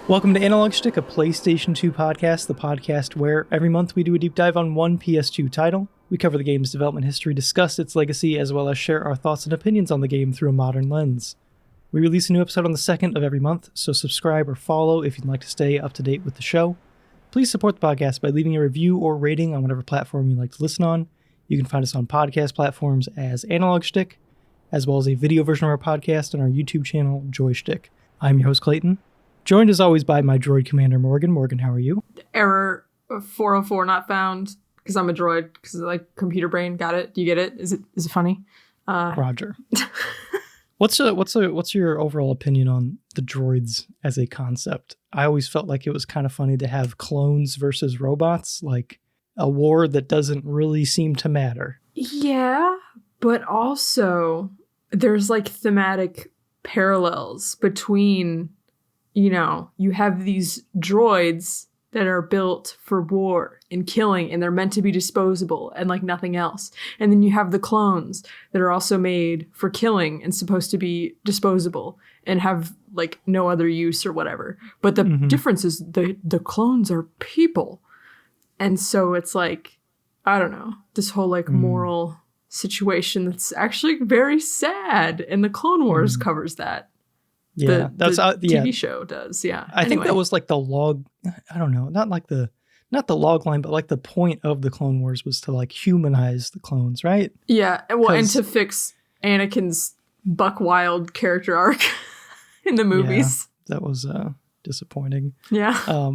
Welcome to Analog Schtick, a PlayStation 2 podcast, the podcast where every month we do a deep dive on one PS2 title. We cover the game's development history, discuss its legacy, as well as share our thoughts and opinions on the game through a modern lens. We release a new episode on the 2nd of every month, so subscribe or follow if you'd like to stay up to date with the show. Please support the podcast by leaving a review or rating on whatever platform you like to listen on. You can find us on podcast platforms as Analog Schtick, as well as a video version of our podcast on our YouTube channel, Joystick. I'm your host, Clayton. Joined as always by my droid commander, Morgan. Morgan, how are you? Error 404 not found, because I'm a droid, because like computer brain. Got it? Do you get it? Is it funny? Roger. What's your overall opinion on the droids as a concept? I always felt like it was kind of funny to have clones versus robots, like a war that doesn't really seem to matter. Yeah, but also there's like thematic parallels between, you know, you have these droids that are built for war and killing, and they're meant to be disposable and like nothing else. And then you have the clones that are also made for killing and supposed to be disposable and have like no other use or whatever. But the difference is the clones are people. And so it's like, I don't know, this whole like moral situation that's actually very sad. And the Clone Wars covers that. Yeah, the TV show does. Yeah. I think that was like the log. I don't know, not the log line, but like the point of the Clone Wars was to like humanize the clones, right? Yeah. Well, and to fix Anakin's buck wild character arc in the movies. Yeah, that was disappointing. Yeah.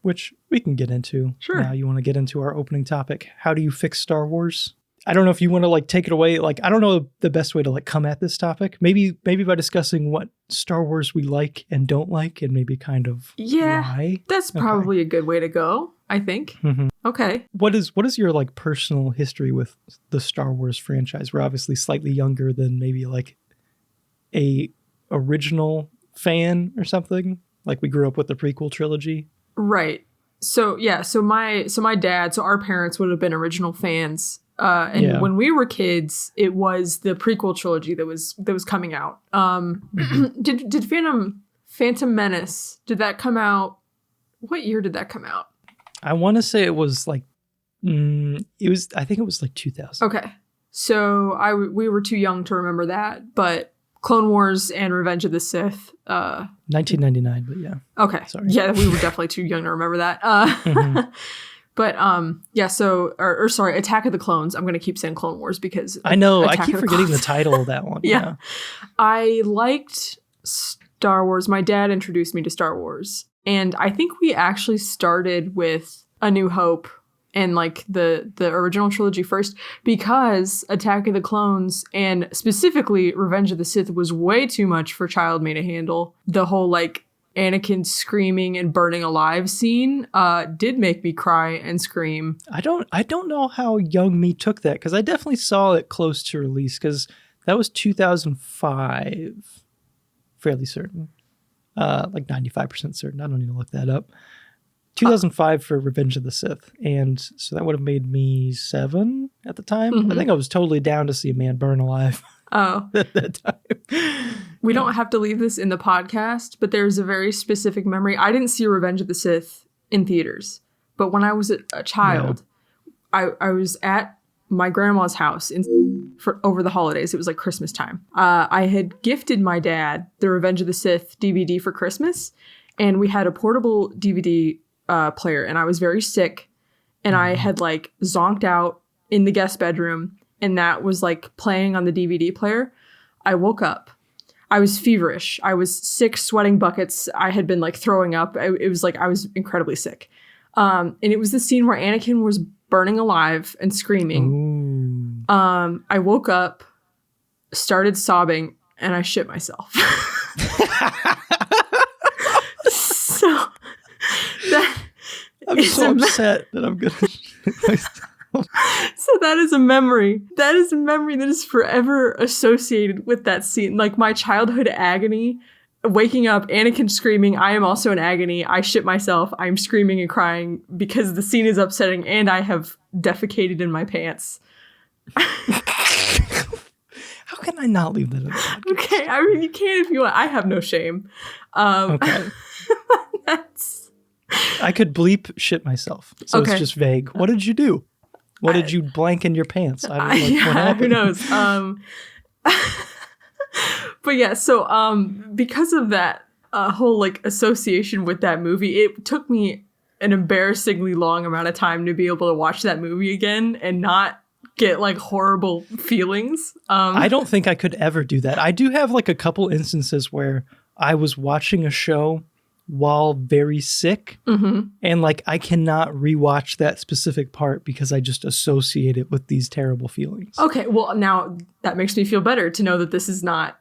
Which we can get into. Sure. Now you want to get into our opening topic. How do you fix Star Wars? I don't know if you want to like take it away. Like, I don't know the best way to like come at this topic. Maybe by discussing what Star Wars we like and don't like, and maybe kind of why. That's probably a good way to go, I think. Mm-hmm. Okay. What is your like personal history with the Star Wars franchise? We're obviously slightly younger than maybe like a original fan or something. Like we grew up with the prequel trilogy. Right. So yeah. So my dad. So our parents would have been original fans. When we were kids, it was the prequel trilogy that was coming out. Did Phantom Menace, did that come out? What year did that come out? I want to say it was like, I think it was like 2000. Okay. So we were too young to remember that, but Clone Wars and Revenge of the Sith. 1999, but yeah. Okay. Sorry. Yeah, we were definitely too young to remember that. But yeah, so sorry, Attack of the Clones. I'm going to keep saying Clone Wars because I know I keep forgetting the title of that one. Yeah. I liked Star Wars. My dad introduced me to Star Wars, and I think we actually started with A New Hope and like the original trilogy first, because Attack of the Clones and specifically Revenge of the Sith was way too much for child me to handle. The whole like Anakin screaming and burning alive scene did make me cry and scream. I don't know how young me took that, because I definitely saw it close to release, because that was 2005, fairly certain, like 95% certain. I don't need to look that up. 2005 for Revenge of the Sith, and so that would have made me 7 at the time. Mm-hmm. I think I was totally down to see a man burn alive. Oh. At that time. We don't have to leave this in the podcast, but there's a very specific memory. I didn't see Revenge of the Sith in theaters, but when I was a child, I was at my grandma's house for over the holidays. It was like Christmas time. I had gifted my dad the Revenge of the Sith DVD for Christmas, and we had a portable DVD player, and I was very sick, and I had like zonked out in the guest bedroom, and that was like playing on the DVD player. I woke up. I was feverish. I was sick, sweating buckets. I had been like throwing up. It was like I was incredibly sick. And it was the scene where Anakin was burning alive and screaming. Ooh. I woke up, started sobbing, and I shit myself. So I'm so upset that I'm gonna shit myself. So that is a memory. That is a memory that is forever associated with that scene. Like my childhood agony, waking up, Anakin screaming, I am also in agony. I shit myself. I'm screaming and crying because the scene is upsetting and I have defecated in my pants. How can I not leave that in the podcast? Okay, I mean, you can if you want. I have no shame. Okay. That's I could bleep shit myself. So Okay. it's just vague. What did you do? What did you blank in your pants? I don't know what happened. Who knows? But yeah, so because of that whole like association with that movie, it took me an embarrassingly long amount of time to be able to watch that movie again and not get like horrible feelings. I don't think I could ever do that. I do have like a couple instances where I was watching a show while very sick, and like I cannot rewatch that specific part because I just associate it with these terrible feelings. Okay, well now that makes me feel better to know that this is not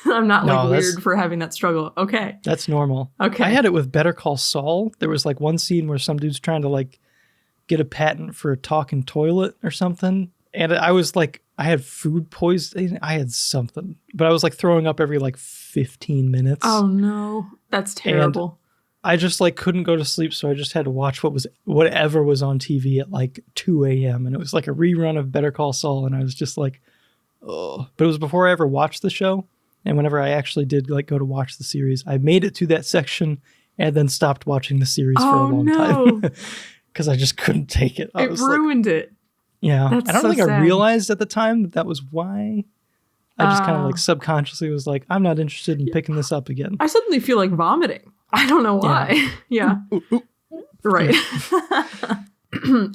I'm not like weird for having that struggle. Okay. That's normal. Okay. I had it with Better Call Saul. There was like one scene where some dude's trying to like get a patent for a talking toilet or something. And I was like, I had food poisoning. I had something, but I was like throwing up every like 15 minutes. Oh no, that's terrible. And I just like couldn't go to sleep. So I just had to watch whatever was on TV at like 2 a.m. And it was like a rerun of Better Call Saul. And I was just like, oh, but it was before I ever watched the show. And whenever I actually did like go to watch the series, I made it to that section and then stopped watching the series for a long time because I just couldn't take it. It ruined it. Yeah. That's I don't so think I sad. realized at the time that was why. I just kind of like subconsciously was like, I'm not interested in picking this up again. I suddenly feel like vomiting. I don't know why. Yeah. Right.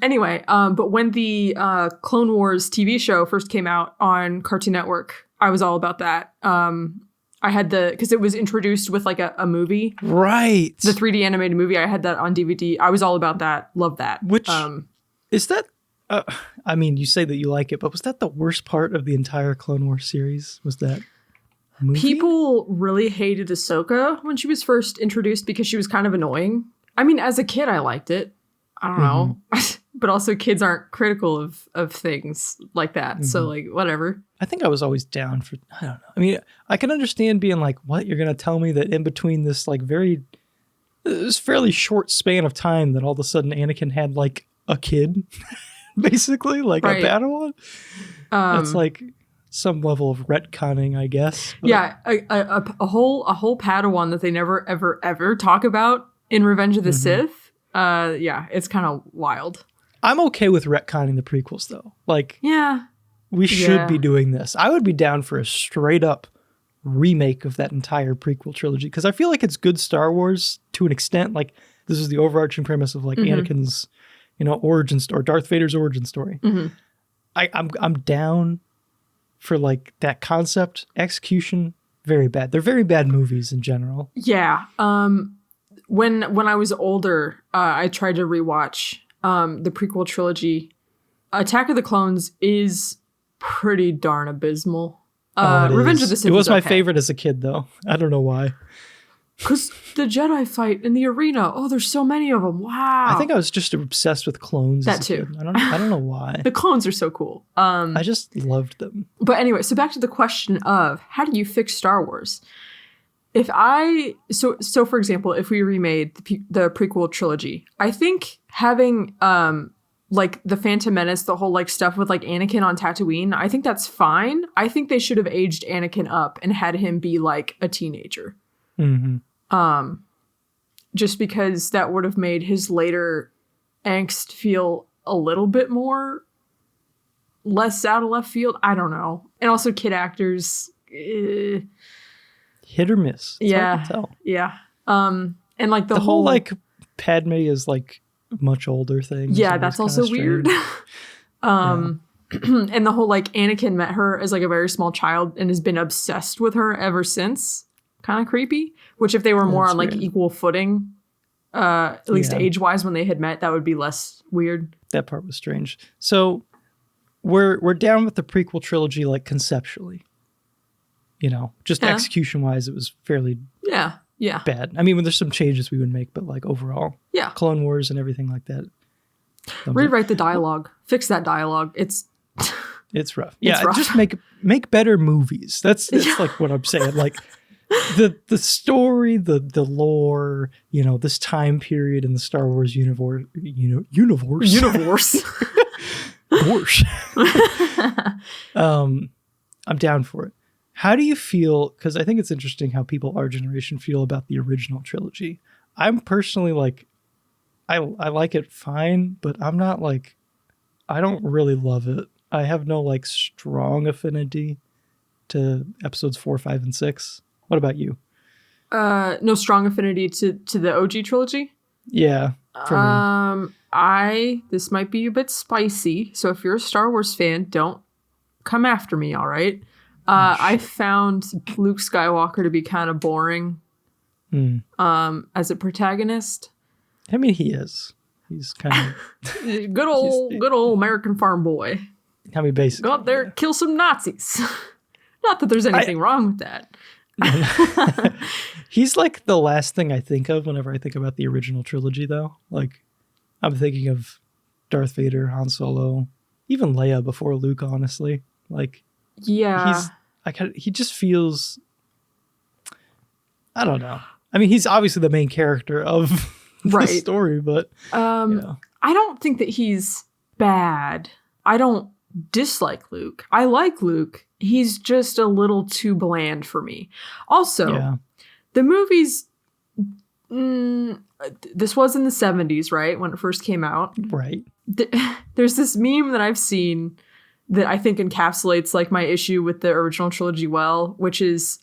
Anyway, but when the Clone Wars TV show first came out on Cartoon Network, I was all about that. I had because it was introduced with like a movie. Right. The 3D animated movie. I had that on DVD. I was all about that. Love that. Which, is that, I mean, you say that you like it, but was that the worst part of the entire Clone Wars series? Was that movie? People really hated Ahsoka when she was first introduced because she was kind of annoying. I mean, as a kid, I liked it. I don't know. But also kids aren't critical of things like that. So like, whatever. I think I was always down for, I don't know. I mean, I can understand being like, what? You're going to tell me that in between this like this fairly short span of time that all of a sudden Anakin had like a kid, basically, like a Padawan? That's like some level of retconning, I guess. But. Yeah, a whole Padawan that they never, ever, ever talk about in Revenge of the Sith. Yeah, it's kind of wild. I'm okay with retconning the prequels, though. Like, yeah, we should be doing this. I would be down for a straight up remake of that entire prequel trilogy because I feel like it's good Star Wars to an extent. Like, this is the overarching premise of like Anakin's, origin story, Darth Vader's origin story. I'm down for like that concept. Execution, very bad. They're very bad movies in general. Yeah. When I was older, I tried to rewatch the prequel trilogy. Attack of the Clones is pretty darn abysmal. Revenge of the Sith. It was my favorite as a kid, though. I don't know why. Because the Jedi fight in the arena. Oh, there's so many of them. Wow. I think I was just obsessed with clones. That too. I don't know why. The clones are so cool. I just loved them. But anyway, so back to the question of how do you fix Star Wars? So for example, if we remade the prequel trilogy, I think having like the Phantom Menace, the whole like stuff with like Anakin on Tatooine, I think that's fine. I think they should have aged Anakin up and had him be like a teenager. Just because that would have made his later angst feel a little bit more less out of left field. I don't know. And also kid actors. Hit or miss. It's hard to tell. Yeah. And like the whole like Padme is like much older thing. Yeah, that's also weird. And the whole like Anakin met her as like a very small child and has been obsessed with her ever since. Kind of creepy. Which if they were more on like equal footing, at least age-wise when they had met, that would be less weird. That part was strange. So we're down with the prequel trilogy like conceptually. Just execution-wise, it was fairly bad. I mean, there's some changes we would make, but like overall, Clone Wars and everything like that. Rewrite the dialogue. Fix that dialogue. It's rough. Yeah, rough. Just make better movies. That's like what I'm saying. Like the story, the lore, this time period in the Star Wars universe. I'm down for it. How do you feel? Because I think it's interesting how people our generation feel about the original trilogy. I'm personally like, I like it fine, but I'm not like, I don't really love it. I have no like strong affinity to episodes 4, 5, and 6. What about you? No strong affinity to the OG trilogy. Yeah, for me. This might be a bit spicy, so if you're a Star Wars fan, don't come after me, all right? I found Luke Skywalker to be kind of boring as a protagonist. I mean, he is. He's kind of good old American farm boy. I mean, basically, go out there, kill some Nazis. Not that there's anything wrong with that. He's like the last thing I think of whenever I think about the original trilogy, though. Like, I'm thinking of Darth Vader, Han Solo, even Leia before Luke, honestly. Like, yeah, he just feels, I don't know. I mean, he's obviously the main character of the story, but I don't think that he's bad. I don't dislike Luke. I like Luke. He's just a little too bland for me. Also, the movies, this was in the 70s, right? When it first came out. Right. There's this meme that I've seen that I think encapsulates like my issue with the original trilogy well, which is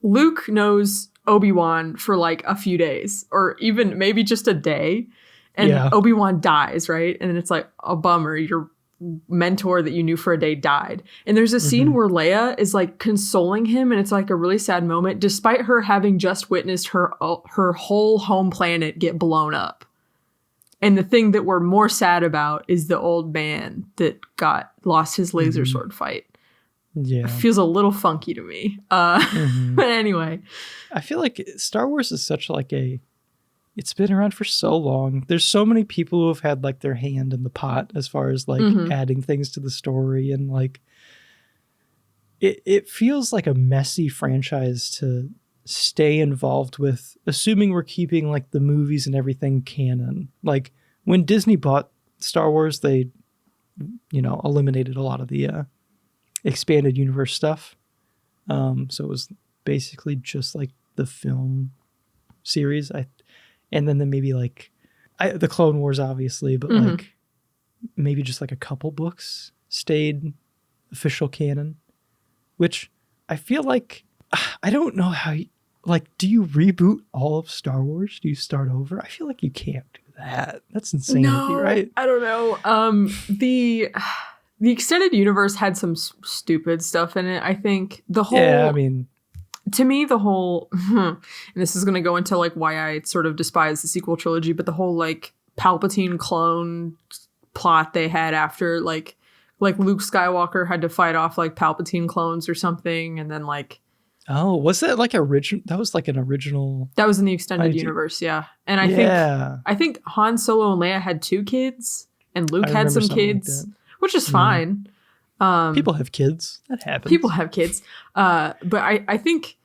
Luke knows Obi-Wan for like a few days or even maybe just a day. And Obi-Wan dies, right? And then it's like a bummer. Your mentor that you knew for a day died. And there's a scene where Leia is like consoling him, and it's like a really sad moment, despite her having just witnessed her whole home planet get blown up. And the thing that we're more sad about is the old man that lost his laser sword fight. Yeah. It feels a little funky to me. But anyway. I feel like Star Wars is such like it's been around for so long. There's so many people who have had like their hand in the pot as far as like adding things to the story. And like, it feels like a messy franchise to stay involved with, assuming we're keeping like the movies and everything canon. Like when Disney bought Star Wars, they, eliminated a lot of the expanded universe stuff. So it was basically just like the film series. And then maybe like the Clone Wars, obviously, but like maybe just like a couple books stayed official canon, which I feel like, I don't know how, do you reboot all of Star Wars? Do you start over? I feel like you can't do that. That's insanity, right? I don't know. The extended universe had some stupid stuff in it. I think the whole... To me, the whole, and this is going to go into like why I sort of despise the sequel trilogy, but the whole like Palpatine clone plot they had after like Luke Skywalker had to fight off like Palpatine clones or something. And then like, oh, was that like original? That was like an original. That was in the extended universe. Yeah. And I think Han Solo and Leia had 2 kids and Luke had some kids, like which is fine. People have kids. That happens. People have kids. But I think,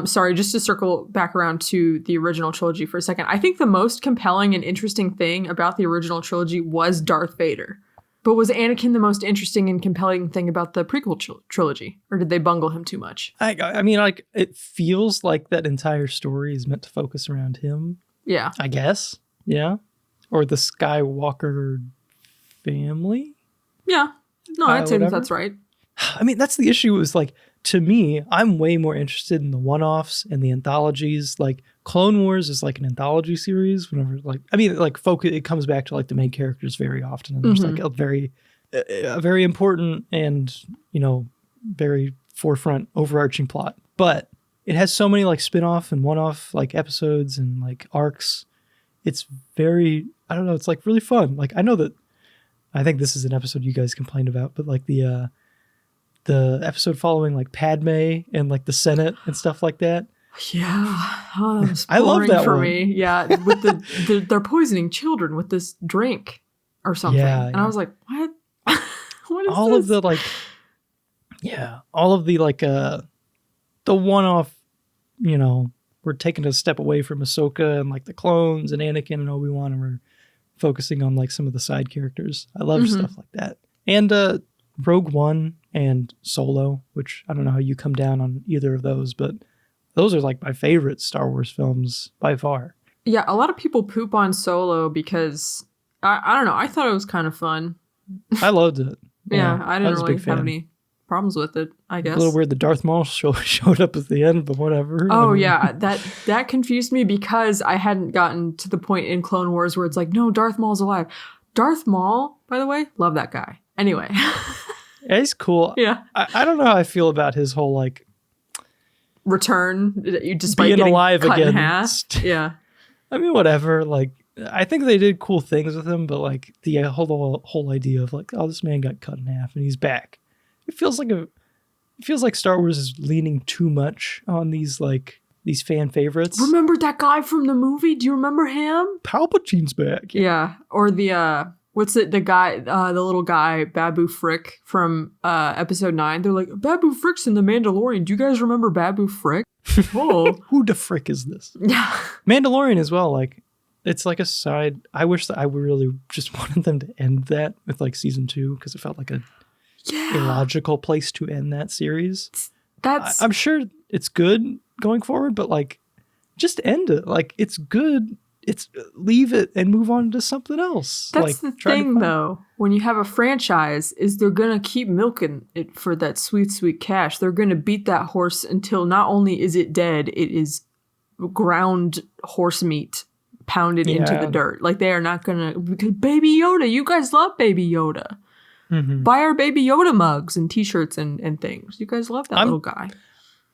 sorry, just to circle back around to the original trilogy for a second. I think the most compelling and interesting thing about the original trilogy was Darth Vader. But was Anakin the most interesting and compelling thing about the prequel trilogy? Or did they bungle him too much? I mean, like, it feels like that entire story is meant to focus around him. Yeah. I guess. Yeah. Or the Skywalker family. Yeah. No, I'd say that's right. I mean, that's the issue is like, to me, I'm way more interested in the one-offs and the anthologies. Like Clone Wars is like an anthology series. Whenever it comes back to like the main characters very often. And there's like a very important and, very forefront overarching plot. But it has so many like spin-off and one-off like episodes and like arcs. It's very, I don't know, it's like really fun. Like I think this is an episode you guys complained about, but like the episode following like Padme and like the Senate and stuff like that. Yeah, I love that for one. me. Yeah, with they're poisoning children with this drink or something, and I was like, what? What is all this? of the like? Yeah, all of the like the one-off. We're taking a step away from Ahsoka and like the clones and Anakin and Obi-Wan, and we're focusing on like some of the side characters. I love stuff like that. And Rogue One and Solo, which I don't know how you come down on either of those, but those are like my favorite Star Wars films by far. Yeah, a lot of people poop on Solo because I don't know. I thought it was kind of fun. I loved it. Yeah, I didn't was a really big have fan. any problems with it, I guess. A little weird the Darth Maul showed up at the end, but whatever. Oh, yeah. That confused me because I hadn't gotten to the point in Clone Wars where it's like, no, Darth Maul's alive. Darth Maul, by the way, love that guy. Anyway. Yeah, he's cool. Yeah. I don't know how I feel about his whole, like... return, despite being getting alive cut again. in half. Yeah. I mean, whatever. Like, I think they did cool things with him, but like the whole idea of like, oh, this man got cut in half and he's back. It feels like Star Wars is leaning too much on these fan favorites. Remember that guy from the movie? Do you remember him? Palpatine's back. Yeah. Or the what's it? The guy, the little guy, Babu Frick from episode 9. They're like, Babu Frick's in The Mandalorian. Do you guys remember Babu Frick? Oh, who the frick is this? Yeah. Mandalorian as well. Like, it's like a side. I wish that I really just wanted them to end that with like season 2 because it felt like a illogical place to end that series. I'm sure it's good going forward, but like, just end it. Like, it's good. It's leave it and move on to something else. That's like, the thing, though. When you have a franchise, is they're gonna keep milking it for that sweet, sweet cash. They're gonna beat that horse until not only is it dead, it is ground horse meat pounded into the dirt. Like, they are not gonna, because Baby Yoda, you guys love Baby Yoda. Mm-hmm. Buy our Baby Yoda mugs and t-shirts and things. You guys love that little guy.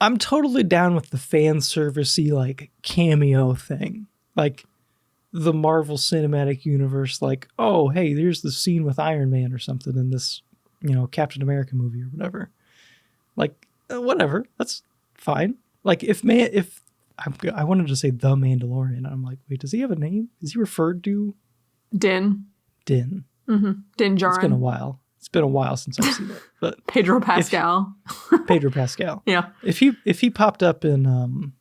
I'm totally down with the fan servicey like cameo thing. Like the Marvel Cinematic Universe, like, oh, hey, there's the scene with Iron Man or something in this, Captain America movie or whatever. Like, whatever. That's fine. Like, I wanted to say The Mandalorian. I'm like, wait, does he have a name? Is he referred to? Din. Mm-hmm. Din Djarin. It's been a while. It's been a while since I've seen it. But Pedro Pascal. Pedro Pascal. Yeah. If he popped up in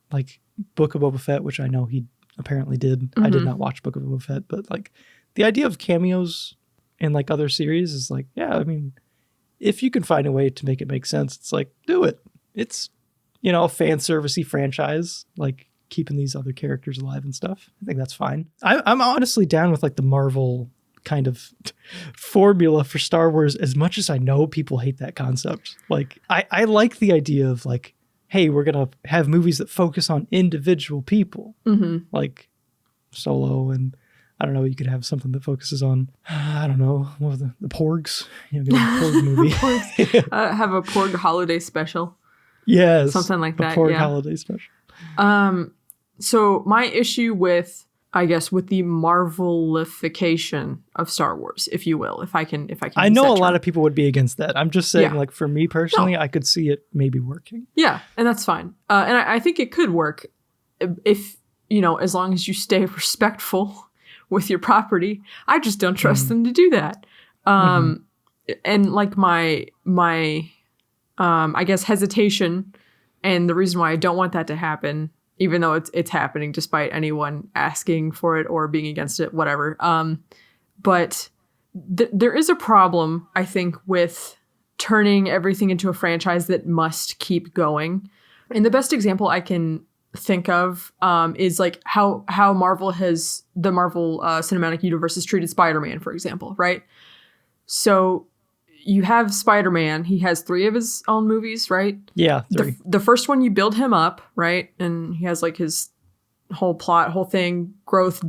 like Book of Boba Fett, which I know he apparently did. Mm-hmm. I did not watch Book of Boba Fett, but like the idea of cameos in like other series is like, yeah, I mean, if you can find a way to make it make sense, it's like, do it. It's, a fan servicey franchise, like keeping these other characters alive and stuff. I think that's fine. I'm honestly down with like the Marvel kind of formula for Star Wars, as much as I know people hate that concept. Like, I like the idea of like, hey, we're going to have movies that focus on individual people. Mm-hmm. Like Solo, and I don't know, you could have something that focuses on, I don't know, what the Porgs. Get a Porg movie. Have a Porg holiday special. Yes. Something like that. A Porg holiday special. So my issue with, I guess, with the Marvelification of Star Wars, if you will, if I can. I know a lot of people would be against that. I'm just saying, like, for me personally, I could see it maybe working. Yeah, and that's fine. And I think it could work if, as long as you stay respectful with your property. I just don't trust them to do that. And like my I guess hesitation, and the reason why I don't want that to happen, even though it's happening despite anyone asking for it or being against it, whatever. But there is a problem, I think, with turning everything into a franchise that must keep going. And the best example I can think of is like how the Marvel Cinematic Universe has treated Spider-Man, for example, right? So you have Spider-Man. He has 3 of his own movies, right? Yeah, 3. The first one, you build him up, right? And he has like his whole plot, whole thing, growth,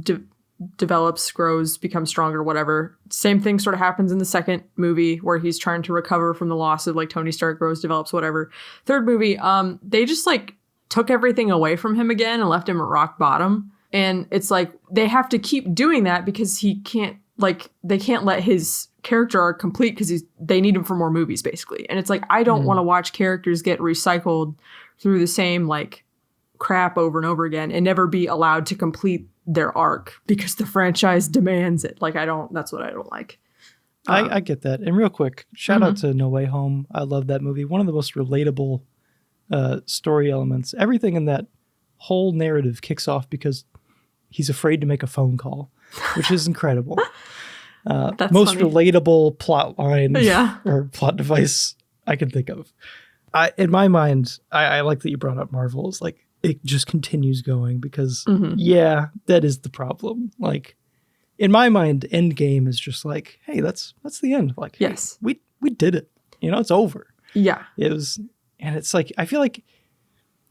develops, grows, becomes stronger, whatever. Same thing sort of happens in the second movie where he's trying to recover from the loss of like Tony Stark, grows, develops, whatever. Third movie, they just like took everything away from him again and left him at rock bottom. And it's like they have to keep doing that because he can't, like, they can't let his character arc complete because they need him for more movies, basically. And it's like, I don't want to watch characters get recycled through the same like crap over and over again and never be allowed to complete their arc because the franchise demands it. Like, that's what I don't like. I get that. And real quick, shout out to No Way Home. I love that movie. One of the most relatable story elements. Everything in that whole narrative kicks off because he's afraid to make a phone call, which is incredible. That's most funny. Relatable plot line or plot device I can think of. In my mind, I like that you brought up Marvel. It's like, it just continues going because, Mm-hmm. yeah, that is the problem. Like, in my mind, Endgame is just like, hey, that's the end. Like, hey, Yes. we did it. You know, it's over. Yeah. It was, and it's like, I feel like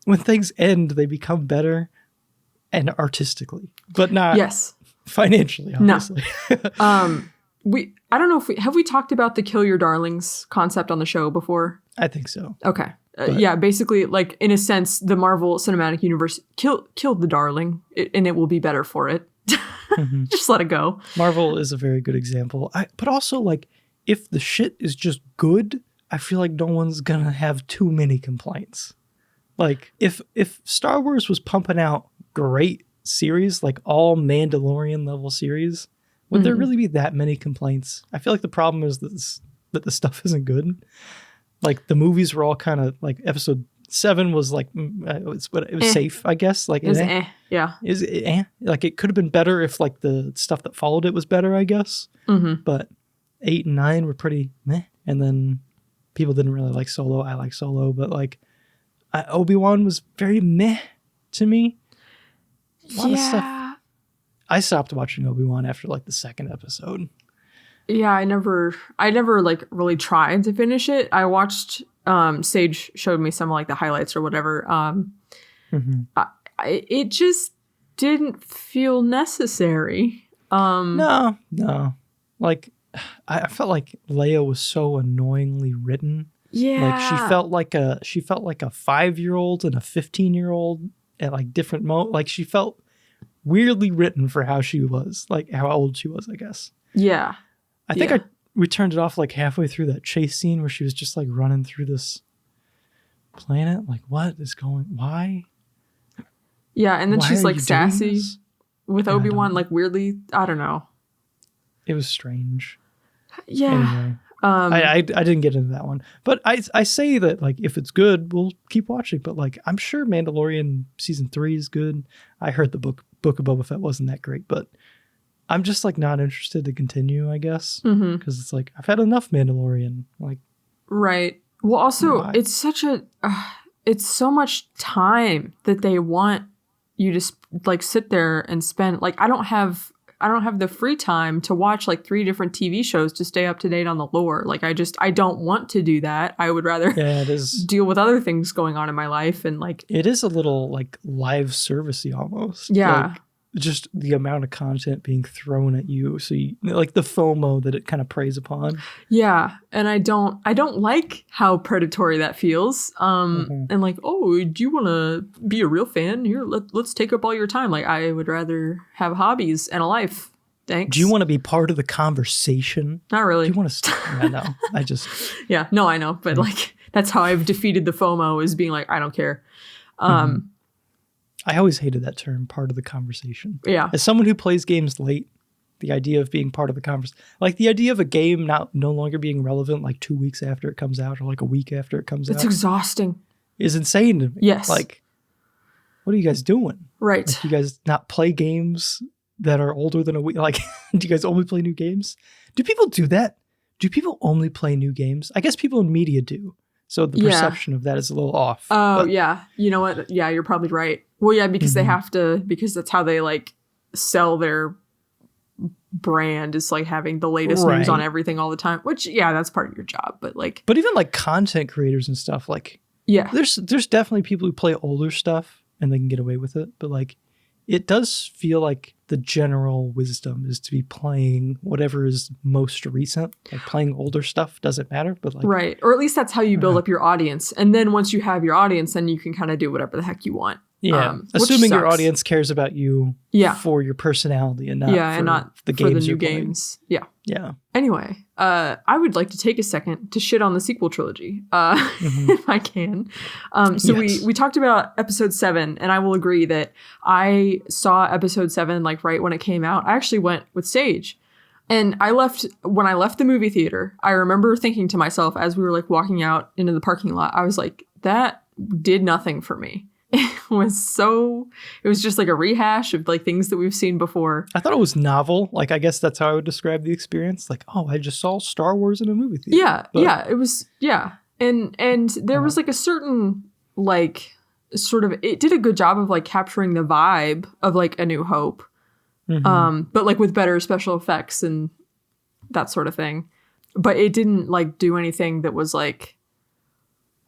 when things end, they become better and artistically, but not Yes. financially, No. obviously. I don't know if we talked about the kill your darlings concept on the show before. I think so. Okay. Yeah, basically, like, in a sense, the Marvel Cinematic Universe killed the darling, and it will be better for it. Mm-hmm. Just let it go. Marvel is a very good example. But also, like, if the shit is just good, I feel like no one's gonna have too many complaints. Like, if Star Wars was pumping out great series, like all Mandalorian level series, would there really be that many complaints? I feel like the problem is that the stuff isn't good. Like, the movies were all kind of like episode 7 was like it was safe, I guess. Like, It was yeah. Like, it could have been better if like the stuff that followed it was better, I guess. Mm-hmm. But 8 and 9 were pretty meh. And then people didn't really like Solo. I like Solo, but like Obi-Wan was very meh to me. A lot of stuff. I stopped watching Obi-Wan after like the 2nd episode. Yeah, I never like really tried to finish it. I watched Sage showed me some of like the highlights or whatever. It just didn't feel necessary. No. Like, I felt like Leia was so annoyingly written. Yeah. Like, she felt like a 5-year-old and a 15-year-old at like different like, she felt weirdly written for how she was, like how old she was, I guess. Yeah. I think we turned it off like halfway through that chase scene where she was just like running through this planet. Like, what is why? Yeah, and then Why she's are like you doing sassy this? with Yeah, Obi-Wan, like weirdly. I don't know. It was strange. Yeah. Anyway, I didn't get into that one, but I say that like if it's good, we'll keep watching. But like, I'm sure Mandalorian season 3 is good. I heard the book of Boba Fett wasn't that great, but I'm just like not interested to continue, I guess, because it's like I've had enough Mandalorian. Like, right. Well, also why? it's such a it's so much time that they want you to like sit there and spend. Like, I don't have the free time to watch like 3 different TV shows to stay up to date on the lore. Like, I don't want to do that. I would rather it is deal with other things going on in my life. And like, it is a little like live servicey almost. Yeah. Like, just the amount of content being thrown at you. So you, like the FOMO that it kind of preys upon. yeah. And I don't like how predatory that feels. And like, oh, do you want to be a real fan? Here, let's take up all your time. Like, I would rather have hobbies and a life. Thanks. Do you want to be part of the conversation? Not really. Do you want to? I know. I just. Yeah. No, I know. But like, that's how I've defeated the FOMO, is being like, I don't care. I always hated that term, part of the conversation. Yeah. As someone who plays games late, the idea of being part of the conversation, like the idea of a game no longer being relevant like 2 weeks after it comes out or like a week after it comes It's out exhausting. is insane to me. Yes. Like, what are you guys doing? Right. Like, you guys not play games that are older than a week? Like, do you guys only play new games? Do people do that? Do people only play new games? I guess people in media do. So the perception of that is a little off. Oh, yeah. You know what? Yeah, you're probably right. Well, yeah, because they have to, because that's how they like sell their brand, is like having the latest news on everything all the time, which, yeah, that's part of your job. But like, but even like content creators and stuff, like, yeah, there's definitely people who play older stuff and they can get away with it. But like, it does feel like the general wisdom is to be playing whatever is most recent. Like, playing older stuff doesn't matter, but like, right. Or at least that's how you build up your audience. And then once you have your audience, then you can kind of do whatever the heck you want. Yeah, assuming your audience cares about you for your personality and not for the games for the new you're playing. games. Yeah. Yeah. Anyway, I would like to take a second to shit on the sequel trilogy, if I can. So we talked about episode 7, and I will agree that I saw episode 7 like right when it came out. I actually went with Sage. And when I left the movie theater, I remember thinking to myself as we were like walking out into the parking lot, I was like, that did nothing for me. It was just like a rehash of like things that we've seen before. I thought it was novel. Like, I guess that's how I would describe the experience. Like, oh, I just saw Star Wars in a movie theater. Yeah, it was, yeah. And there was like a certain like it did a good job of like capturing the vibe of like A New Hope. But like with better special effects and that sort of thing. But it didn't like do anything that was like,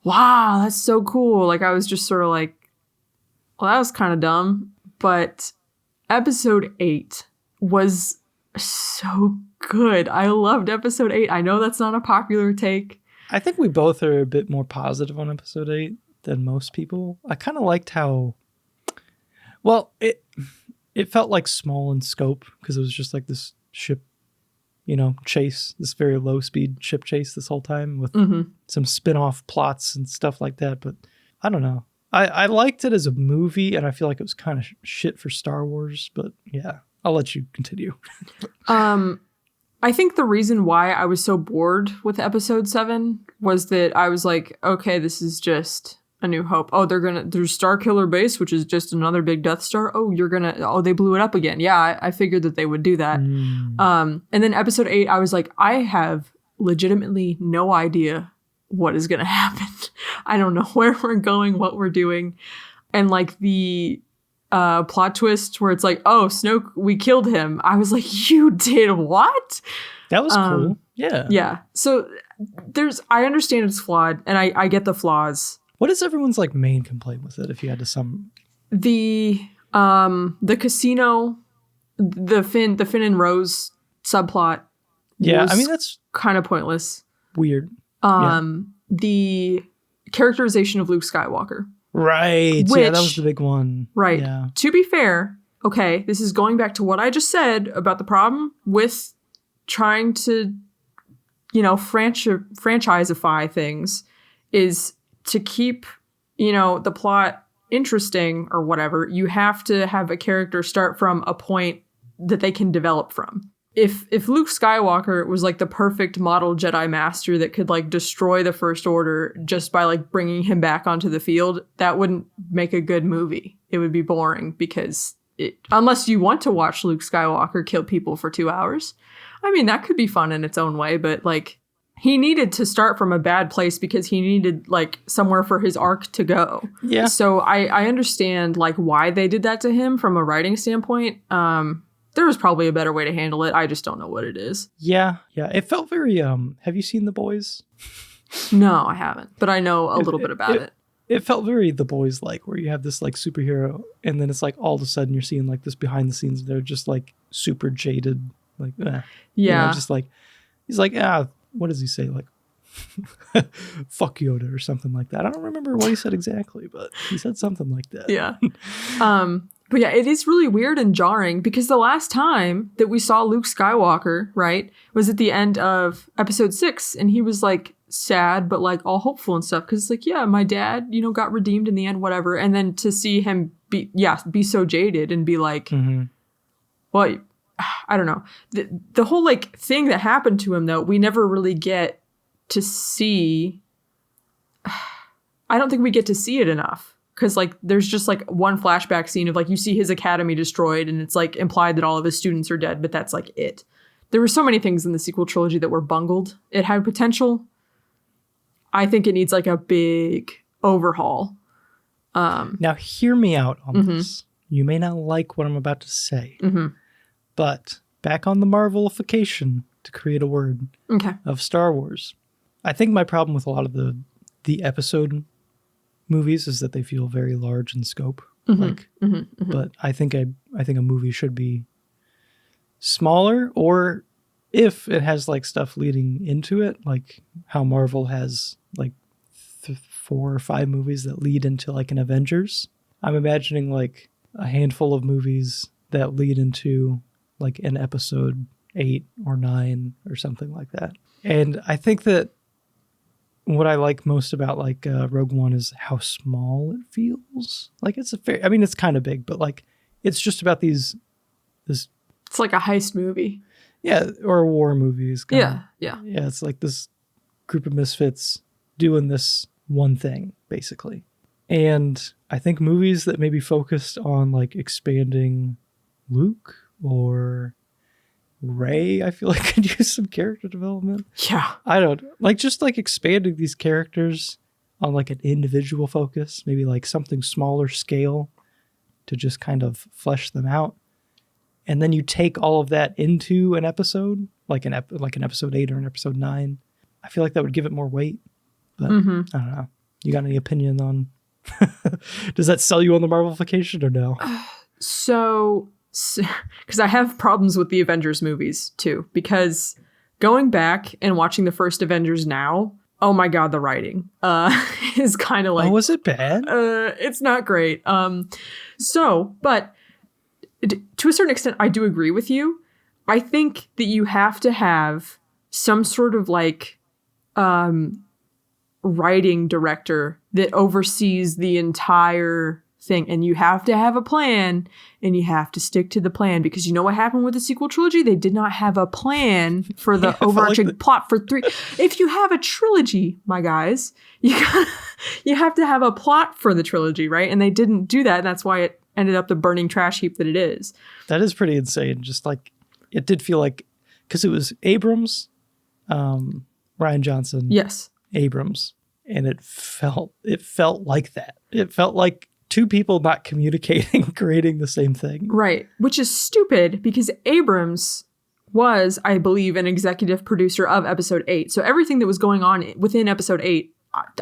wow, that's so cool. Like I was just sort of like, well, that was kind of dumb. But episode 8 was so good. I loved episode 8. I know that's not a popular take. I think we both are a bit more positive on episode 8 than most people. I kind of liked how, well, it felt like small in scope because it was just like this ship, chase, this very low speed ship chase this whole time with some spin-off plots and stuff like that. But I don't know. I liked it as a movie, and I feel like it was kind of shit for Star Wars. But yeah, I'll let you continue. I think the reason why I was so bored with episode 7 was that I was like, okay, this is just A New Hope. Oh, there's Star Killer Base, which is just another big Death Star. Oh, they blew it up again. Yeah, I figured that they would do that. And then episode 8, I was like, I have legitimately no idea what is going to happen. I don't know where we're going, what we're doing. And like the plot twist where it's like, oh, Snoke, we killed him. I was like, you did what? That was cool. Yeah. Yeah. So I understand it's flawed, and I get the flaws. What is everyone's like main complaint with it? If you had to sum the casino, the Finn and Rose subplot. Yeah, I mean that's kind of pointless. Weird. The characterization of Luke Skywalker. Right. Yeah, that was the big one. Right. Yeah. To be fair, okay, this is going back to what I just said about the problem with trying to, franchiseify things is to keep, the plot interesting or whatever. You have to have a character start from a point that they can develop from. If Luke Skywalker was like the perfect model Jedi Master that could like destroy the First Order just by like bringing him back onto the field, that wouldn't make a good movie. It would be boring because unless you want to watch Luke Skywalker kill people for 2 hours. I mean, that could be fun in its own way, but like he needed to start from a bad place because he needed like somewhere for his arc to go. Yeah. So I understand like why they did that to him from a writing standpoint. There was probably a better way to handle it. I just don't know what it is. Yeah. It felt very, have you seen The Boys? No, I haven't, but I know a little bit about it. It felt very The Boys like, where you have this like superhero and then it's like all of a sudden you're seeing like this behind the scenes. They're just like super jaded. Like, yeah. Just like, he's like, what does he say? Like, fuck Yoda or something like that. I don't remember what he said exactly, but he said something like that. Yeah. But yeah, it is really weird and jarring because the last time that we saw Luke Skywalker, right, was at the end of episode 6. And he was like sad, but like all hopeful and stuff. Cause it's like, yeah, my dad, got redeemed in the end, whatever. And then to see him be so jaded and be like, well, I don't know. The whole like thing that happened to him though, we never really get to see. I don't think we get to see it enough. Because, like, there's just, like, one flashback scene of, like, you see his academy destroyed, and it's, like, implied that all of his students are dead, but that's, like, it. There were so many things in the sequel trilogy that were bungled. It had potential. I think it needs, like, a big overhaul. Now, hear me out on this. You may not like what I'm about to say, but back on the Marvelification, to create a word, of Star Wars. I think my problem with a lot of the episode movies is that they feel very large in scope. But I think a movie should be smaller, or if it has like stuff leading into it, like how Marvel has like 4 or 5 movies that lead into like an Avengers. I'm imagining like a handful of movies that lead into like an episode 8 or 9 or something like that. And I think that what I like most about like Rogue One is how small it feels. Like it's it's kind of big, but like it's just about it's like a heist movie. Yeah, or a war movie. Yeah. It's like this group of misfits doing this one thing, basically. And I think movies that maybe focused on like expanding Luke or Rey, I feel like could use some character development. Yeah. I don't like just like expanding these characters. on like an individual focus, maybe like something smaller scale to just kind of flesh them out. And then you take all of that into an episode, like an episode 8 or an episode 9. I feel like that would give it more weight, but I don't know. You got any opinion on, does that sell you on the Marvelification or no? So, because I have problems with the Avengers movies too, because going back and watching the first Avengers now, oh my God, the writing is kind of like... Oh, was it bad? It's not great. But to a certain extent, I do agree with you. I think that you have to have some sort of like writing director that oversees the entire thing. And you have to have a plan, and you have to stick to the plan, because you know what happened with the sequel trilogy? They did not have a plan for the overarching plot for 3. If you have a trilogy, my guys, you have to have a plot for the trilogy, right? And they didn't do that. And that's why it ended up the burning trash heap that it is. That is pretty insane. Just like, it did feel like, because it was Abrams, Rian Johnson. Yes. Abrams. And it felt like that. It felt like two people not communicating, creating the same thing. Right. Which is stupid, because Abrams was, I believe, an executive producer of episode 8. So everything that was going on within episode 8,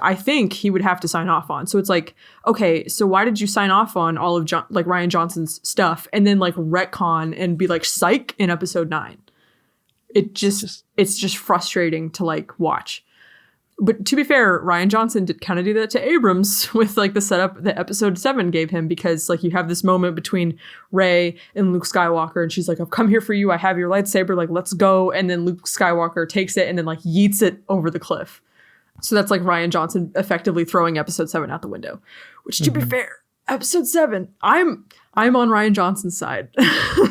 I think he would have to sign off on. So it's like, okay, so why did you sign off on all of Rian Johnson's stuff and then like retcon and be like psych in episode 9? It's just frustrating to like watch. But to be fair, Rian Johnson did kind of do that to Abrams with like the setup that episode 7 gave him, because like you have this moment between Rey and Luke Skywalker, and she's like, I've come here for you. I have your lightsaber. Like, let's go. And then Luke Skywalker takes it and then like yeets it over the cliff. So that's like Rian Johnson effectively throwing episode 7 out the window, which to be fair, episode 7, I'm on Rian Johnson's side.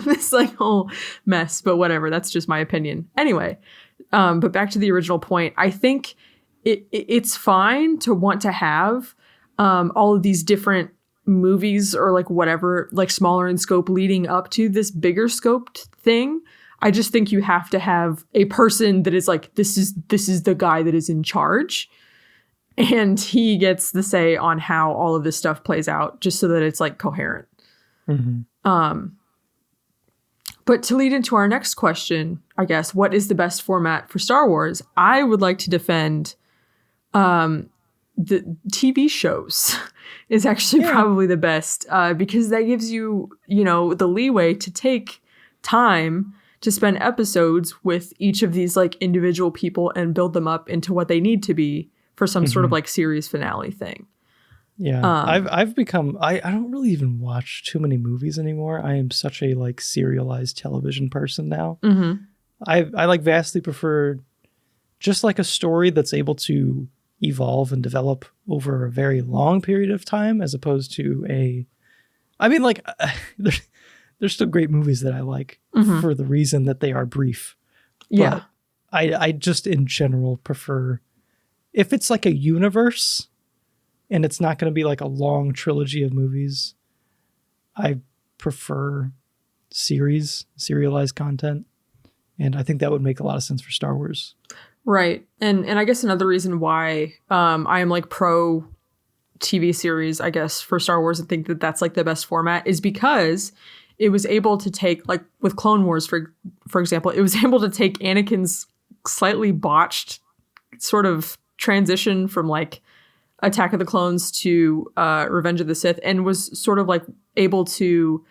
This like whole mess, but whatever. That's just my opinion. Anyway, but back to the original point, I think it's fine to want to have all of these different movies or like whatever, like smaller in scope leading up to this bigger scoped thing. I just think you have to have a person that is like, this is the guy that is in charge, and he gets the say on how all of this stuff plays out, just so that it's like coherent. But to lead into our next question, I guess, what is the best format for Star Wars? I would like to defend the TV shows is actually probably the best, because that gives you, the leeway to take time to spend episodes with each of these like individual people and build them up into what they need to be for some sort of like series finale thing. Yeah. I've become, I don't really even watch too many movies anymore. I am such a like serialized television person now. I like vastly prefer just like a story that's able to evolve and develop over a very long period of time, as opposed to there's still great movies that I like for the reason that they are brief. Yeah. But I just in general prefer, if it's like a universe and it's not going to be like a long trilogy of movies, I prefer serialized content. And I think that would make a lot of sense for Star Wars. Right. And I guess another reason why I am like pro TV series, I guess, for Star Wars, and think that that's like the best format, is because it was able to take, like with Clone Wars, for example, it was able to take Anakin's slightly botched sort of transition from like Attack of the Clones to Revenge of the Sith, and was sort of like able to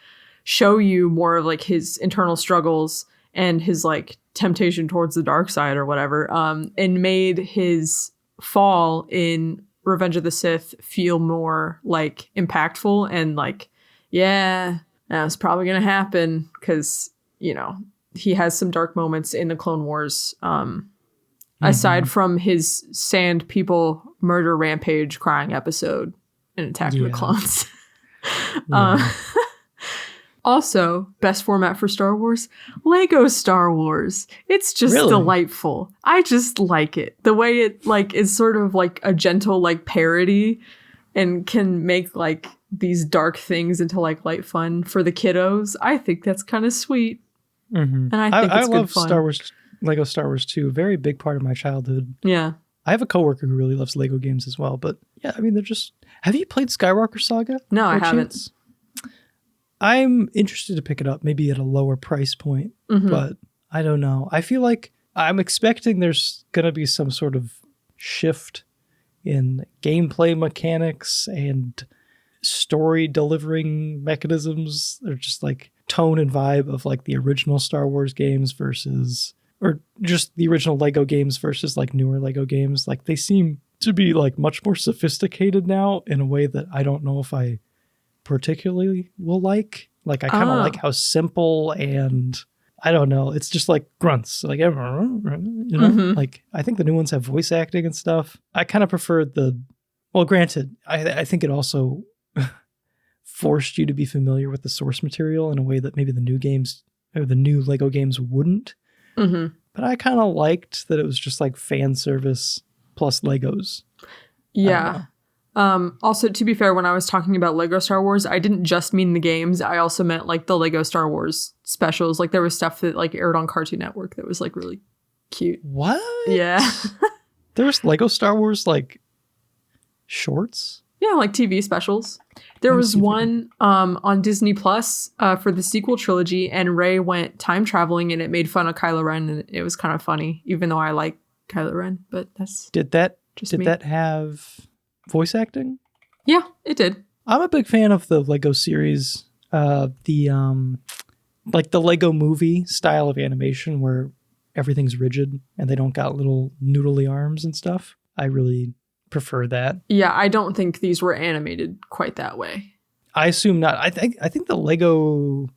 show you more of like his internal struggles and his like temptation towards the dark side or whatever, and made his fall in Revenge of the Sith feel more like impactful and like, yeah, that's probably gonna happen, because he has some dark moments in the Clone Wars, aside from his sand people murder rampage crying episode in Attack of the Clones. Also, best format for Star Wars, Lego Star Wars. It's just delightful. I just like it. The way it like is sort of like a gentle like parody, and can make like these dark things into like light fun for the kiddos. I think that's kind of sweet. And I think it's good fun. Star Wars, Lego Star Wars 2. Very big part of my childhood. Yeah. I have a coworker who really loves Lego games as well, but yeah, I mean, they're just... Have you played Skywalker Saga? No, I by haven't. chance? I'm interested to pick it up, maybe at a lower price point, but I don't know. I feel like I'm expecting there's going to be some sort of shift in gameplay mechanics and story delivering mechanisms. They're just like tone and vibe of like the original Star Wars games versus, or just the original Lego games versus like newer Lego games. Like they seem to be like much more sophisticated now in a way that I don't know if I particularly will like. Like I kind of like how simple and I don't know. It's just like grunts, like, you know, like I think the new ones have voice acting and stuff. I kind of prefer well, granted, I think it also forced you to be familiar with the source material in a way that maybe the new games or the new Lego games wouldn't. But I kind of liked that it was just like fan service plus Legos. Yeah. Also, to be fair, when I was talking about Lego Star Wars, I didn't just mean the games. I also meant like the Lego Star Wars specials. Like there was stuff that like aired on Cartoon Network that was like really cute. What? Yeah. There was Lego Star Wars like shorts? Yeah, like TV specials. There was one on Disney Plus for the sequel trilogy, and Rey went time traveling, and it made fun of Kylo Ren, and it was kind of funny, even though I like Kylo Ren. But that's did that me. That have voice acting? Yeah, it did. I'm a big fan of the Lego series, the Lego movie style of animation where everything's rigid and they don't got little noodly arms and stuff. I really prefer that. Yeah, I don't think these were animated quite that way. I assume not. I think the Lego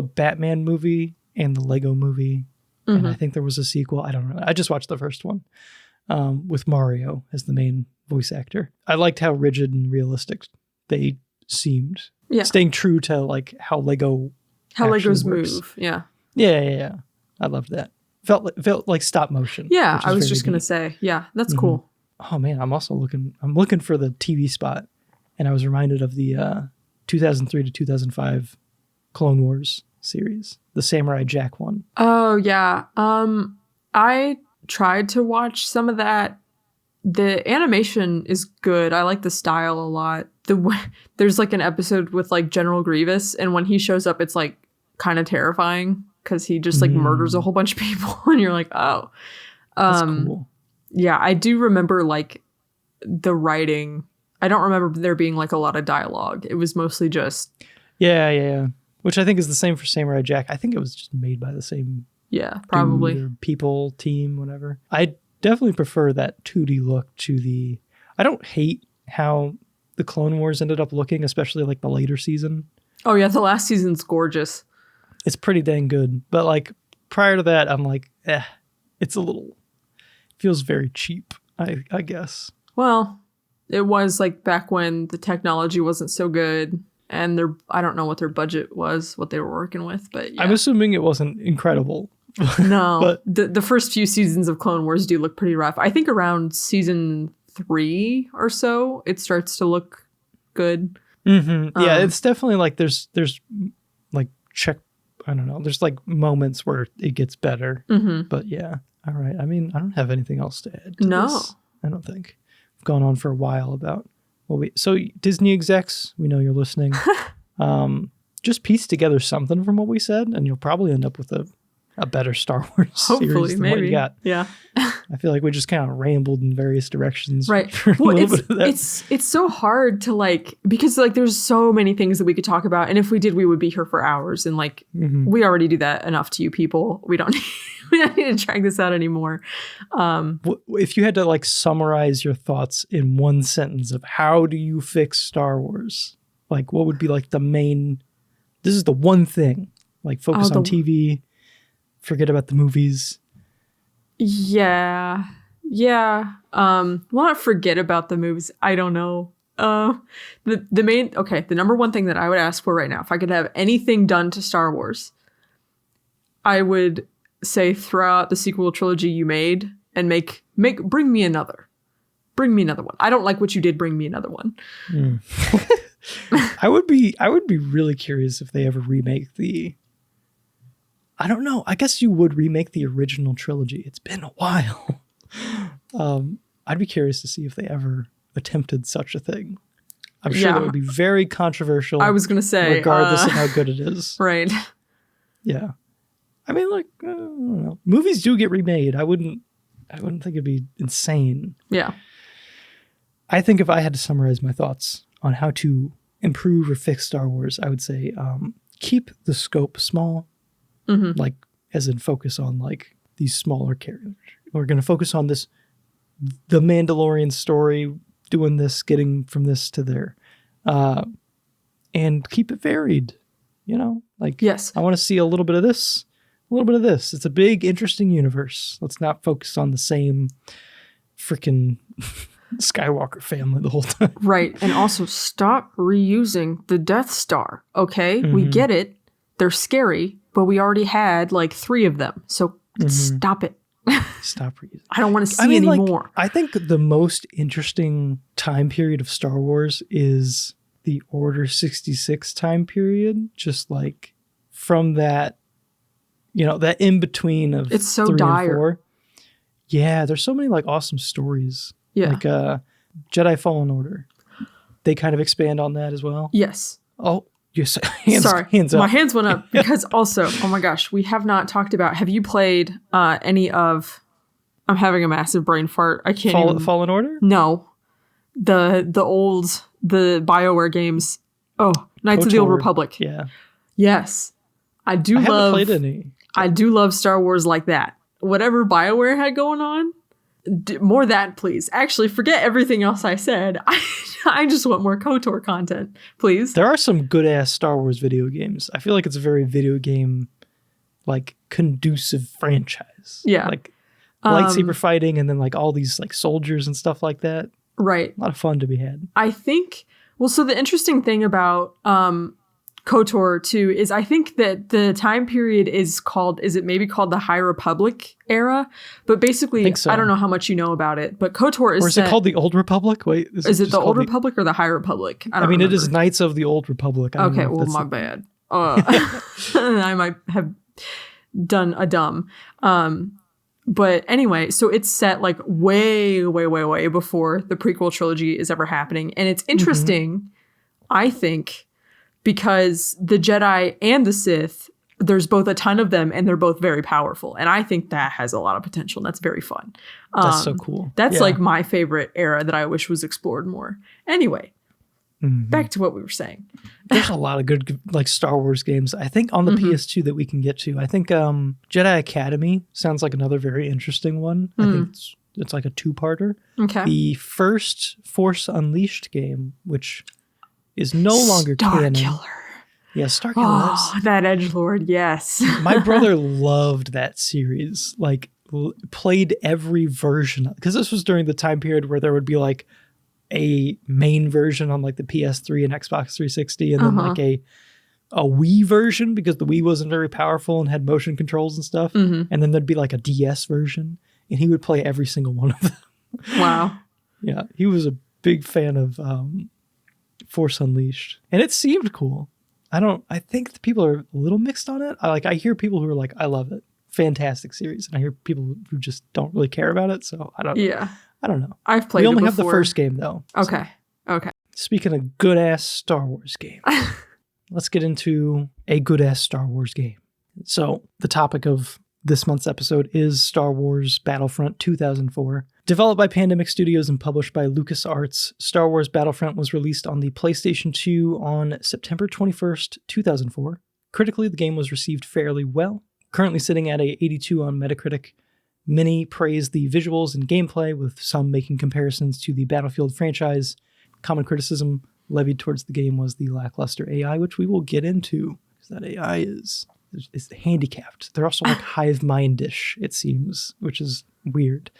Batman movie and the Lego movie, and I think there was a sequel. I don't know. I just watched the first one with Mario as the main voice actor. I liked how rigid and realistic they seemed. Yeah, staying true to like how Legos works. Move. Yeah. I loved that. Felt like stop motion. Yeah, I was just gonna say. Yeah, that's cool. Oh man, I'm looking for the TV spot, and I was reminded of the 2003 to 2005 Clone Wars series, the Samurai Jack one. Oh yeah, I tried to watch some of that. The animation is good. I like the style a lot. There's like an episode with like General Grievous, and when he shows up, it's like kind of terrifying because he just like murders a whole bunch of people, and you're like, oh, that's cool. Yeah, I do remember like the writing. I don't remember there being like a lot of dialogue. It was mostly just yeah. Which I think is the same for Samurai Jack. I think it was just made by the same probably dude or people, team, whatever. I definitely prefer that 2D look to the... I don't hate how the Clone Wars ended up looking, especially like the later season. Oh yeah, the last season's gorgeous. It's pretty dang good. But like prior to that, I'm like, it's a little... feels very cheap, I guess. Well, it was like back when the technology wasn't so good, and I don't know what their budget was, what they were working with, but yeah. I'm assuming it wasn't incredible. No, but the first few seasons of Clone Wars do look pretty rough. I think around season 3 or so, it starts to look good. Yeah, it's definitely like there's like I don't know. There's like moments where it gets better, but yeah. All right. I mean, I don't have anything else to add to this. I don't think. We've gone on for a while about so Disney execs, we know you're listening. Just piece together something from what we said, and you'll probably end up with a better Star Wars series than what you got. Yeah. I feel like we just kind of rambled in various directions. Right. Well, it's so hard to like, because like there's so many things that we could talk about, and if we did, we would be here for hours, and like we already do that enough to you people. We don't need to drag this out anymore. If you had to like summarize your thoughts in one sentence of how do you fix Star Wars, like what would be like the main, this is the one thing, like focus on TV, forget about the movies. Yeah. Well, not forget about the movies. I don't know. The number one thing that I would ask for right now, if I could have anything done to Star Wars, I would say throw out the sequel trilogy you made and bring me another one. I don't like what you did. Bring me another one. I would be really curious if they ever remake I don't know. I guess you would remake the original trilogy. It's been a while. I'd be curious to see if they ever attempted such a thing. I'm sure that would be very controversial. I was going to say, regardless of how good it is. Right. Yeah. I mean, like, I don't know. Movies do get remade. I wouldn't think it'd be insane. Yeah. I think if I had to summarize my thoughts on how to improve or fix Star Wars, I would say keep the scope small, like as in focus on like these smaller characters. We're going to focus on the Mandalorian story, doing this, getting from this to there, and keep it varied. You know, like, yes, I want to see a little bit of this, a little bit of this. It's a big, interesting universe. Let's not focus on the same freaking Skywalker family the whole time. Right. And also stop reusing the Death Star. Okay. We get it. They're scary, but we already had like 3 of them. So stop it. Stop reusing. I don't want to see any more. I think the most interesting time period of Star Wars is the Order 66 time period. Just like from that, you know, that in between of it's so 3 dire. and 4. Yeah, there's so many like awesome stories. Yeah. Like Jedi Fallen Order. They kind of expand on that as well. Yes. Oh, yes. Hands up. My hands went up because also, oh my gosh, we have not talked about, have you played any of, I'm having a massive brain fart. I can't Fallen Order? No. The BioWare games. Oh, Knights of the Old Republic. Yeah. Yes. I haven't played any. I do love Star Wars like that. Whatever BioWare had going on, more that, please. Actually, forget everything else I said. I just want more KOTOR content, please. There are some good-ass Star Wars video games. I feel like it's a very video game, like, conducive franchise. Yeah. Like, lightsaber fighting and then, like, all these, like, soldiers and stuff like that. Right. A lot of fun to be had. I think, well, so the interesting thing about KOTOR too is I think that the time period is it maybe called the High Republic era? But basically, I don't know how much you know about it, but KOTOR is Or is it called the Old Republic? Wait, is it the Old Republic or the High Republic? I mean, it is Knights of the Old Republic. Okay, well, my bad. I might have done a dumb. But anyway, so it's set like way, way, way, way before the prequel trilogy is ever happening. And it's interesting, I think, because the Jedi and the Sith, there's both a ton of them and they're both very powerful. And I think that has a lot of potential. And that's very fun. That's so cool. That's like my favorite era that I wish was explored more. Anyway, back to what we were saying. There's a lot of good like Star Wars games. I think on the PS2 that we can get to. I think Jedi Academy sounds like another very interesting one. I think it's like a 2-parter. Okay. The first Force Unleashed game, which is no longer canon. Starkiller. Yeah, Starkiller. Oh, that edgelord, yes. My brother loved that series. Like, played every version. Because this was during the time period where there would be like a main version on like the PS3 and Xbox 360, and then like a Wii version because the Wii wasn't very powerful and had motion controls and stuff. And then there'd be like a DS version, and he would play every single one of them. Wow. Yeah, he was a big fan of Force Unleashed, and it seemed cool. I think the people are a little mixed on it. I hear people who are like, I love it. Fantastic series. And I hear people who just don't really care about it. So I don't know. I've played it before. We only have the first game though. Okay. So. Okay. Speaking of good ass Star Wars game, let's get into a good ass Star Wars game. So the topic of this month's episode is Star Wars Battlefront 2004. Developed by Pandemic Studios and published by LucasArts, Star Wars Battlefront was released on the PlayStation 2 on September 21st, 2004. Critically, the game was received fairly well. Currently sitting at a 82 on Metacritic, many praised the visuals and gameplay, with some making comparisons to the Battlefield franchise. Common criticism levied towards the game was the lackluster AI, which we will get into, because that AI is handicapped. They're also like hive mind-ish, it seems, which is weird.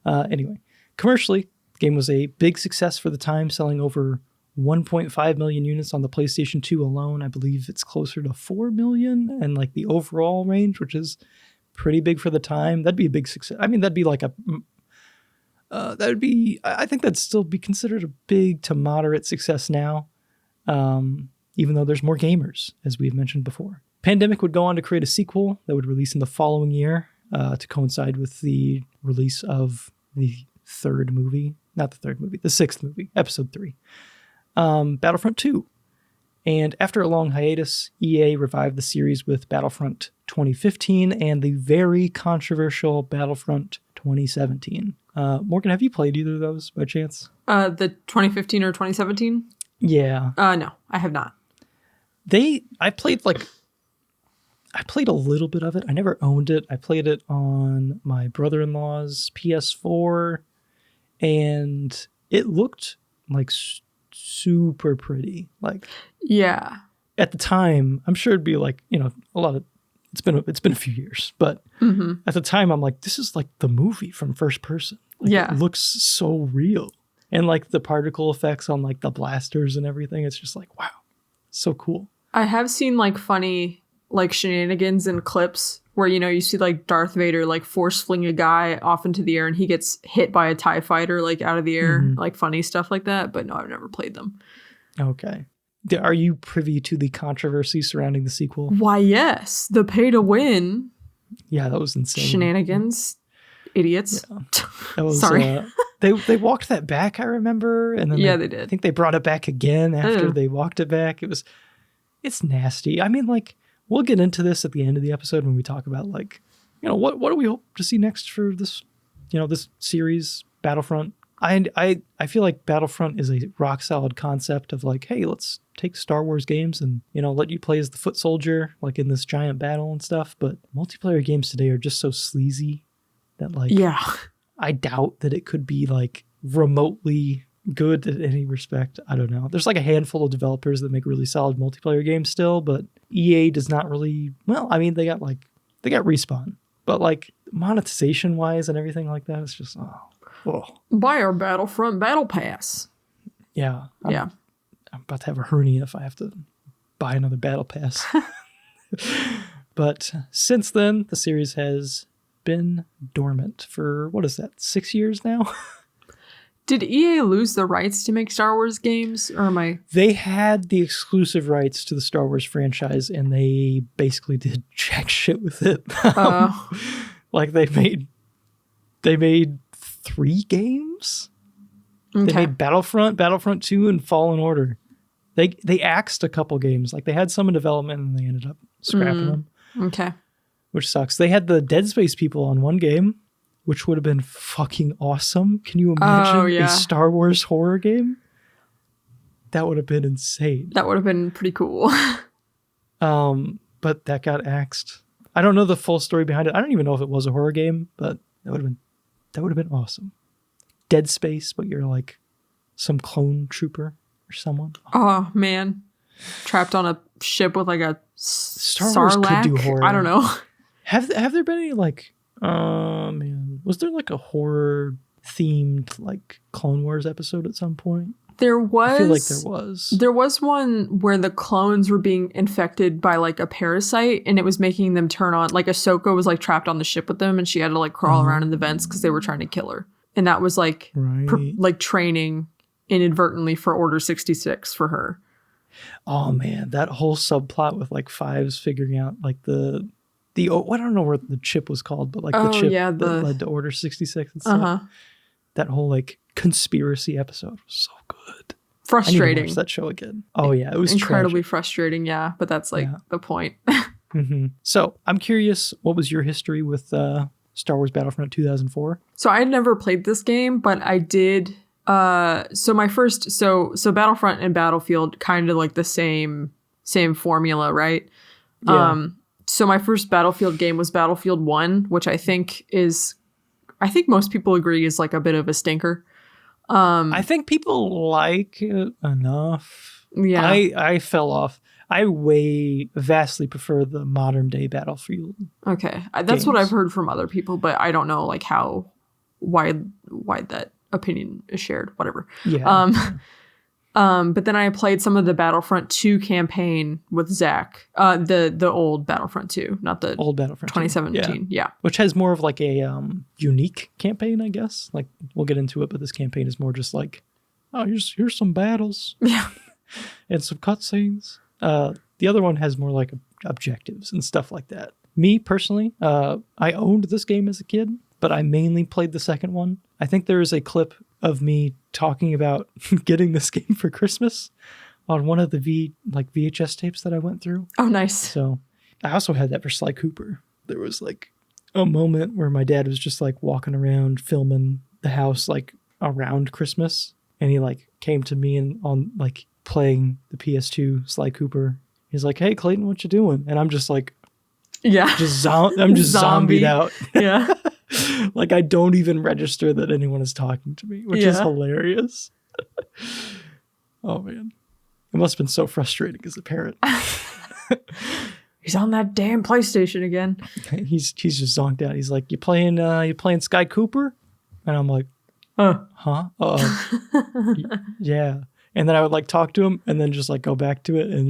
Anyway, commercially, the game was a big success for the time, selling over 1.5 million units on the PlayStation 2 alone. I believe it's closer to 4 million, and like the overall range, which is pretty big for the time. That'd be a big success. I mean, that'd be like I think that'd still be considered a big to moderate success now, even though there's more gamers, as we've mentioned before. Pandemic would go on to create a sequel that would release in the following year to coincide with the release of the the sixth movie, episode 3, Battlefront 2. And after a long hiatus, EA revived the series with Battlefront 2015 and the very controversial Battlefront 2017. Morgan, have you played either of those by chance? The 2015 or 2017? Yeah. No, I have not. I played a little bit of it. I never owned it. I played it on my brother-in-law's PS4, and it looked like super pretty. Like, yeah. At the time, I'm sure it'd be like, a lot of it's been a few years, but at the time I'm like, this is like the movie from first person. Like, yeah. It looks so real. And like the particle effects on like the blasters and everything, it's just like, wow, so cool. I have seen like funny like shenanigans and clips where, you see like Darth Vader like force fling a guy off into the air and he gets hit by a TIE fighter like out of the air, like funny stuff like that. But no, I've never played them. Okay. Are you privy to the controversy surrounding the sequel? Why, yes. The pay to win. Yeah, that was insane. Shenanigans. Idiots. Yeah. That was, sorry. They walked that back, I remember. And then they did. I think they brought it back again after they walked it back. It's nasty. I mean, like, we'll get into this at the end of the episode when we talk about, like, what do we hope to see next for this, this series, Battlefront. I feel like Battlefront is a rock solid concept of like, hey, let's take Star Wars games and, let you play as the foot soldier, like in this giant battle and stuff. But multiplayer games today are just so sleazy that, like, yeah, I doubt that it could be like remotely good in any respect. I don't know. There's like a handful of developers that make really solid multiplayer games still, but EA does not really, well, I mean, they got Respawn, but like monetization wise and everything like that, it's just, buy our Battlefront Battle Pass. Yeah. I'm about to have a hernia if I have to buy another Battle Pass. But since then, the series has been dormant for, 6 years now? Did EA lose the rights to make Star Wars games, or am I? They had the exclusive rights to the Star Wars franchise, and they basically did jack shit with it. Like they made 3 games. Okay. They made Battlefront 2, and Fallen Order. They axed a couple games. Like they had some in development, and they ended up scrapping them. Okay. Which sucks. They had the Dead Space people on one game, which would have been fucking awesome. Can you imagine a Star Wars horror game? That would have been insane. That would have been pretty cool. But that got axed. I don't know the full story behind it. I don't even know if it was a horror game, but that would have been awesome. Dead Space, but you're like some clone trooper or someone. Oh man, trapped on a ship with like a Star Wars Sarlacc? could do horror. I don't know. Have there been any like? Man, was there like a horror themed like Clone Wars episode at some point? There was. I feel like there was. There was one where the clones were being infected by like a parasite, and it was making them turn on. Like Ahsoka was like trapped on the ship with them, and she had to like crawl around in the vents because they were trying to kill her. And that was like like training inadvertently for Order 66 for her. Oh man, that whole subplot with like Fives figuring out like the I don't know what the chip was called, but like the chip that led to Order 66 and stuff. That whole like conspiracy episode was so good. Frustrating. I need to watch that show again. Oh yeah, it was incredibly tragic. Frustrating. Yeah, but that's like the point. So I'm curious, what was your history with Star Wars Battlefront 2004? So I had never played this game, but I did. So my first, so Battlefront and Battlefield kind of like the same formula, right? Yeah. So my first Battlefield game was Battlefield 1, which I think most people agree is like a bit of a stinker. I think people like it enough. Yeah. I fell off. I vastly prefer the modern day Battlefield. Okay. That's what I've heard from other people, but I don't know like how wide that opinion is shared, whatever. Yeah. But then I played some of the Battlefront 2 campaign with Zach. The old Battlefront 2, not the old Battlefront 2017. Yeah. Which has more of like a unique campaign, I guess. Like we'll get into it, but this campaign is more just like, oh, here's some battles. Yeah. And some cutscenes. The other one has more like objectives and stuff like that. Me personally, I owned this game as a kid, but I mainly played the second one. I think there is a clip of me talking about getting this game for Christmas on one of the VHS tapes that I went through. Oh, nice. So I also had that for Sly Cooper. There was like a moment where my dad was just like walking around filming the house like around Christmas, and he like came to me and on like playing the PS2 Sly Cooper. He's like, "Hey Clayton, what you doing?" And I'm just like, yeah, I'm just zombied out. Yeah. Like I don't even register that anyone is talking to me, which is hilarious. Oh man. It must have been so frustrating as a parent. He's on that damn PlayStation again. He's just zonked out. He's like, you playing Sky Cooper? And I'm like, huh? Yeah. And then I would like talk to him and then just like go back to it, and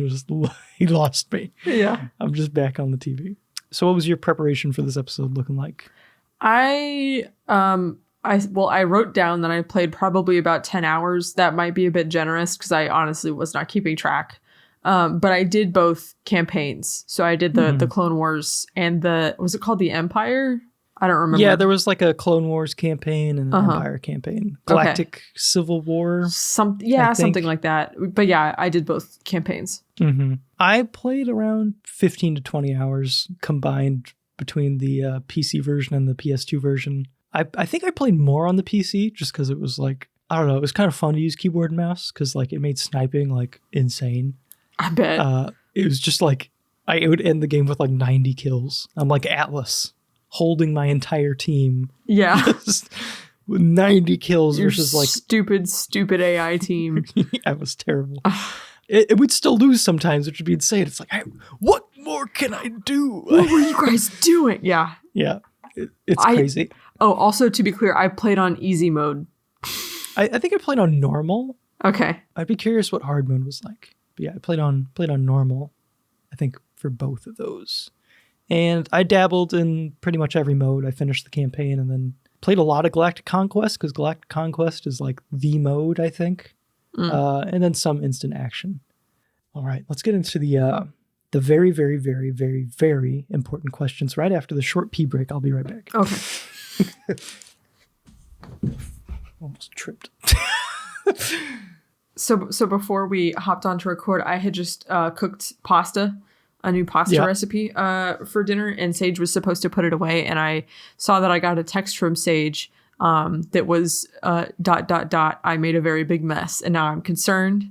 he lost me. Yeah. I'm just back on the TV. So what was your preparation for this episode looking like? I wrote down that I played probably about 10 hours. That might be a bit generous because I honestly was not keeping track. But I did both campaigns. So I did the Clone Wars and was it called the Empire? I don't remember. Yeah, there was like a Clone Wars campaign and an Empire campaign. Galactic Civil War. Something like that. But yeah, I did both campaigns. Mm-hmm. I played around 15 to 20 hours combined between the PC version and the PS2 version. I think I played more on the PC just because it was like, I don't know, it was kind of fun to use keyboard and mouse because like it made sniping like insane. I bet. It was just like, I would end the game with like 90 kills. I'm like Atlas holding my entire team. Yeah. With 90 kills Your versus like stupid AI team. That was terrible. It would still lose sometimes, which would be insane. It's like, what more can I do? What were you guys doing? Yeah. Yeah. It's crazy. Oh, also to be clear, I played on easy mode. I think I played on normal. Okay. I'd be curious what hard mode was like. But yeah, I played on normal, I think, for both of those. And I dabbled in pretty much every mode. I finished the campaign and then played a lot of Galactic Conquest because Galactic Conquest is like the mode, I think. And then some instant action. All right, let's get into the very, very, very, very, very important questions right after the short pee break. I'll be right back. Okay. Almost tripped. So before we hopped on to record, I had just cooked a new pasta recipe for dinner, and Sage was supposed to put it away, and I saw that I got a text from Sage that was ... I made a very big mess, and now I'm concerned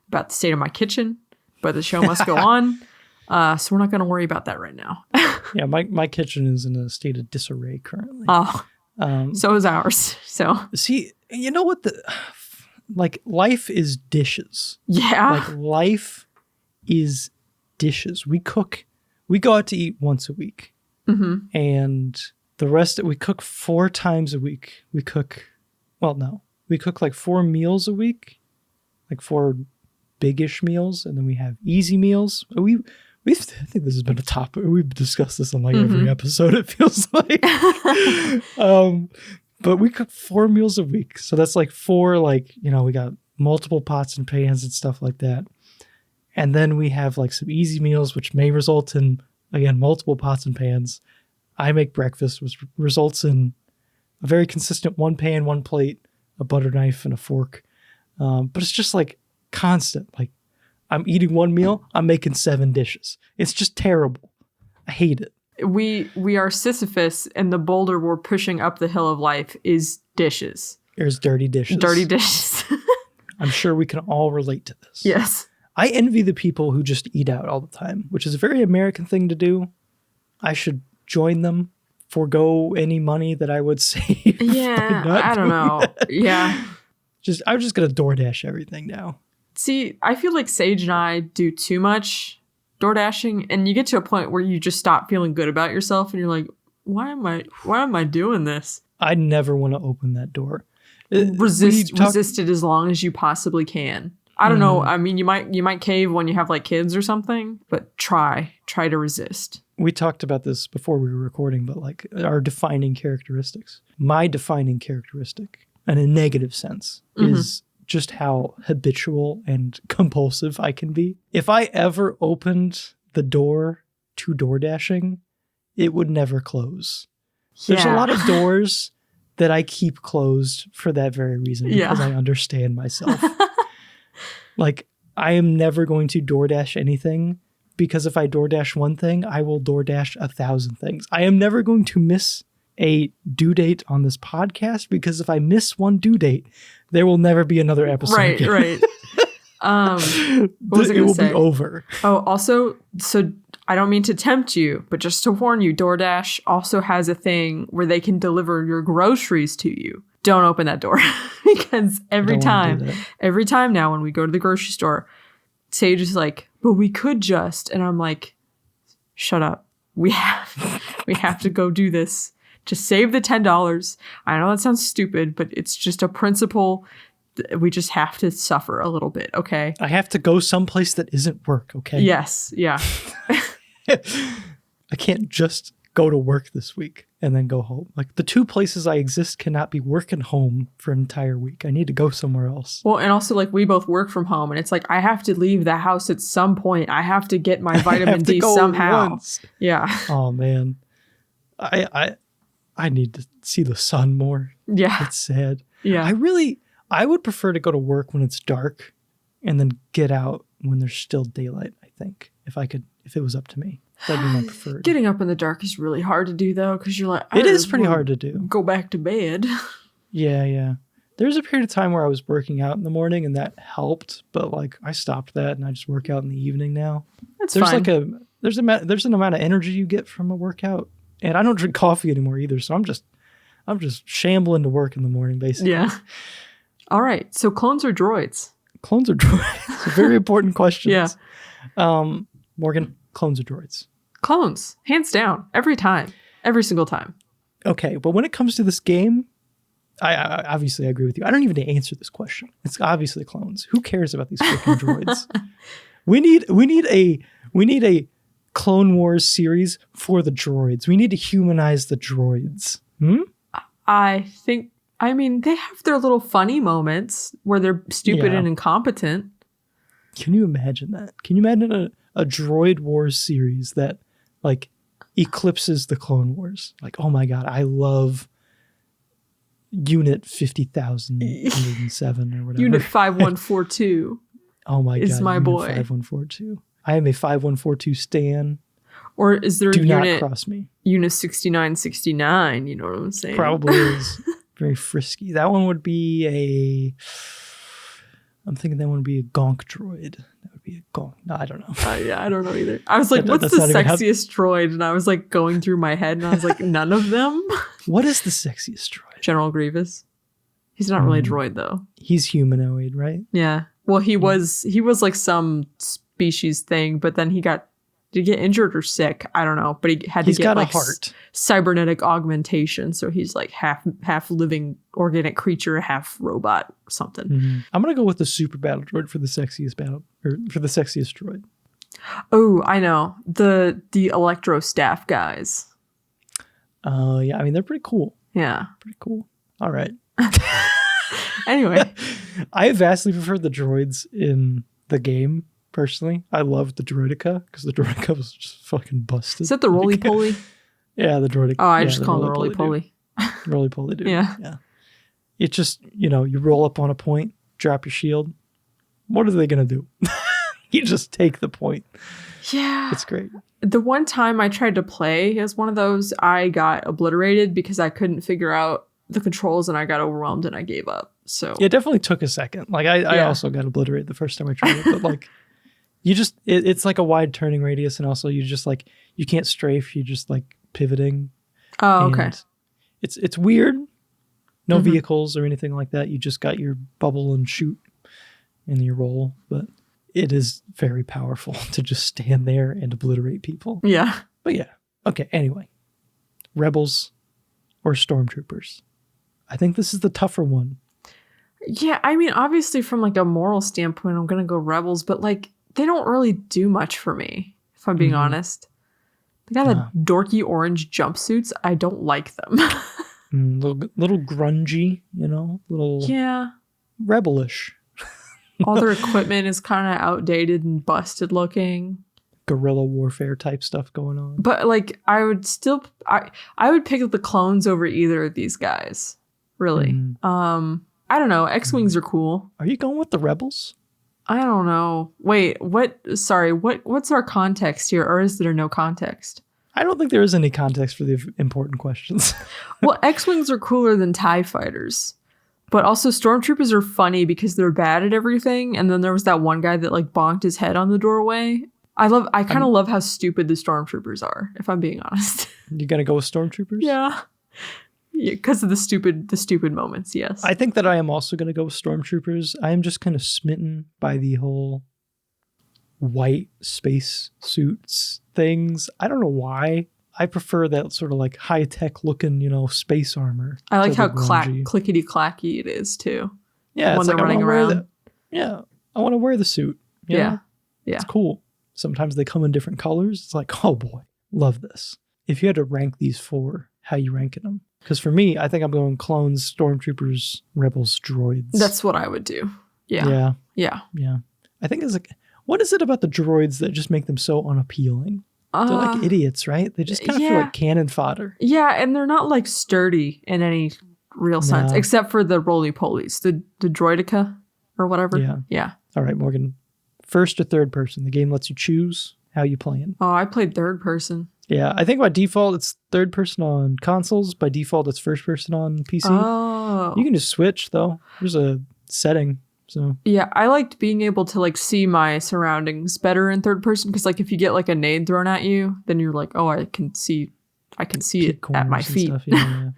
about the state of my kitchen, but the show must go on. So we're not going to worry about that right now. Yeah, my kitchen is in a state of disarray currently. So is ours. So see, you know what life is dishes. Yeah. Like life is dishes. We go out to eat once a week. Mm-hmm. And the rest, we cook 4 times a week. We cook like 4 meals a week, like 4 big-ish meals. And then we have easy meals. I think this has been a topic. We've discussed this on like every episode, it feels like. But we cook 4 meals a week. So that's like 4, like, we got multiple pots and pans and stuff like that. And then we have like some easy meals, which may result in, again, multiple pots and pans. I make breakfast, which results in a very consistent 1 pan, 1 plate, a butter knife, and a fork. But it's just like constant. Like I'm eating 1 meal, I'm making 7 dishes. It's just terrible. I hate it. We are Sisyphus, and the boulder we're pushing up the hill of life is dishes. There's dirty dishes. Dirty dishes. I'm sure we can all relate to this. Yes. I envy the people who just eat out all the time, which is a very American thing to do. I should join them, forego any money that I would save. Yeah, I don't know. Yeah. I'm just going to DoorDash everything now. See, I feel like Sage and I do too much DoorDashing, and you get to a point where you just stop feeling good about yourself, and you're like, why am I doing this? I never want to open that door. Resist it as long as you possibly can. I don't know. I mean, you might cave when you have like kids or something, but try to resist. We talked about this before we were recording, but like our defining characteristics. My defining characteristic, in a negative sense, is just how habitual and compulsive I can be. If I ever opened the door to DoorDashing, it would never close. There's a lot of doors that I keep closed for that very reason, because I understand myself. Like, I am never going to DoorDash anything, because if I DoorDash one thing, I will DoorDash 1,000 things. I am never going to miss a due date on this podcast, because if I miss one due date, there will never be another episode. Right, again. right. What was I It going will to say? be over. Oh, also, so I don't mean to tempt you, but just to warn you, DoorDash also has a thing where they can deliver your groceries to you. Don't open that door because every time now when we go to the grocery store, Sage is like, but we could just, and I'm like, shut up. We have to go do this. Just save the $10. I know that sounds stupid, but it's just a principle. We just have to suffer a little bit, okay? I have to go someplace that isn't work, okay? Yes, yeah. I can't just go to work this week and then go home. Like, the two places I exist cannot be work and home for an entire week. I need to go somewhere else. Well, and also, like, we both work from home, and it's like, I have to leave the house at some point. I have to get my vitamin D somehow. Once. Yeah. Oh, man. I need to see the sun more. Yeah. It's sad. Yeah. I would prefer to go to work when it's dark and then get out when there's still daylight, I think. If it was up to me. That'd be my preferred. Getting up in the dark is really hard to do, though, because you're like, it is pretty hard to do. Go back to bed. Yeah. There's a period of time where I was working out in the morning and that helped, but like I stopped that and I just work out in the evening now. That's there's fine. There's an amount of energy you get from a workout, and I don't drink coffee anymore either, so I'm just shambling to work in the morning, basically. Yeah. All right. So clones or droids? Clones or droids? Very important questions. Yeah. Morgan, clones or droids? Clones, hands down, every time, every single time. Okay, but when it comes to this game, I obviously agree with you. I don't even need to answer this question. It's obviously clones. Who cares about these freaking droids? We need a Clone Wars series for the droids. We need to humanize the droids. I mean, they have their little funny moments where they're stupid and incompetent. Can you imagine that? Can you imagine a droid wars series that like eclipses the Clone Wars? Like, oh my God, I love Unit 50,107 or whatever. Unit 5142. Oh my God, is my Unit boy. 5142. I am a 5142 stan. Or is there Do a not unit? cross me. Unit 6969. You know what I'm saying? Probably is. Very frisky. That one would be I'm thinking that one would be a gonk droid. That would be a gonk. No, I don't know. Yeah, I don't know either. I was like, what's that's the not even sexiest droid? And I was like going through my head and I was like, none of them. What is the sexiest droid? General Grievous. He's not really a droid though. He's humanoid, right? Yeah. Well, he was like some species thing, but then did he get injured or sick? I don't know. But he's got like a heart. Cybernetic augmentation. So he's like half living organic creature, half robot or something. Mm-hmm. I'm going to go with the super battle droid for the sexiest droid. Oh, I know. The electro staff guys. Yeah, I mean, they're pretty cool. Yeah. Pretty cool. All right. Anyway. I vastly prefer the droids in the game, personally. I loved the droidica because the droidica was just fucking busted. Is that the roly-poly? Yeah, the droidica. Oh, I just call them the roly-poly. Roly-poly dude. Yeah. It just, you roll up on a point, drop your shield. What are they going to do? You just take the point. Yeah. It's great. The one time I tried to play as one of those, I got obliterated because I couldn't figure out the controls and I got overwhelmed and I gave up. So it definitely took a second. Like I also got obliterated the first time I tried it, but like it's like a wide turning radius, and also you just like you can't strafe, you just like pivoting. Oh, okay. It's weird. No vehicles or anything like that. You just got your bubble and shoot and your roll, but it is very powerful to just stand there and obliterate people. Yeah. But yeah. Okay, anyway. Rebels or Stormtroopers? I think this is the tougher one. Yeah, I mean, obviously from like a moral standpoint, I'm going to go Rebels, but like they don't really do much for me, if I'm being honest. They got the dorky orange jumpsuits. I don't like them. Little grungy, little rebelish. All their equipment is kind of outdated and busted looking. Guerrilla warfare type stuff going on. But like I would pick up the clones over either of these guys. really. I don't know. X-Wings are cool. Are you going with the Rebels? I don't know. Wait, what? Sorry, what's our context here? Or is there no context? I don't think there is any context for the important questions. Well, X-Wings are cooler than TIE fighters. But also Stormtroopers are funny because they're bad at everything. And then there was that one guy that like bonked his head on the doorway. I kind of love how stupid the Stormtroopers are, if I'm being honest. You gonna go with Stormtroopers? Yeah. Because of the stupid moments, yes. I think that I am also gonna go with Stormtroopers. I am just kind of smitten by the whole white space suits things. I don't know why. I prefer that sort of like high-tech looking, space armor. I like how clickety-clacky it is, too. Yeah, when they're running around. I want to wear the suit. Yeah. It's cool. Sometimes they come in different colors. It's like, oh boy, love this. If you had to rank these four, how you ranking them? Because for me, I think I'm going clones, stormtroopers, rebels, droids. That's what I would do. Yeah. I think it's like, what is it about the droids that just make them so unappealing? They're like idiots, right? They just kind of feel like cannon fodder. Yeah, and they're not like sturdy in any real sense, except for the roly-polies, the droidica or whatever. Yeah. All right, Morgan. First or third person? The game lets you choose how you playing. Oh, I played third person. Yeah, I think by default it's third person on consoles. By default it's first person on PC. Oh. You can just switch though. There's a setting. So yeah, I liked being able to like see my surroundings better in third person because like if you get like a nade thrown at you, then you're like, oh, I can see it at my feet. Stuff, yeah.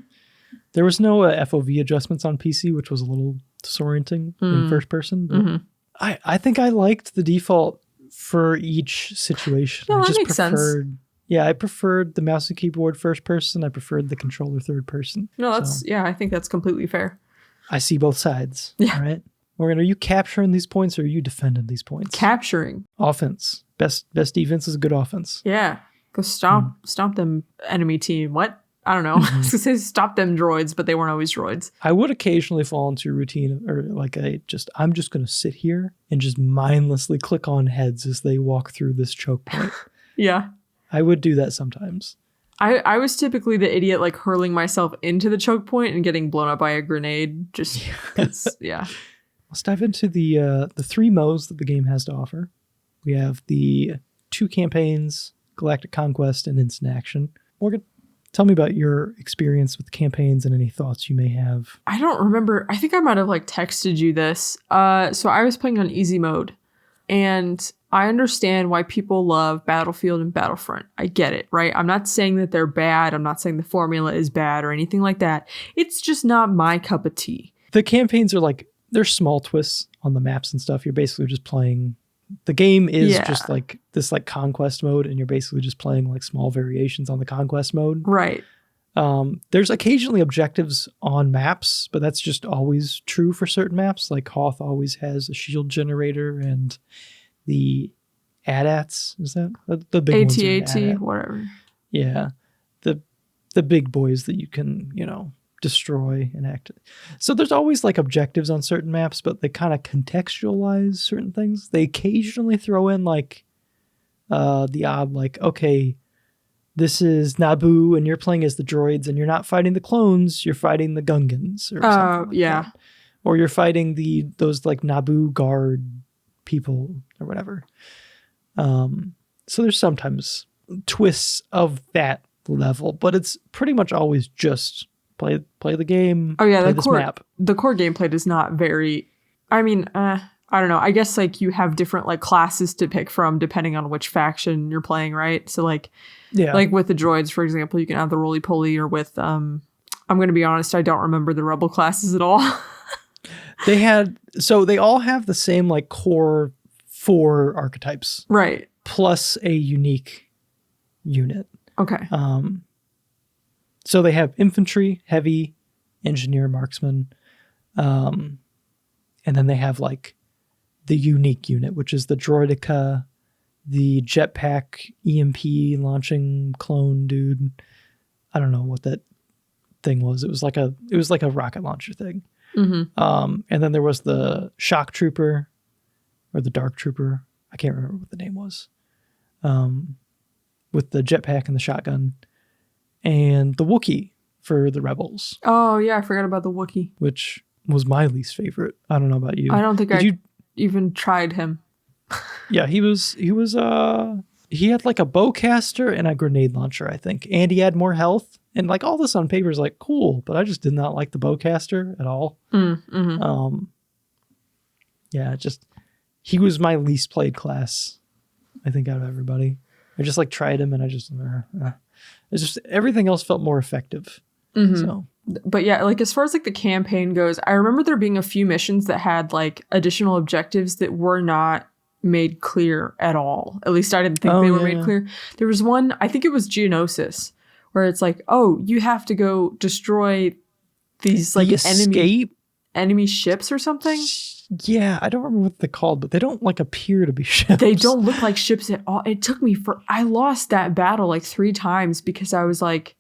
There was no FOV adjustments on PC, which was a little disorienting in first person. But I think I liked the default for each situation. No, I just makes preferred. Sense. Yeah, I preferred the mouse and keyboard first person. I preferred the controller third person. No, I think that's completely fair. I see both sides. Yeah. All right. Morgan, are you capturing these points or are you defending these points? Capturing. Offense. Best defense is a good offense. Yeah. Go stomp them enemy team. What? I don't know. I was gonna say stop them droids, but they weren't always droids. I would occasionally fall into a routine or like I'm just gonna sit here and just mindlessly click on heads as they walk through this choke point. Yeah. I would do that sometimes. I was typically the idiot like hurling myself into the choke point and getting blown up by a grenade. Just yeah. Let's dive into the three modes that the game has to offer. We have the 2 campaigns, Galactic Conquest and Instant Action. Morgan, tell me about your experience with campaigns and any thoughts you may have. I don't remember. I think I might have like texted you this. So I was playing on easy mode, and I understand why people love Battlefield and Battlefront. I get it, right? I'm not saying that they're bad. I'm not saying the formula is bad or anything like that. It's just not my cup of tea. The campaigns are like, there's small twists on the maps and stuff. You're basically just playing. The game is just like this like conquest mode, and you're basically just playing like small variations on the conquest mode. Right. There's occasionally objectives on maps, but that's just always true for certain maps. Like Hoth always has a shield generator, and the AT-ATs, is that the big ones? AT-AT, whatever. Yeah. The big boys that you can, destroy and act. So there's always like objectives on certain maps, but they kind of contextualize certain things. They occasionally throw in like the odd like, okay, this is Naboo and you're playing as the droids and you're not fighting the clones, you're fighting the Gungans or something like that. Or you're fighting those like Naboo guard people or whatever. So there's sometimes twists of that level, but it's pretty much always just play the game. Oh yeah, play this map. The core gameplay is not very. I mean, I don't know. I guess like you have different like classes to pick from depending on which faction you're playing, right? So like, like with the droids, for example, you can have the roly-poly, or with I'm going to be honest, I don't remember the rebel classes at all. They all have the same like core 4 archetypes, right? Plus a unique unit. Okay. So they have infantry, heavy, engineer, marksman, and then they have like the unique unit, which is the droidica, the jetpack EMP launching clone dude. I don't know what that thing was. It was like a rocket launcher thing. Mm-hmm. And then there was the shock trooper or the dark trooper. I can't remember what the name was. With the jetpack and the shotgun, and the Wookiee for the Rebels. Oh, yeah, I forgot about the Wookiee. Which was my least favorite. I don't know about you. I don't think even tried him. Yeah, he had like a bowcaster and a grenade launcher, I think. And he had more health. And like all this on paper is like cool, but I just did not like the bowcaster at all. Yeah, he was my least played class, I think, out of everybody. I just like tried him and I just it's just everything else felt more effective. So, but yeah, like as far as like the campaign goes, I remember there being a few missions that had like additional objectives that were not made clear at all. At least I didn't think they were made clear. There was one, I think it was Geonosis, where it's like, oh, you have to go destroy these like enemy ships or something. Yeah, I don't remember what they're called, but they don't like appear to be ships. They don't look like ships at all. It took me I lost that battle like 3 times because I was like,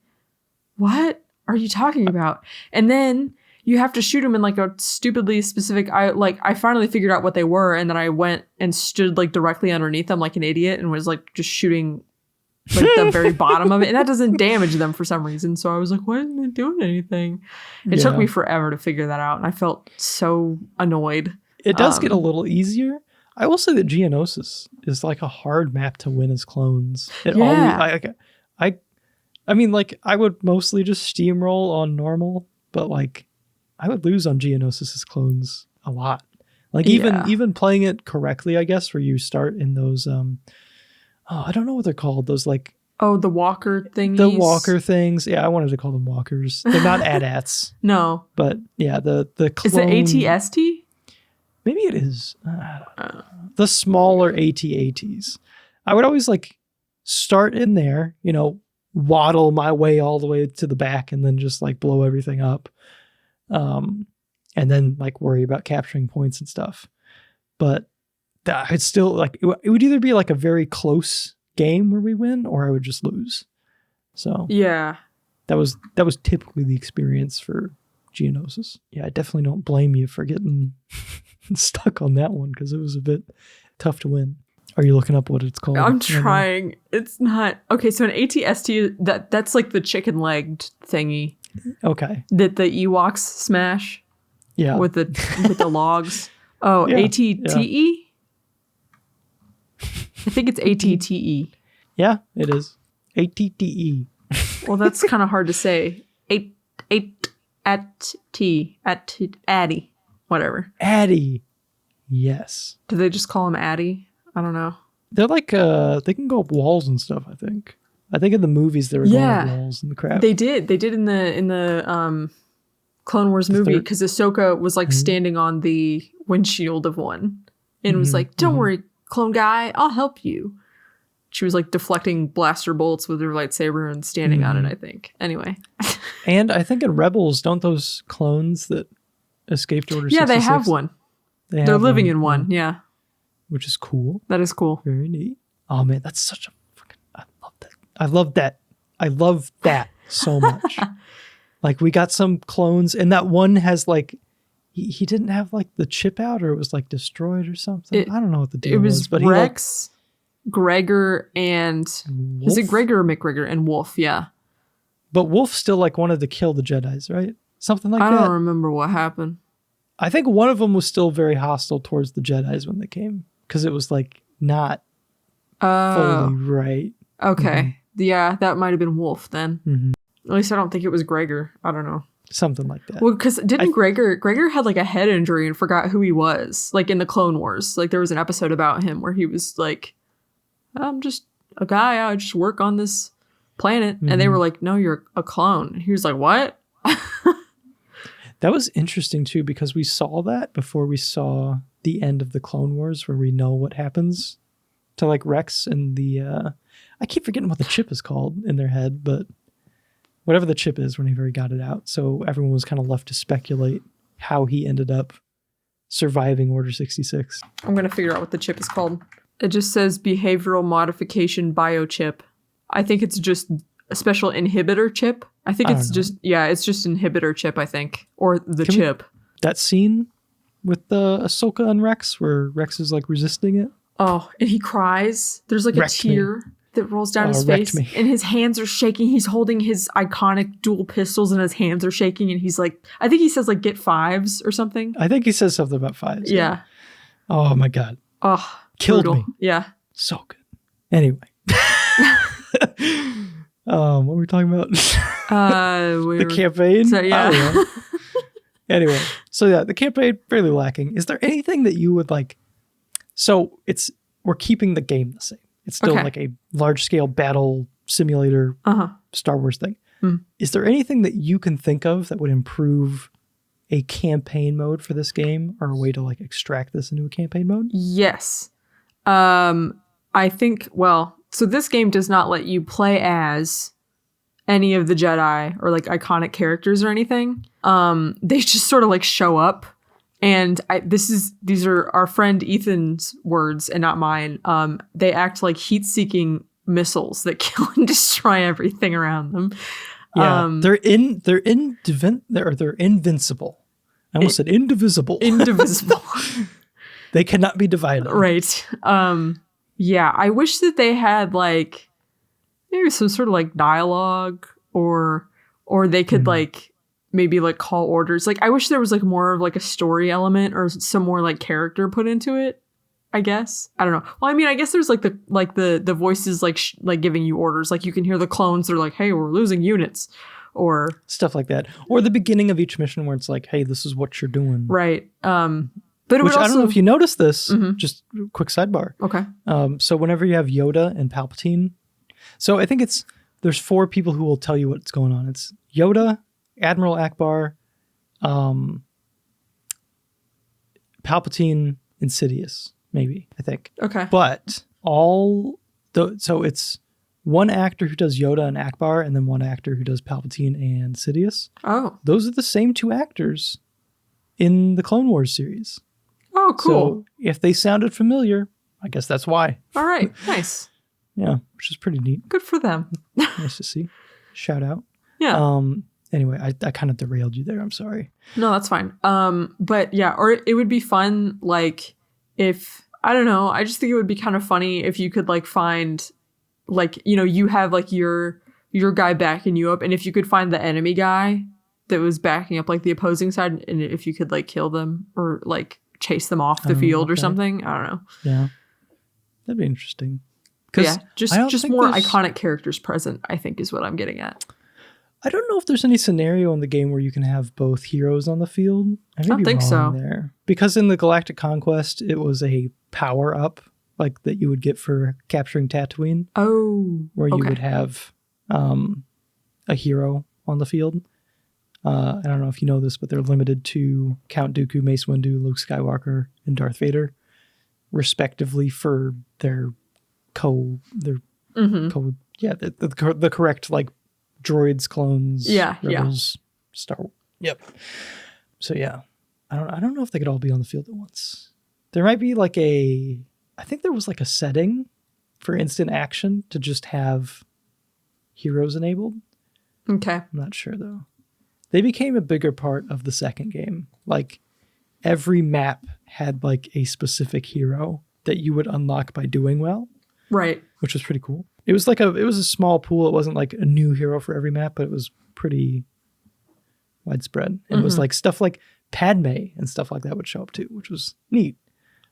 what are you talking about? And then you have to shoot them in like a stupidly specific, I finally figured out what they were, and then I went and stood like directly underneath them like an idiot and was like just shooting like the very bottom of it, and that doesn't damage them for some reason. So I was like, why isn't it doing anything? It took me forever to figure that out, and I felt so annoyed. It does get a little easier. I will say that Geonosis is like a hard map to win as clones. I mean, like, I would mostly just steamroll on normal, but like I would lose on Geonosis as clones a lot. Like even playing it correctly, I guess, where you start in those I don't know what they're called. Those like the walker thingies. The walker things. Yeah, I wanted to call them walkers. They're not AT-ATs. No. But yeah, the Is clone. it ATST? Maybe it is. The smaller AT-ATs. I would always like start in there, waddle my way all the way to the back and then just like blow everything up. And then like worry about capturing points and stuff. But I'd still like, it would either be like a very close game where we win or I would just lose. So yeah, that was typically the experience for Geonosis. Yeah, I definitely don't blame you for getting stuck on that one because it was a bit tough to win. Are you looking up what it's called? I'm trying. It's not. Okay, so an ATST, that's like the chicken-legged thingy. Okay. That the Ewoks smash. Yeah. With the logs. Oh, yeah, ATTE? Yeah. I think it's ATTE. Yeah, it is. ATTE. Well, that's kind of hard to say. Addy. Whatever. Addy. Yes. Do they just call him Addy? I don't know. They're like, they can go up walls and stuff, I think. I think in the movies they were going up walls and the crap. They did in the Clone Wars movie because Ahsoka was like standing on the windshield of one and was like, don't worry, clone guy, I'll help you. She was like deflecting blaster bolts with her lightsaber and standing on it, I think. Anyway. And I think in Rebels, don't those clones that escaped Order 66? Yeah, they have one. They're living in one, yeah. Which is cool. That is cool. Very neat. Oh man, that's such a freaking, I love that. I love that so much. Like we got some clones and that one has like, he didn't have like the chip out or it was like destroyed or something. I don't know what the deal was. But Rex, Gregor, and Wolf? Is it Gregor or McGregor and Wolf? Yeah. But Wolf still like wanted to kill the Jedis, right? Something like that. I don't remember what happened. I think one of them was still very hostile towards the Jedis when they came because it was like not fully right. Okay. Yeah, that might have been Wolf then. At least I don't think it was Gregor. I don't know. Something like that. Well, because didn't Gregor had like a head injury and forgot who he was, like in the Clone Wars. Like there was an episode about him where he was like, I'm just a guy. I just work on this planet. And they were like, no, you're a clone. He was like, what? That was interesting too, because we saw that before we saw the end of the Clone Wars where we know what happens to like Rex and the, I keep forgetting what the chip is called in their head, but whatever the chip is whenever he got it out. So everyone was kind of left to speculate how he ended up surviving Order 66. I'm going to figure out what the chip is called. It just says behavioral modification biochip. I think it's just a special inhibitor chip. I think it's just inhibitor chip, I think. Or the chip. That scene with the Ahsoka and Rex where Rex is like resisting it. Oh, and he cries. There's like Rex a tear. that rolls down his wrecked face, me. and his hands are shaking. He's holding his iconic dual pistols, and his hands are shaking. And he's like, I think he says like "get fives" or something. I think he says something about fives. Yeah. Oh my god. Oh, Killed brutal. me. Yeah. So good. Anyway. What were we talking about? The campaign? So, yeah. I don't know. Anyway, so yeah, the campaign fairly lacking. Is there anything that you would like? So we're keeping the game the same. It's still like a large scale battle simulator Star Wars thing. Is there anything that you can think of that would improve a campaign mode for this game, or a way to like extract this into a campaign mode? Yes. I think, so this game does not let you play as any of the Jedi or like iconic characters or anything. They just sort of like show up. And these are our friend Ethan's words and not mine. They act like heat-seeking missiles that kill and destroy everything around them. Yeah, they're invincible. I almost said indivisible. Indivisible. They cannot be divided. Right. Yeah, I wish that they had like maybe some sort of like dialogue, or they could like maybe like call orders. Like I wish there was like more of like a story element or some more like character put into it, I guess. I don't know. Well, I mean, I guess there's like the voices like like giving you orders. Like you can hear the clones. They're like, "Hey, we're losing units," or stuff like that. Or the beginning of each mission where it's like, "Hey, this is what you're doing." Right. But which I don't know if you noticed this. Mm-hmm. Just quick sidebar. Okay. So whenever you have Yoda and Palpatine, so I think there's 4 people who will tell you what's going on. It's Yoda, Admiral Akbar, Palpatine, Insidious, maybe, I think. Okay. But so it's one actor who does Yoda and Akbar, and then one actor who does Palpatine and Sidious. Oh. Those are the same 2 actors in the Clone Wars series. Oh, cool. So if they sounded familiar, I guess that's why. All right. Nice. Yeah, which is pretty neat. Good for them. Nice to see. Shout out. Yeah. Anyway, I kind of derailed you there. I'm sorry. No, that's fine. But yeah, or it would be fun, like, if, I don't know, I just think it would be kind of funny if you could, like, find, like, you know, you have, like, your guy backing you up, and if you could find the enemy guy that was backing up, like, the opposing side, and if you could, like, kill them, or, like, chase them off the field or something. I don't know. Yeah. That'd be interesting. Yeah, just more iconic characters present, I think, is what I'm getting at. I don't know if there's any scenario in the game where you can have both heroes on the field. I don't think so. There. Because in the Galactic Conquest, it was a power-up, like, that you would get for capturing Tatooine. Oh, where you would have a hero on the field. I don't know if you know this, but they're limited to Count Dooku, Mace Windu, Luke Skywalker, and Darth Vader, respectively, for their the correct, like, droids, clones, rebels, Star Wars. Yep. So yeah, I don't know if they could all be on the field at once. There might be like I think there was like a setting for instant action to just have heroes enabled. Okay. I'm not sure though. They became a bigger part of the second game. Like every map had like a specific hero that you would unlock by doing well. Right. Which was pretty cool. It was a small pool. It wasn't like a new hero for every map, but it was pretty widespread. And it was like stuff like Padme and stuff like that would show up too, which was neat.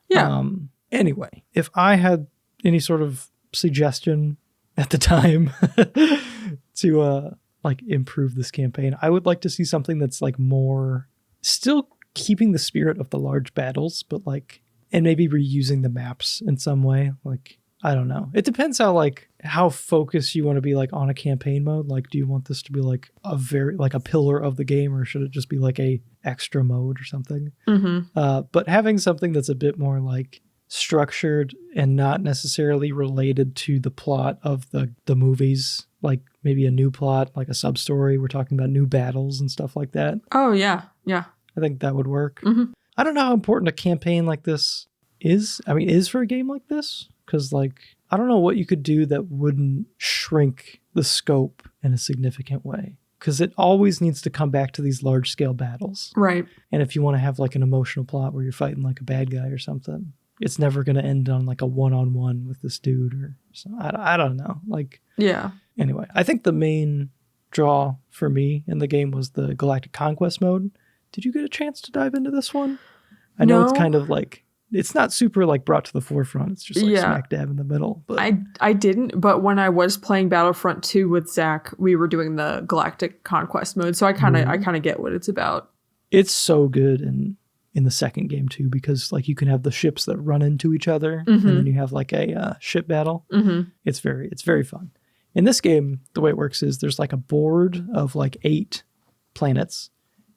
Yeah. Anyway, if I had any sort of suggestion at the time to like improve this campaign, I would like to see something that's like more still keeping the spirit of the large battles, but like, and maybe reusing the maps in some way. Like, I don't know. It depends how focused you want to be like on a campaign mode. Like, do you want this to be like a pillar of the game, or should it just be like a extra mode or something? But having something that's a bit more like structured and not necessarily related to the plot of the movies, like maybe a new plot, like a sub story. We're talking about new battles and stuff like that. Oh yeah. Yeah. I think that would work. I don't know how important a campaign like this is for a game like this. Because, like, I don't know what you could do that wouldn't shrink the scope in a significant way. Because it always needs to come back to these large-scale battles. Right. And if you want to have, like, an emotional plot where you're fighting, like, a bad guy or something, it's never going to end on like a one-on-one with this dude or something. I don't know. Like, Yeah. anyway, I think the main draw for me in the game was the Galactic Conquest mode. Did you get a chance to dive into this one? I know it's kind of like, it's not super like brought to the forefront. It's just like smack dab in the middle. But I didn't, but when I was playing Battlefront 2 with Zach, we were doing the Galactic Conquest mode, so I kind of get what it's about. It's so good in the second game too, because like you can have the ships that run into each other, and then you have like a ship battle. It's very fun. In this game, the way it works is there's like a board of like 8 planets,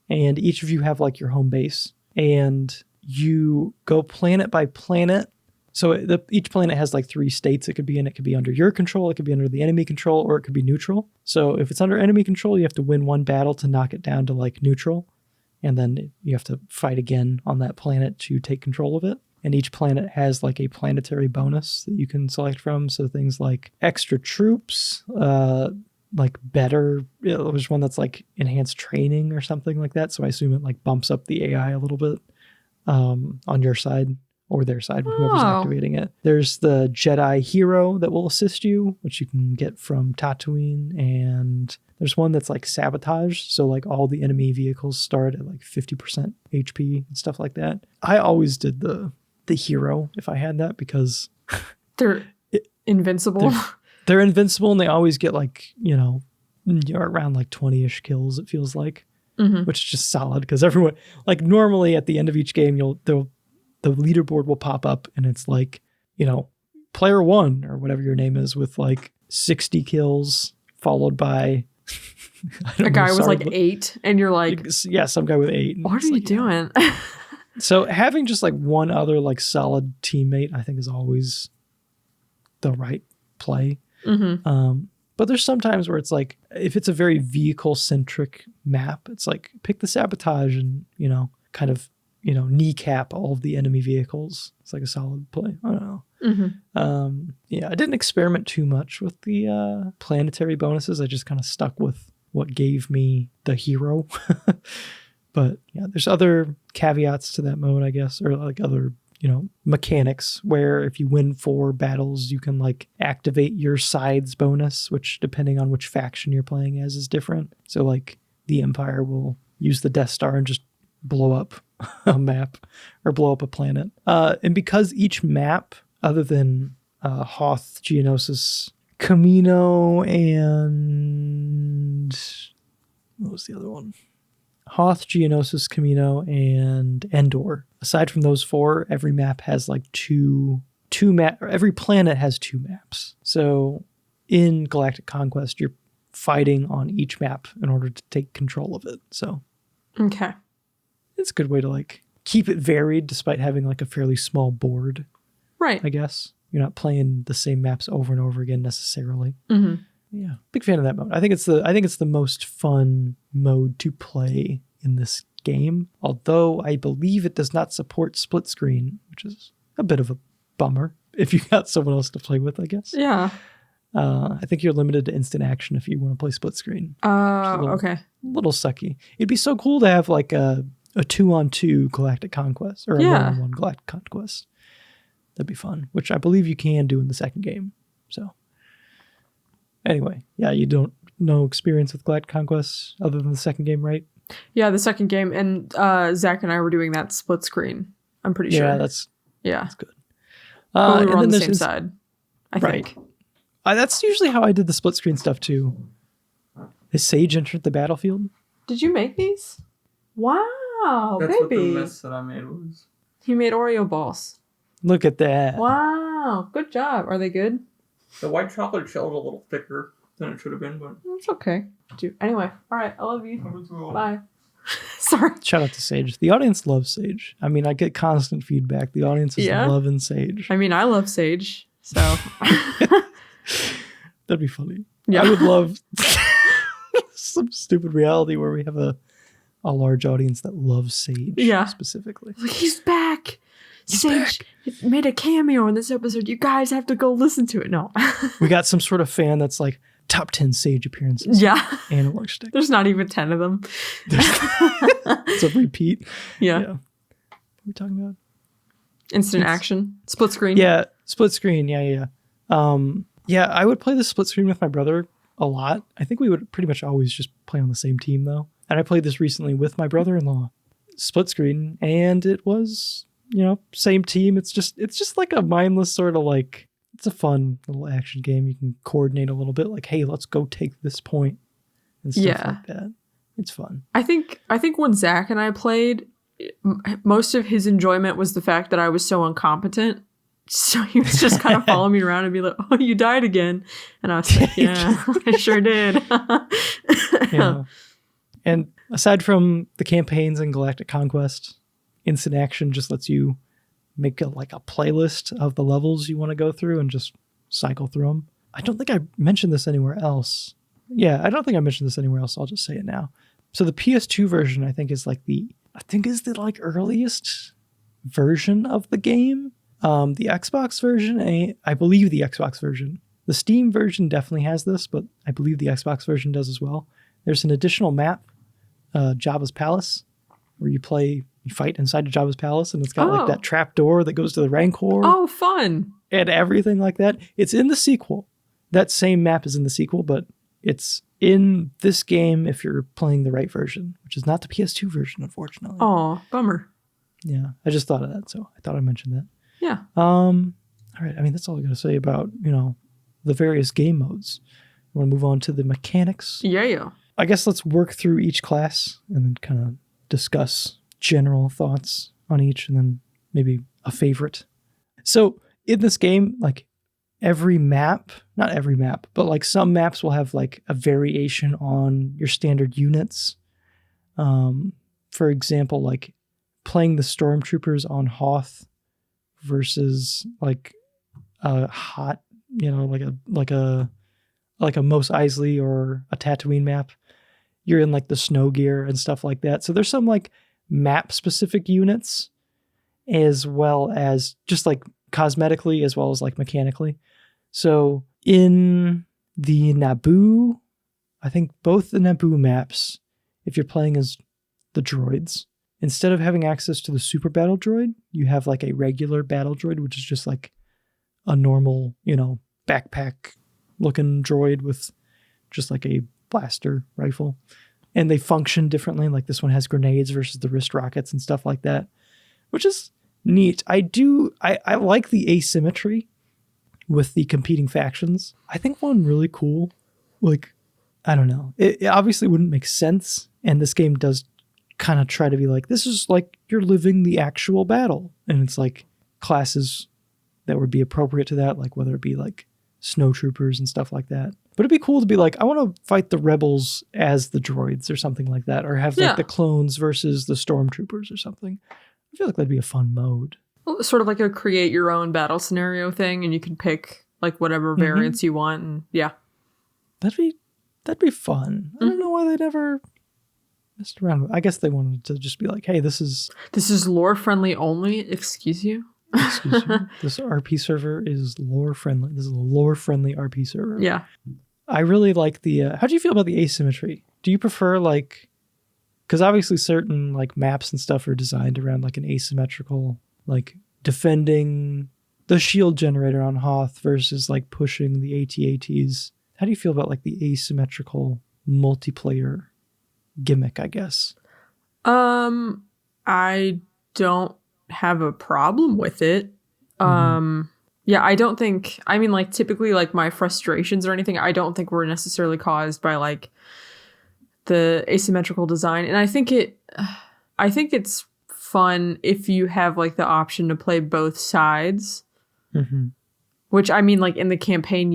and each of you have like your home base, and you go planet by planet. So each planet has like 3 states it could be in. It could be under your control, it could be under the enemy control, or it could be neutral. So if it's under enemy control, you have to win one battle to knock it down to like neutral. And then you have to fight again on that planet to take control of it. And each planet has like a planetary bonus that you can select from. So things like extra troops, like better, there's one that's like enhanced training or something like that. So I assume it like bumps up the AI a little bit on your side or their side, whoever's activating it. There's the Jedi hero that will assist you, which you can get from Tatooine. And there's one that's like sabotage. So like all the enemy vehicles start at like 50% HP and stuff like that. I always did the hero if I had that, because they're invincible. They're invincible, and they always get like, you're around like 20-ish kills, it feels like, which is just solid, because everyone, like normally at the end of each game, the leaderboard will pop up and it's like, player 1 or whatever your name is with like 60 kills, followed by a guy with like 8, and you're like, yeah, some guy with 8. What are you doing? So having just like one other like solid teammate, I think, is always the right play. But there's sometimes where it's like, if it's a very vehicle centric map, it's like pick the sabotage and kind of kneecap all of the enemy vehicles. It's like a solid play. I don't know. I didn't experiment too much with the planetary bonuses. I just kind of stuck with what gave me the hero. But yeah, there's other caveats to that mode, I guess, or like other mechanics where if you win 4 battles, you can like activate your side's bonus, which depending on which faction you're playing as is different. So like the Empire will use the Death Star and just blow up a map or blow up a planet. And because each map, other than Hoth, Geonosis, Camino, and what was the other one? Hoth, Geonosis, Camino, and Endor. Aside from those 4, every map has like every planet has 2 maps. So in Galactic Conquest, you're fighting on each map in order to take control of it. So okay, it's a good way to like keep it varied despite having like a fairly small board. Right. I guess you're not playing the same maps over and over again necessarily. Yeah, big fan of that mode. I think it's the most fun mode to play in this game. Although I believe it does not support split screen, which is a bit of a bummer if you got someone else to play with, I guess. Yeah. I think you're limited to instant action if you want to play split screen. Okay. A little sucky. It'd be so cool to have like a 2-on-2 Galactic Conquest or a 1-on-1 Galactic Conquest. That'd be fun, which I believe you can do in the second game. So anyway, yeah, you don't know experience with Galactic Conquest other than the second game, right? Yeah, the second game, and Zach and I were doing that split screen. I'm pretty sure. Yeah, that's good. But we were on the same side, I think. That's usually how I did the split screen stuff too. Has Sage entered the battlefield? Did you make these? Wow, That's baby. what the mess that I made was. He made Oreo balls. Look at that. Wow, good job. Are they good? The white chocolate shell is a little thicker than it should have been, but It's okay. Anyway, all right. I love you. Bye. Sorry. Shout out to Sage. The audience loves Sage. I mean, I get constant feedback. The audience is loving Sage. I mean, I love Sage, so. That'd be funny. Yeah. I would love some stupid reality where we have a large audience that loves Sage specifically. He's back. Sage made a cameo in this episode. You guys have to go listen to it. No. We got some sort of fan that's like, top 10 Sage appearances. Yeah. Analog Schtick. There's not even 10 of them. It's a repeat. Yeah. What are we talking about? Instant action, split screen. Yeah, split screen. Yeah. Yeah, I would play the split screen with my brother a lot. I think we would pretty much always just play on the same team though. And I played this recently with my brother-in-law, split screen, and it was, same team. It's just like a mindless sort of like, it's a fun little action game. You can coordinate a little bit, like, hey, let's go take this point and stuff like that. It's fun. I think when Zach and I played, most of his enjoyment was the fact that I was so incompetent. So he was just kind of following me around and be like, "Oh, you died again," and I was like, "Yeah, I sure did." Yeah. And aside from the campaigns and Galactic Conquest, Instant Action just lets you make a playlist of the levels you want to go through and just cycle through them. I don't think I mentioned this anywhere else. Yeah, I don't think I mentioned this anywhere else. I'll just say it now. So the PS2 version, I think, is the earliest version of the game. The Xbox version, I believe the Xbox version. The Steam version definitely has this, but I believe the Xbox version does as well. There's an additional map, Jabba's Palace, where you fight inside of Jabba's Palace, and it's got like that trap door that goes to the Rancor. Oh, fun. And everything like that. It's in the sequel. That same map is in the sequel, but it's in this game if you're playing the right version, which is not the PS2 version, unfortunately. Oh, bummer. Yeah, I just thought of that, so I thought I'd mention that. Yeah. All right. I mean, that's all I got to say about, the various game modes. You want to move on to the mechanics? Yeah. I guess let's work through each class and then kind of discuss general thoughts on each and then maybe a favorite. So in this game, like every map, not every map, but like some maps will have like a variation on your standard units. For example, like playing the Stormtroopers on Hoth versus like a hot, like a Mos Eisley or a Tatooine map. You're in like the snow gear and stuff like that. So there's some like map specific units as well as just like cosmetically as well as like mechanically. So in the Naboo, I think both the Naboo maps, if you're playing as the droids, instead of having access to the super battle droid, you have like a regular battle droid, which is just like a normal, backpack looking droid with just like a blaster rifle. And they function differently. Like this one has grenades versus the wrist rockets and stuff like that, which is neat. I like the asymmetry with the competing factions. I think one really cool, like, I don't know. It obviously wouldn't make sense. And this game does kind of try to be like, this is like you're living the actual battle. And it's like classes that would be appropriate to that, like whether it be like snowtroopers and stuff like that. But it'd be cool to be like, I want to fight the rebels as the droids or something like that, or have like the clones versus the stormtroopers or something. I feel like that'd be a fun mode. Well, sort of like a create your own battle scenario thing, and you can pick like whatever variants you want. And that'd be fun. I don't know why they never messed around with it. I guess they wanted to just be like, hey, this is lore friendly only. Excuse you. Excuse me. This RP server is lore friendly. This is a lore friendly RP server. Yeah. I really like the, how do you feel about the asymmetry? Do you prefer like, because obviously certain like maps and stuff are designed around like an asymmetrical, like defending the shield generator on Hoth versus like pushing the AT-ATs. How do you feel about like the asymmetrical multiplayer gimmick, I guess? I don't have a problem with it. Yeah, I don't think, I mean, like, typically, like, my frustrations or anything, I don't think were necessarily caused by, like, the asymmetrical design. And I think it's fun if you have, like, the option to play both sides. Which, I mean, like, in the campaign,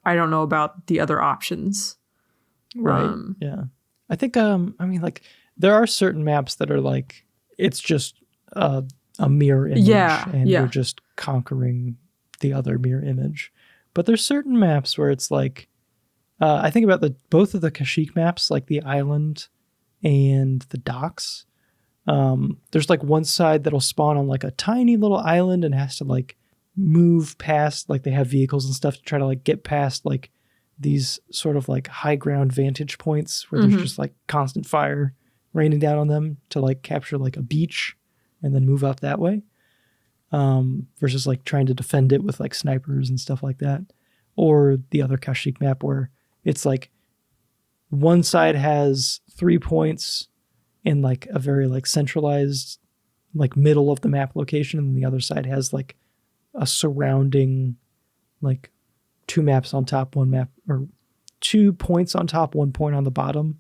I don't know about the other options. Right, yeah. I think, I mean, like, there are certain maps that are, like, it's just a mirror image. And you're just conquering the other mirror image. But there's certain maps where it's like, I think about both of the Kashyyyk maps, like the island and the docks. There's like one side that'll spawn on like a tiny little island and has to like move past, like they have vehicles and stuff to try to like get past like these sort of like high ground vantage points where there's just like constant fire raining down on them to like capture like a beach and then move up that way. versus like trying to defend it with like snipers and stuff like that. Or the other Kashyyyk map where it's like one side has 3 points in like a very like centralized like middle of the map location, and the other side has like a surrounding like 2 maps on top, 1 map, or 2 points on top, 1 point on the bottom.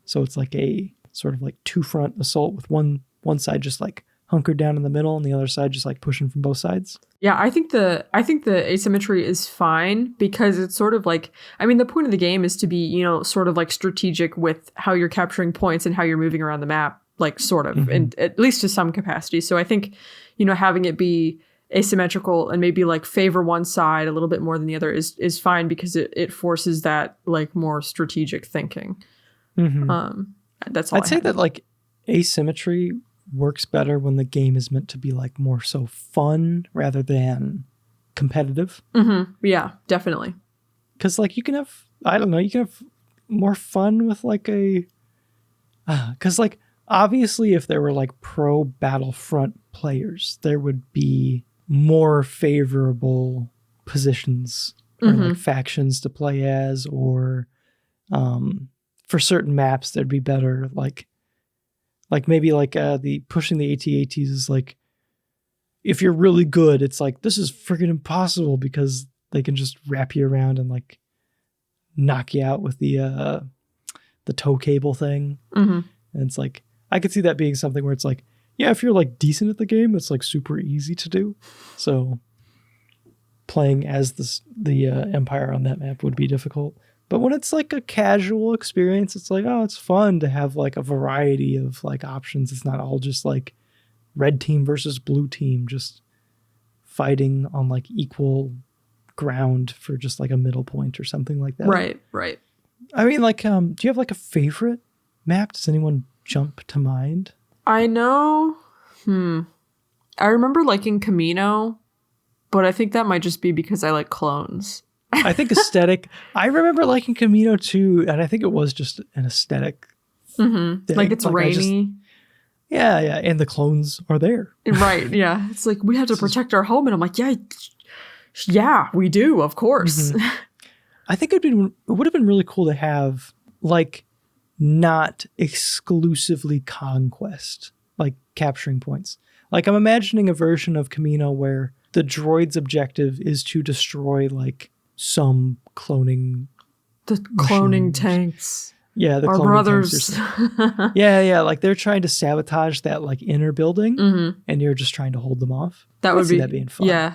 So it's like a sort of like 2-front assault with one side just like hunkered down in the middle and the other side just like pushing from both sides. Yeah, I think the asymmetry is fine because it's sort of like, I mean, the point of the game is to be, you know, sort of like strategic with how you're capturing points and how you're moving around the map, like sort of, and at least to some capacity. So I think, you know, having it be asymmetrical and maybe like favor one side a little bit more than the other is fine because it forces that like more strategic thinking. That's all I'd say that like asymmetry works better when the game is meant to be like more so fun rather than competitive. Yeah, definitely. Because like you can have, I don't know, you can have more fun with like because like obviously if there were like pro Battlefront players, there would be more favorable positions or like factions to play as, or for certain maps there'd be better like maybe like the pushing the AT-ATs is like, if you're really good, it's like, this is freaking impossible because they can just wrap you around and like knock you out with the tow cable thing. And it's like, I could see that being something where it's like, yeah, if you're like decent at the game, it's like super easy to do. So playing as the Empire on that map would be difficult. But when it's like a casual experience, it's like, oh, it's fun to have like a variety of like options. It's not all just like red team versus blue team, just fighting on like equal ground for just like a middle point or something like that. Right. I mean, like, do you have like a favorite map? Does anyone jump to mind? I know. I remember liking Camino, but I think that might just be because I like clones. I think aesthetic. I remember liking Camino too, and I think it was just an aesthetic thing. Like it's rainy. Yeah, and the clones are there. Right, yeah. It's like, we have to protect our home, and I'm like, yeah, we do, of course. I think it would have been really cool to have like not exclusively conquest, like capturing points. Like I'm imagining a version of Camino where the droid's objective is to destroy like some cloning tanks. Yeah, the our cloning brothers. Tanks yeah, like they're trying to sabotage that like inner building, and you're just trying to hold them off. That would be that being fun. Yeah.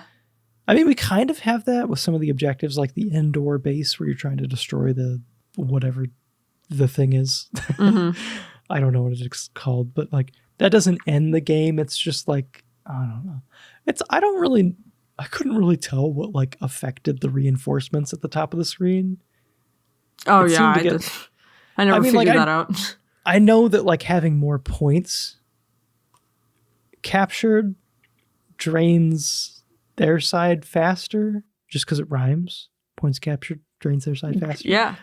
I mean, we kind of have that with some of the objectives, like the indoor base where you're trying to destroy the whatever the thing is. I don't know what it's called, but like that doesn't end the game. It's just like, I don't know. I couldn't really tell what like affected the reinforcements at the top of the screen. Oh yeah, I never figured that out. I know that like having more points captured drains their side faster, just because it rhymes. Points captured drains their side faster. Yeah.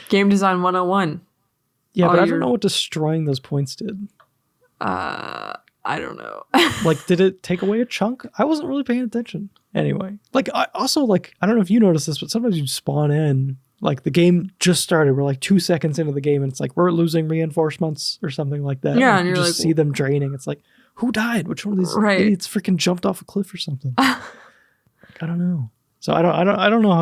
Game design 101. Yeah, but I don't know what destroying those points did. I don't know. Like, did it take away a chunk? I wasn't really paying attention. Anyway, like, I don't know if you noticed this, but sometimes you spawn in, like, the game just started. We're like 2 seconds into the game, and it's like, we're losing reinforcements or something like that. Yeah, and you're just like, see them draining. It's like, who died? Which one of these idiots freaking jumped off a cliff or something? Like, I don't know. So I don't know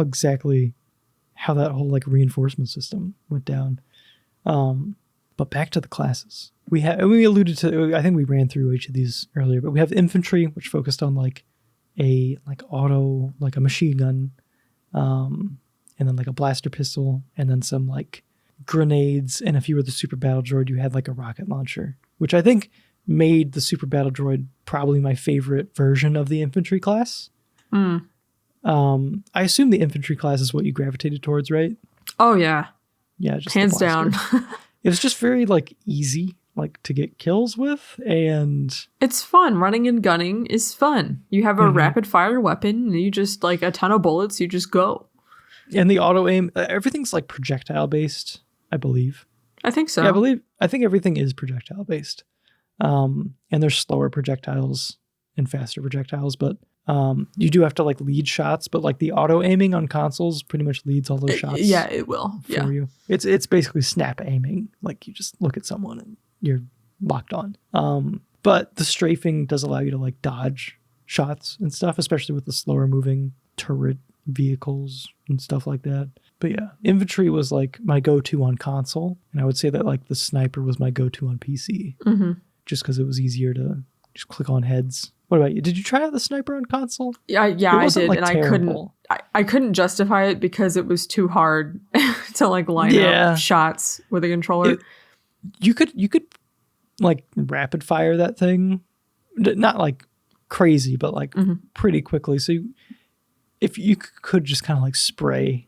how that whole like reinforcement system went down. But back to the classes. We alluded to, I think we ran through each of these earlier, but we have infantry, which focused on like a machine gun, and then like a blaster pistol, and then some like grenades. And if you were the super battle droid, you had like a rocket launcher, which I think made the super battle droid probably my favorite version of the infantry class. I assume the infantry class is what you gravitated towards, right? Oh yeah. Yeah, just hands down. It was just very like easy, like to get kills with, and it's fun. Running and gunning is fun. You have a rapid fire weapon, and you just like a ton of bullets. You just go. And the auto aim, everything's like projectile based, I believe. I think so. Yeah, I think everything is projectile based. And there's slower projectiles and faster projectiles, but you do have to like lead shots, but like the auto aiming on consoles pretty much leads all those shots. Yeah, it will. For you. It's basically snap aiming. Like you just look at someone and you're locked on. But the strafing does allow you to like dodge shots and stuff, especially with the slower moving turret vehicles and stuff like that. But yeah, infantry was like my go-to on console, and I would say that like the sniper was my go-to on PC, just because it was easier to just click on heads. What about you? Did you try out the sniper on console? Yeah, I did, like, and terrible. I couldn't justify it because it was too hard to like line up shots with a controller. You could like rapid fire that thing, not like crazy, but like pretty quickly. So if you could just kind of like spray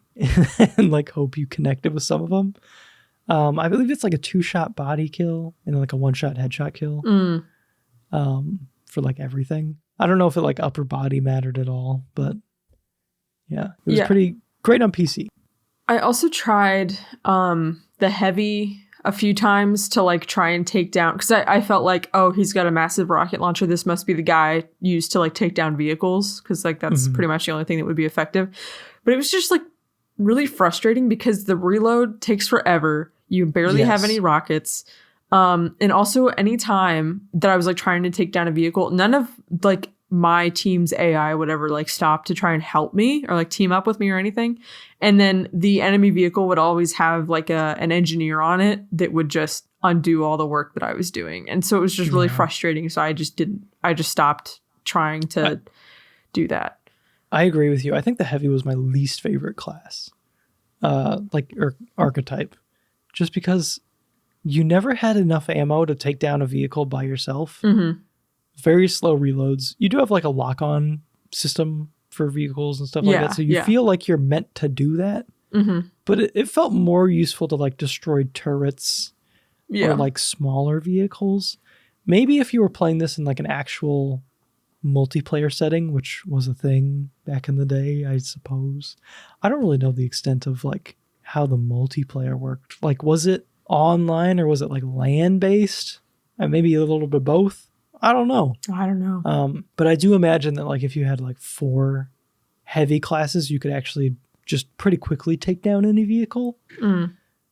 and like hope you connected with some of them. I believe it's like a 2-shot body kill and then like a 1-shot headshot kill. For like everything. I don't know if it like upper body mattered at all, but yeah, it was pretty great on PC. I also tried the heavy a few times to like try and take down, because I felt like, oh, he's got a massive rocket launcher. This must be the guy used to like take down vehicles, because like that's pretty much the only thing that would be effective. But it was just like really frustrating because the reload takes forever. You barely have any rockets. And also any time that I was like trying to take down a vehicle, none of like my team's AI would ever like stop to try and help me or like team up with me or anything. And then the enemy vehicle would always have like an engineer on it that would just undo all the work that I was doing. And so it was just really frustrating. So I just stopped trying to do that. I agree with you. I think the heavy was my least favorite class, or archetype, just because you never had enough ammo to take down a vehicle by yourself. Very slow reloads. You do have like a lock-on system for vehicles and stuff like that. So you feel like you're meant to do that. But it felt more useful to like destroy turrets or like smaller vehicles. Maybe if you were playing this in like an actual multiplayer setting, which was a thing back in the day, I suppose. I don't really know the extent of like how the multiplayer worked. Like, was it online or was it like LAN based? And maybe a little bit of both. I don't know. But I do imagine that like if you had like 4 heavy classes, you could actually just pretty quickly take down any vehicle.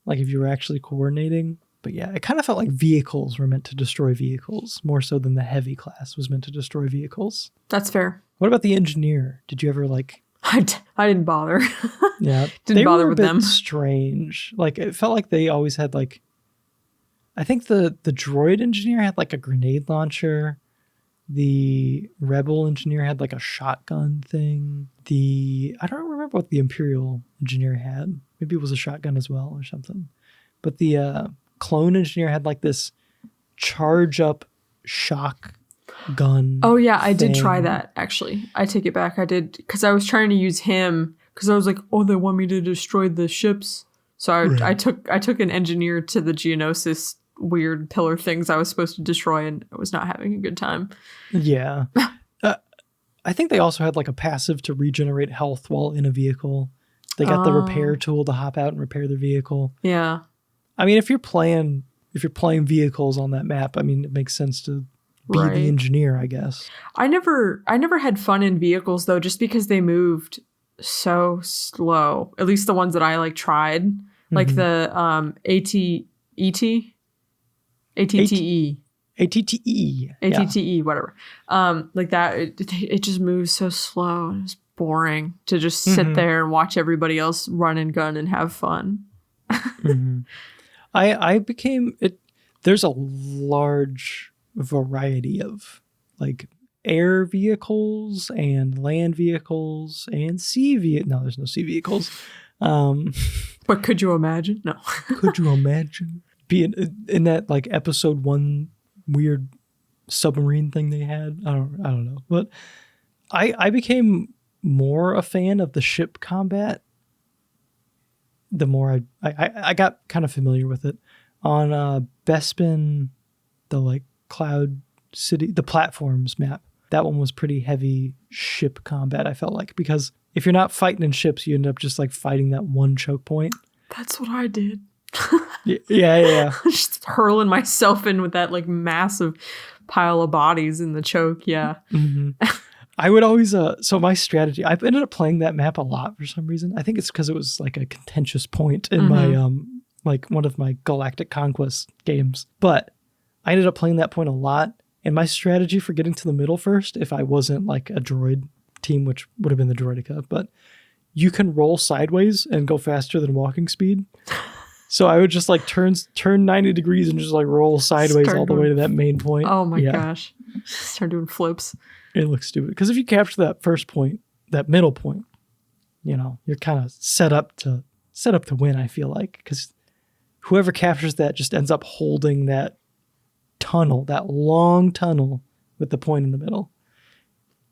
Like if you were actually coordinating. But yeah, it kind of felt like vehicles were meant to destroy vehicles more so than the heavy class was meant to destroy vehicles. That's fair. What about the engineer? Did you ever like... I didn't bother. Yeah. Didn't bother with them. They were a bit strange. Like it felt like they always had like... I think the droid engineer had like a grenade launcher. The rebel engineer had like a shotgun thing. I don't remember what the Imperial engineer had. Maybe it was a shotgun as well or something. But the clone engineer had like this charge up shock gun. Oh yeah, I did try that actually. I take it back. I did, because I was trying to use him because I was like, oh, they want me to destroy the ships. So I took an engineer to the Geonosis weird pillar things I was supposed to destroy, and I was not having a good time. Yeah. I think they also had like a passive to regenerate health while in a vehicle. They got the repair tool to hop out and repair their vehicle. Yeah. I mean, if you're playing vehicles on that map, I mean, it makes sense to be the engineer, I guess. I never had fun in vehicles though, just because they moved so slow. At least the ones that I like tried, like the ATTE, whatever. Like that, it just moves so slow. It was boring to just sit there and watch everybody else run and gun and have fun. I became it. There's a large variety of like air vehicles and land vehicles and No, there's no sea vehicles. But could you imagine? No. Could you imagine being in that like episode 1 weird submarine thing they had? I don't know. But I became more a fan of the ship combat the more I got kind of familiar with it. On Bespin, the like Cloud City, the platforms map, that one was pretty heavy ship combat, I felt like, because if you're not fighting in ships, you end up just like fighting that one choke point. That's what I did. Yeah. Just hurling myself in with that like massive pile of bodies in the choke. Yeah. Mm-hmm. I would always, so my strategy, I've ended up playing that map a lot for some reason. I think it's because it was like a contentious point in my, like one of my Galactic Conquest games. But I ended up playing that point a lot. And my strategy for getting to the middle first, if I wasn't like a droid team, which would have been the Droideka, but you can roll sideways and go faster than walking speed. So I would just like turn 90 degrees and just like roll sideways all the way to that main point. Oh my gosh. Start doing flips. It looks stupid. Because if you capture that first point, that middle point, you know, you're kind of set up to win, I feel like. Because whoever captures that just ends up holding that tunnel, that long tunnel with the point in the middle.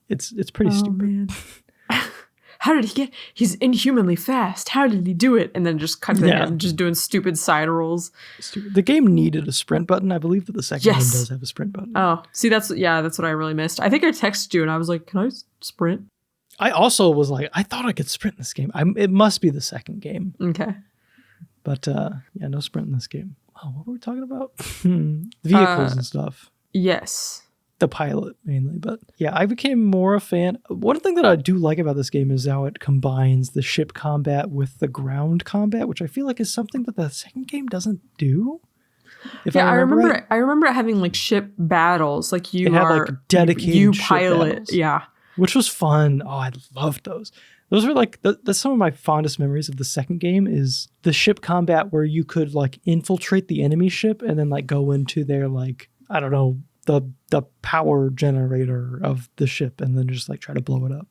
It's pretty stupid. Man. How did he get? He's inhumanly fast. How did he do it? And then just cut to him just doing stupid side rolls. The game needed a sprint button. I believe that the second game does have a sprint button. Oh, see, that's what I really missed. I think I texted you and I was like, "Can I sprint?" I also was like, I thought I could sprint in this game. It must be the second game. Okay. But yeah, no sprint in this game. Oh, what were we talking about? Vehicles and stuff. Yes. The pilot mainly, but yeah, I became more a fan. One thing that I do like about this game is how it combines the ship combat with the ground combat, which I feel like is something that the second game doesn't do. I remember it having like ship battles, like you like dedicated pilot, battles, yeah, which was fun. Oh, I loved those. Those were like that's some of my fondest memories of the second game is the ship combat where you could like infiltrate the enemy ship and then like go into their like I don't know. The power generator of the ship and then just like try to blow it up.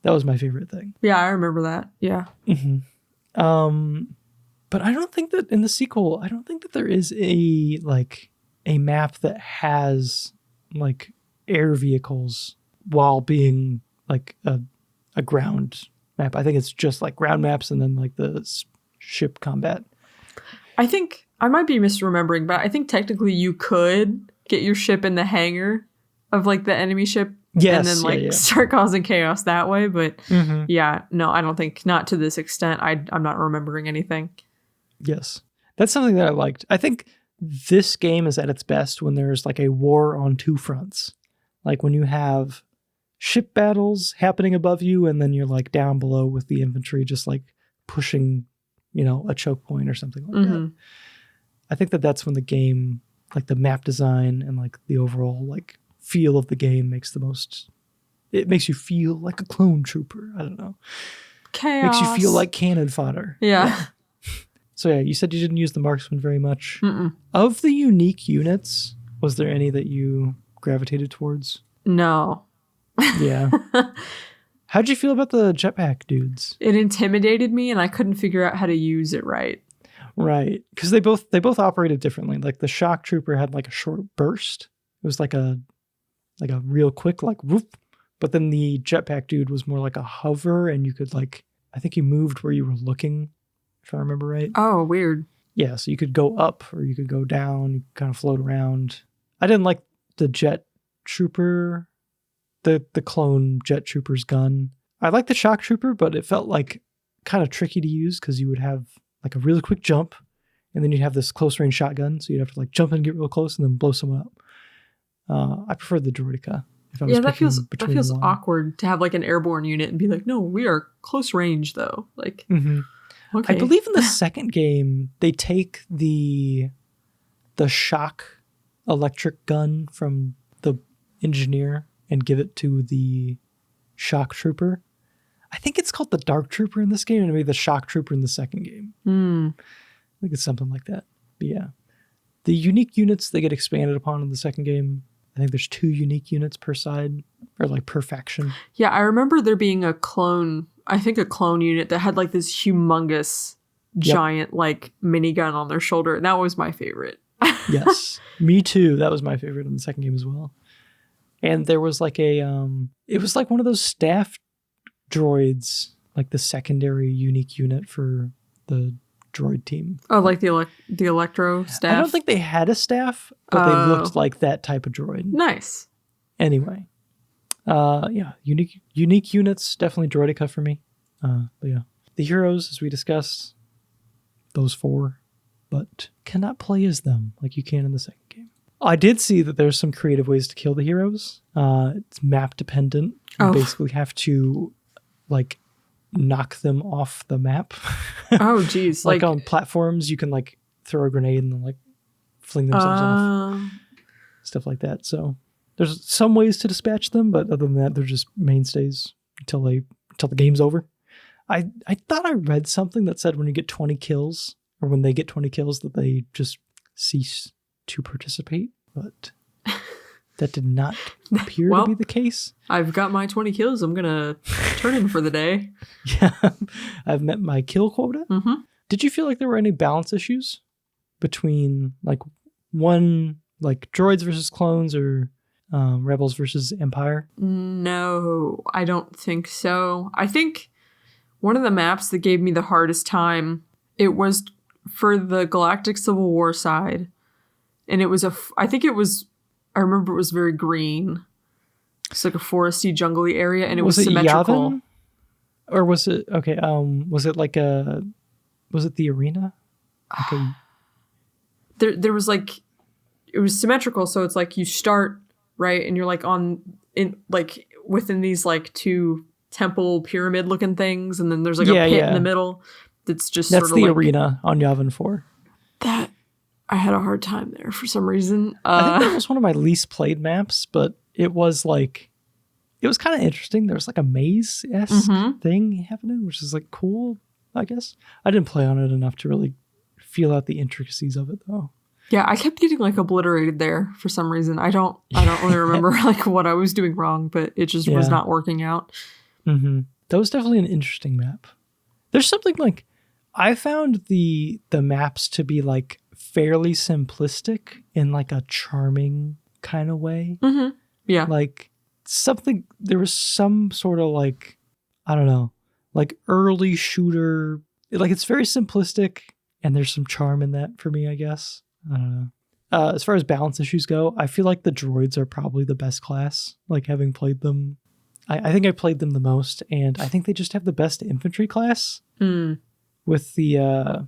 That was my favorite thing. Yeah, I remember that. Yeah. Mm-hmm. But I don't think that in the sequel, I don't think that there is a map that has like air vehicles while being like a ground map. I think it's just like ground maps and then like the ship combat. I think I might be misremembering, but I think technically you could get your ship in the hangar of like the enemy ship and then like start causing chaos that way. But no, I don't think not to this extent. I'm not remembering anything. Yes. That's something that I liked. I think this game is at its best when there's like a war on two fronts. Like when you have ship battles happening above you and then you're like down below with the infantry just like pushing, you know, a choke point or something like that. I think that that's when the game, like the map design and like the overall like feel of the game makes the most. It makes you feel like a clone trooper. I don't know. Chaos. Makes you feel like cannon fodder. Yeah. So yeah, you said you didn't use the marksman very much. Of the unique units, was there any that you gravitated towards? No. Yeah. How'd you feel about the jetpack dudes? It intimidated me and I couldn't figure out how to use it right. Right, because they both operated differently. Like the shock trooper had like a short burst. It was like a real quick like whoop. But then the jetpack dude was more like a hover, and you could like I think you moved where you were looking, if I remember right. Oh, weird. Yeah, so you could go up or you could go down. You could kind of float around. I didn't like the jet trooper, the clone jet trooper's gun. I liked the shock trooper, but it felt like kind of tricky to use because you would have like a really quick jump, and then you'd have this close range shotgun, so you'd have to like jump and get real close and then blow someone up. I preferred the Droideka. That feels awkward to have like an airborne unit and be like, no, we are close range though. Like, okay. I believe in the second game they take the shock electric gun from the engineer and give it to the shock trooper. I think it's called the Dark Trooper in this game, and maybe the Shock Trooper in the second game. I think it's something like that. But yeah. The unique units, they get expanded upon in the second game. I think there's 2 unique units per side, or like per faction. Yeah, I remember there being a clone unit that had like this humongous, giant like minigun on their shoulder, and that was my favorite. Yes, me too. That was my favorite in the second game as well. And there was like it was like one of those staff droids, like the secondary unique unit for the droid team. Oh, like the electro staff? I don't think they had a staff, but they looked like that type of droid. Nice. Anyway. Yeah, unique units, definitely Droideka for me. But yeah. The heroes, as we discussed, those 4, but cannot play as them like you can in the second game. I did see that there's some creative ways to kill the heroes. It's map dependent. You basically have to like knock them off the map. Oh, geez. Like on platforms, you can like throw a grenade and then like fling themselves off. Stuff like that. So there's some ways to dispatch them, but other than that, they're just mainstays until the game's over. I thought I read something that said when you get 20 kills, or when they get 20 kills, that they just cease to participate, but that did not appear to be the case. I've got my 20 kills. I'm gonna turn in for the day. Yeah, I've met my kill quota. Mm-hmm. Did you feel like there were any balance issues between like droids versus clones, or rebels versus Empire? No, I don't think so. I think one of the maps that gave me the hardest time, it was for the Galactic Civil War side. And it was I remember it was very green. It's like a foresty, jungly area, and it was symmetrical. Yavin? Or was it, okay, was it the arena? Okay. There was like, it was symmetrical, so it's like you start, right, and you're like within these like two temple pyramid looking things, and then there's like a pit in the middle that's the like, arena on Yavin 4. That I had a hard time there for some reason. I think that was one of my least played maps, but it was kind of interesting. There was like a maze-esque thing happening, which is like cool, I guess. I didn't play on it enough to really feel out the intricacies of it, though. Yeah, I kept getting like obliterated there for some reason. I don't really remember like what I was doing wrong, but it just was not working out. Mm-hmm. That was definitely an interesting map. There's something like, I found the maps to be like fairly simplistic in like a charming kind of way. Mm-hmm. Yeah. Like there was some sort of like, I don't know, like early shooter, like it's very simplistic and there's some charm in that for me, I guess. I don't know. As far as balance issues go, I feel like the droids are probably the best class, like having played them. I think I played them the most, and I think they just have the best infantry class with the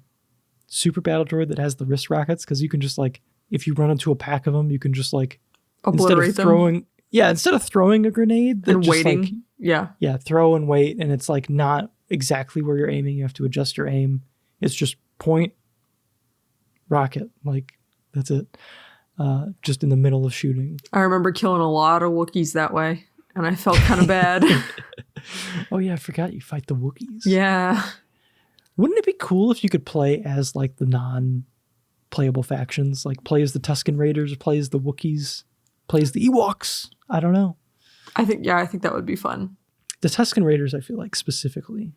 super battle droid that has the wrist rockets, because you can just like, if you run into a pack of them, you can just like obliterate them. Instead of throwing a grenade and waiting, like, throw and wait, and it's like not exactly where you're aiming. You have to adjust your aim. It's just point, rocket, like that's it. Just in the middle of shooting. I remember killing a lot of Wookiees that way, and I felt kind of bad. Oh yeah, I forgot you fight the Wookiees. Yeah. Wouldn't it be cool if you could play as like the non-playable factions, like play as the Tusken Raiders, play as the Wookiees, play as the Ewoks? I don't know. I think that would be fun. The Tusken Raiders, I feel like specifically.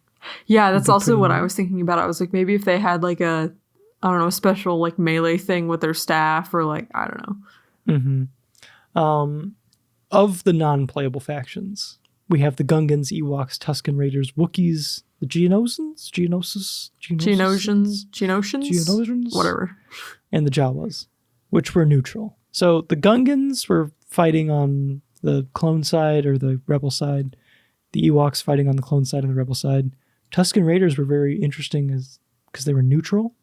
Yeah, that's also what I was thinking about. I was like, maybe if they had like a special like melee thing with their staff, or like, I don't know. Mm-hmm. Of the non-playable factions, we have the Gungans, Ewoks, Tusken Raiders, Wookiees, the Geonosians, whatever, and the Jawas, which were neutral. So the Gungans were fighting on the clone side or the rebel side. The Ewoks fighting on the clone side and the rebel side. Tusken Raiders were very interesting because they were neutral.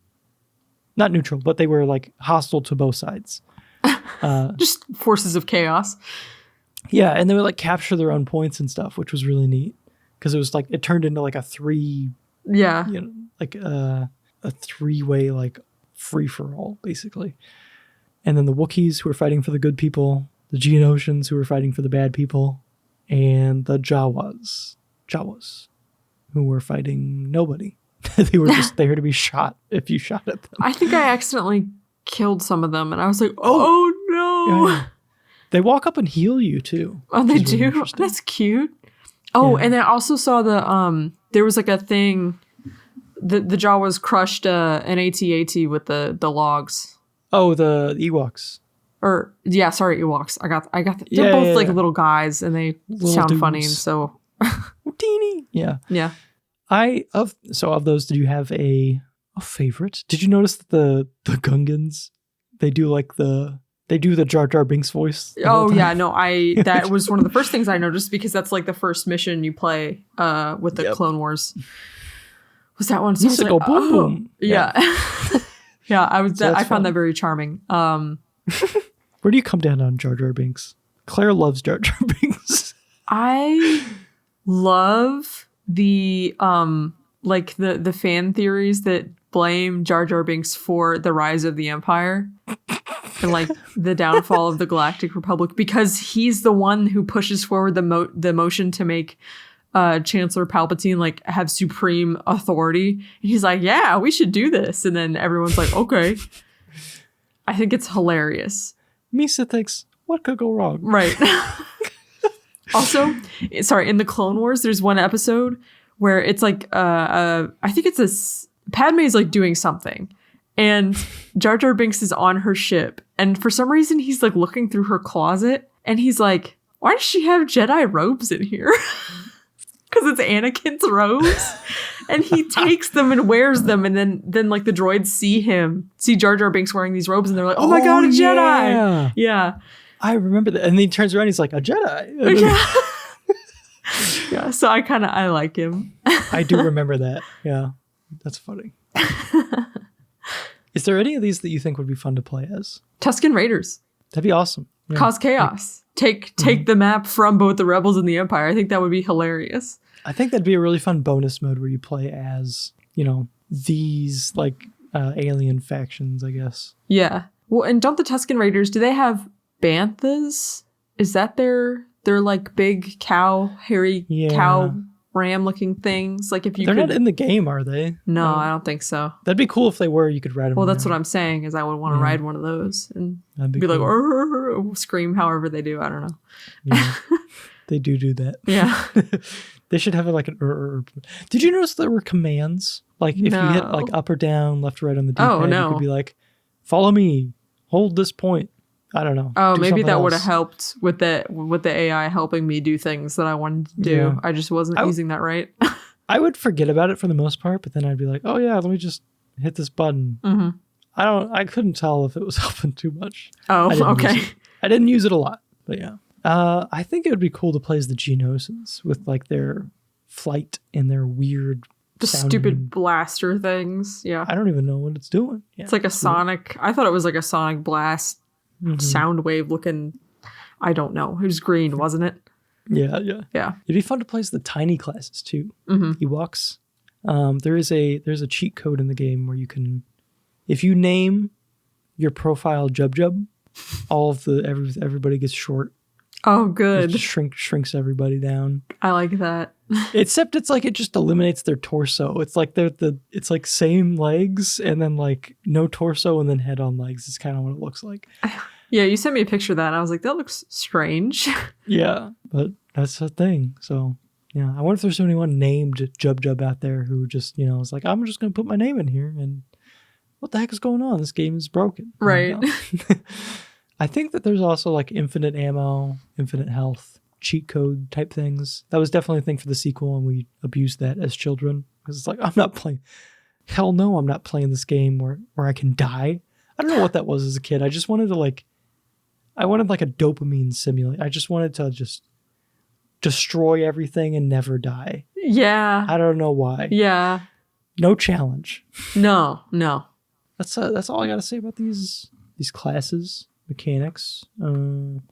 Not neutral, but they were like hostile to both sides. Just forces of chaos. Yeah, and they would like capture their own points and stuff, which was really neat. Because it was like, it turned into like a a three-way like free-for-all, basically. And then the Wookiees, who were fighting for the good people, the Geonosians, who were fighting for the bad people, and the Jawas, who were fighting nobody. They were just there to be shot if you shot at them. I think I accidentally killed some of them, and I was like, oh no! Yeah. They walk up and heal you too. Oh, they do? Really, that's cute. Oh, yeah. And I also saw there was like a thing, the Jawas crushed an AT-AT with the logs. Oh, the Ewoks. Ewoks. I got they're both like little guys, and they sound dudes. Funny, and so teeny. Yeah. Yeah. Of those, did you have a favorite? Did you notice that the Gungans, they do the Jar Jar Binks voice? Oh yeah, no, that was one of the first things I noticed, because that's like the first mission you play with the Clone Wars. Was that one? So like, go boom boom. Yeah. Yeah, I found that very charming. Where do you come down on Jar Jar Binks? Claire loves Jar Jar Binks. I love the the fan theories that blame Jar Jar Binks for the rise of the Empire and like the downfall of the Galactic Republic, because he's the one who pushes forward the motion to make Chancellor Palpatine like have supreme authority. And he's like, yeah, we should do this. And then everyone's like, okay. I think it's hilarious. Misa thinks, what could go wrong? Right. Also, sorry, in the Clone Wars, there's one episode where it's like, I think it's Padme's like doing something, and Jar Jar Binks is on her ship, and for some reason he's like looking through her closet, and he's like, why does she have Jedi robes in here? Because it's Anakin's robes. And he takes them and wears them, and then like the droids see Jar Jar Binks wearing these robes, and they're like, oh my god, a Jedi. Yeah. I remember that. And then he turns around, he's like, a Jedi. Yeah. Yeah, so I like him. I do remember that. Yeah. That's funny. Is there any of these that you think would be fun to play as? Tusken Raiders. That'd be awesome. Yeah. Cause chaos. Take the map from both the Rebels and the Empire. I think that would be hilarious. I think that'd be a really fun bonus mode where you play as, these like alien factions, I guess. Yeah. Well, and don't the Tusken Raiders, do they have banthas? Is that their like big hairy cow ram looking things? Like if you They're not in the game, are they? No, I don't think so. That'd be cool if they were. You could ride them. Well, that's what I'm saying, is I would want to ride one of those and That'd be be cool. like, "Arr," scream however they do. I don't know. Yeah, they do that. Yeah. They should have it like an. Did you notice there were commands? Like if you hit like up or down, left or right on the D-pad, you could be like, follow me, hold this point. I don't know. Oh, maybe that would have helped with the AI helping me do things that I wanted to do. Yeah. I just wasn't using that right. I would forget about it for the most part, but then I'd be like, oh yeah, let me just hit this button. Mm-hmm. I couldn't tell if it was helping too much. Oh, okay. I didn't use it a lot, but yeah. I think it would be cool to play as the Geonosians with like their flight and their weird stupid blaster things. Yeah. I don't even know what it's doing. Yeah, it's like a sonic. I thought it was like a sonic blast sound wave looking. I don't know. It was green, wasn't it? Yeah. Yeah. It'd be fun to play as the tiny classes too. Mm-hmm. Ewoks. There's a cheat code in the game where you can, if you name your profile Jub Jub, all of everybody gets short. Oh, good. It shrinks everybody down. I like that. Except it's like it just eliminates their torso. It's like it's like same legs and then like no torso and then head on legs. It's kind of what it looks like. Yeah, you sent me a picture of that and I was like, that looks strange. Yeah, but that's the thing. So yeah, I wonder if there's anyone named Jub Jub out there who just, is like, I'm just going to put my name in here and what the heck is going on? This game is broken. Right. I think that there's also like infinite ammo, infinite health, cheat code type things. That was definitely a thing for the sequel, and we abused that as children. Because it's like, I'm not playing. Hell no, I'm not playing this game where I can die. I don't know what that was as a kid. I just wanted to I wanted like a dopamine simulator. I just wanted to just destroy everything and never die. Yeah. I don't know why. Yeah. No challenge. No. That's all I got to say about these classes. Mechanics. I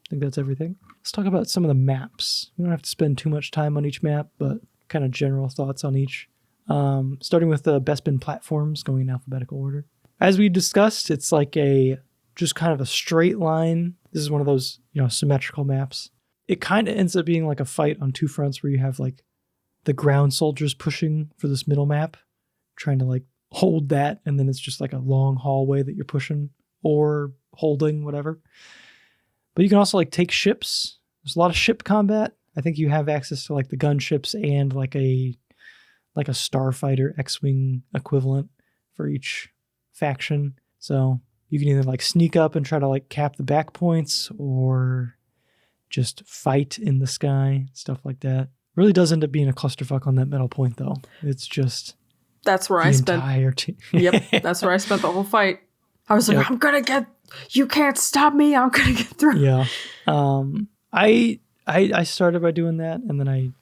think that's everything. Let's talk about some of the maps. We don't have to spend too much time on each map, but kind of general thoughts on each. Starting with the Bespin platforms, going in alphabetical order. As we discussed, it's like just kind of a straight line. This is one of those, symmetrical maps. It kind of ends up being like a fight on two fronts where you have like the ground soldiers pushing for this middle map, trying to like hold that, and then it's just like a long hallway that you're pushing or holding, whatever. But you can also like take ships. There's a lot of ship combat. I think you have access to like the gunships and like a starfighter X-Wing equivalent for each faction. So you can either like sneak up and try to like cap the back points or just fight in the sky, stuff like that. Really does end up being a clusterfuck on that middle point though. It's just that's where I spent. Yep, that's where I spent the whole fight. I was like, yep. You can't stop me. I'm going to get through. Yeah. I started by doing that. And then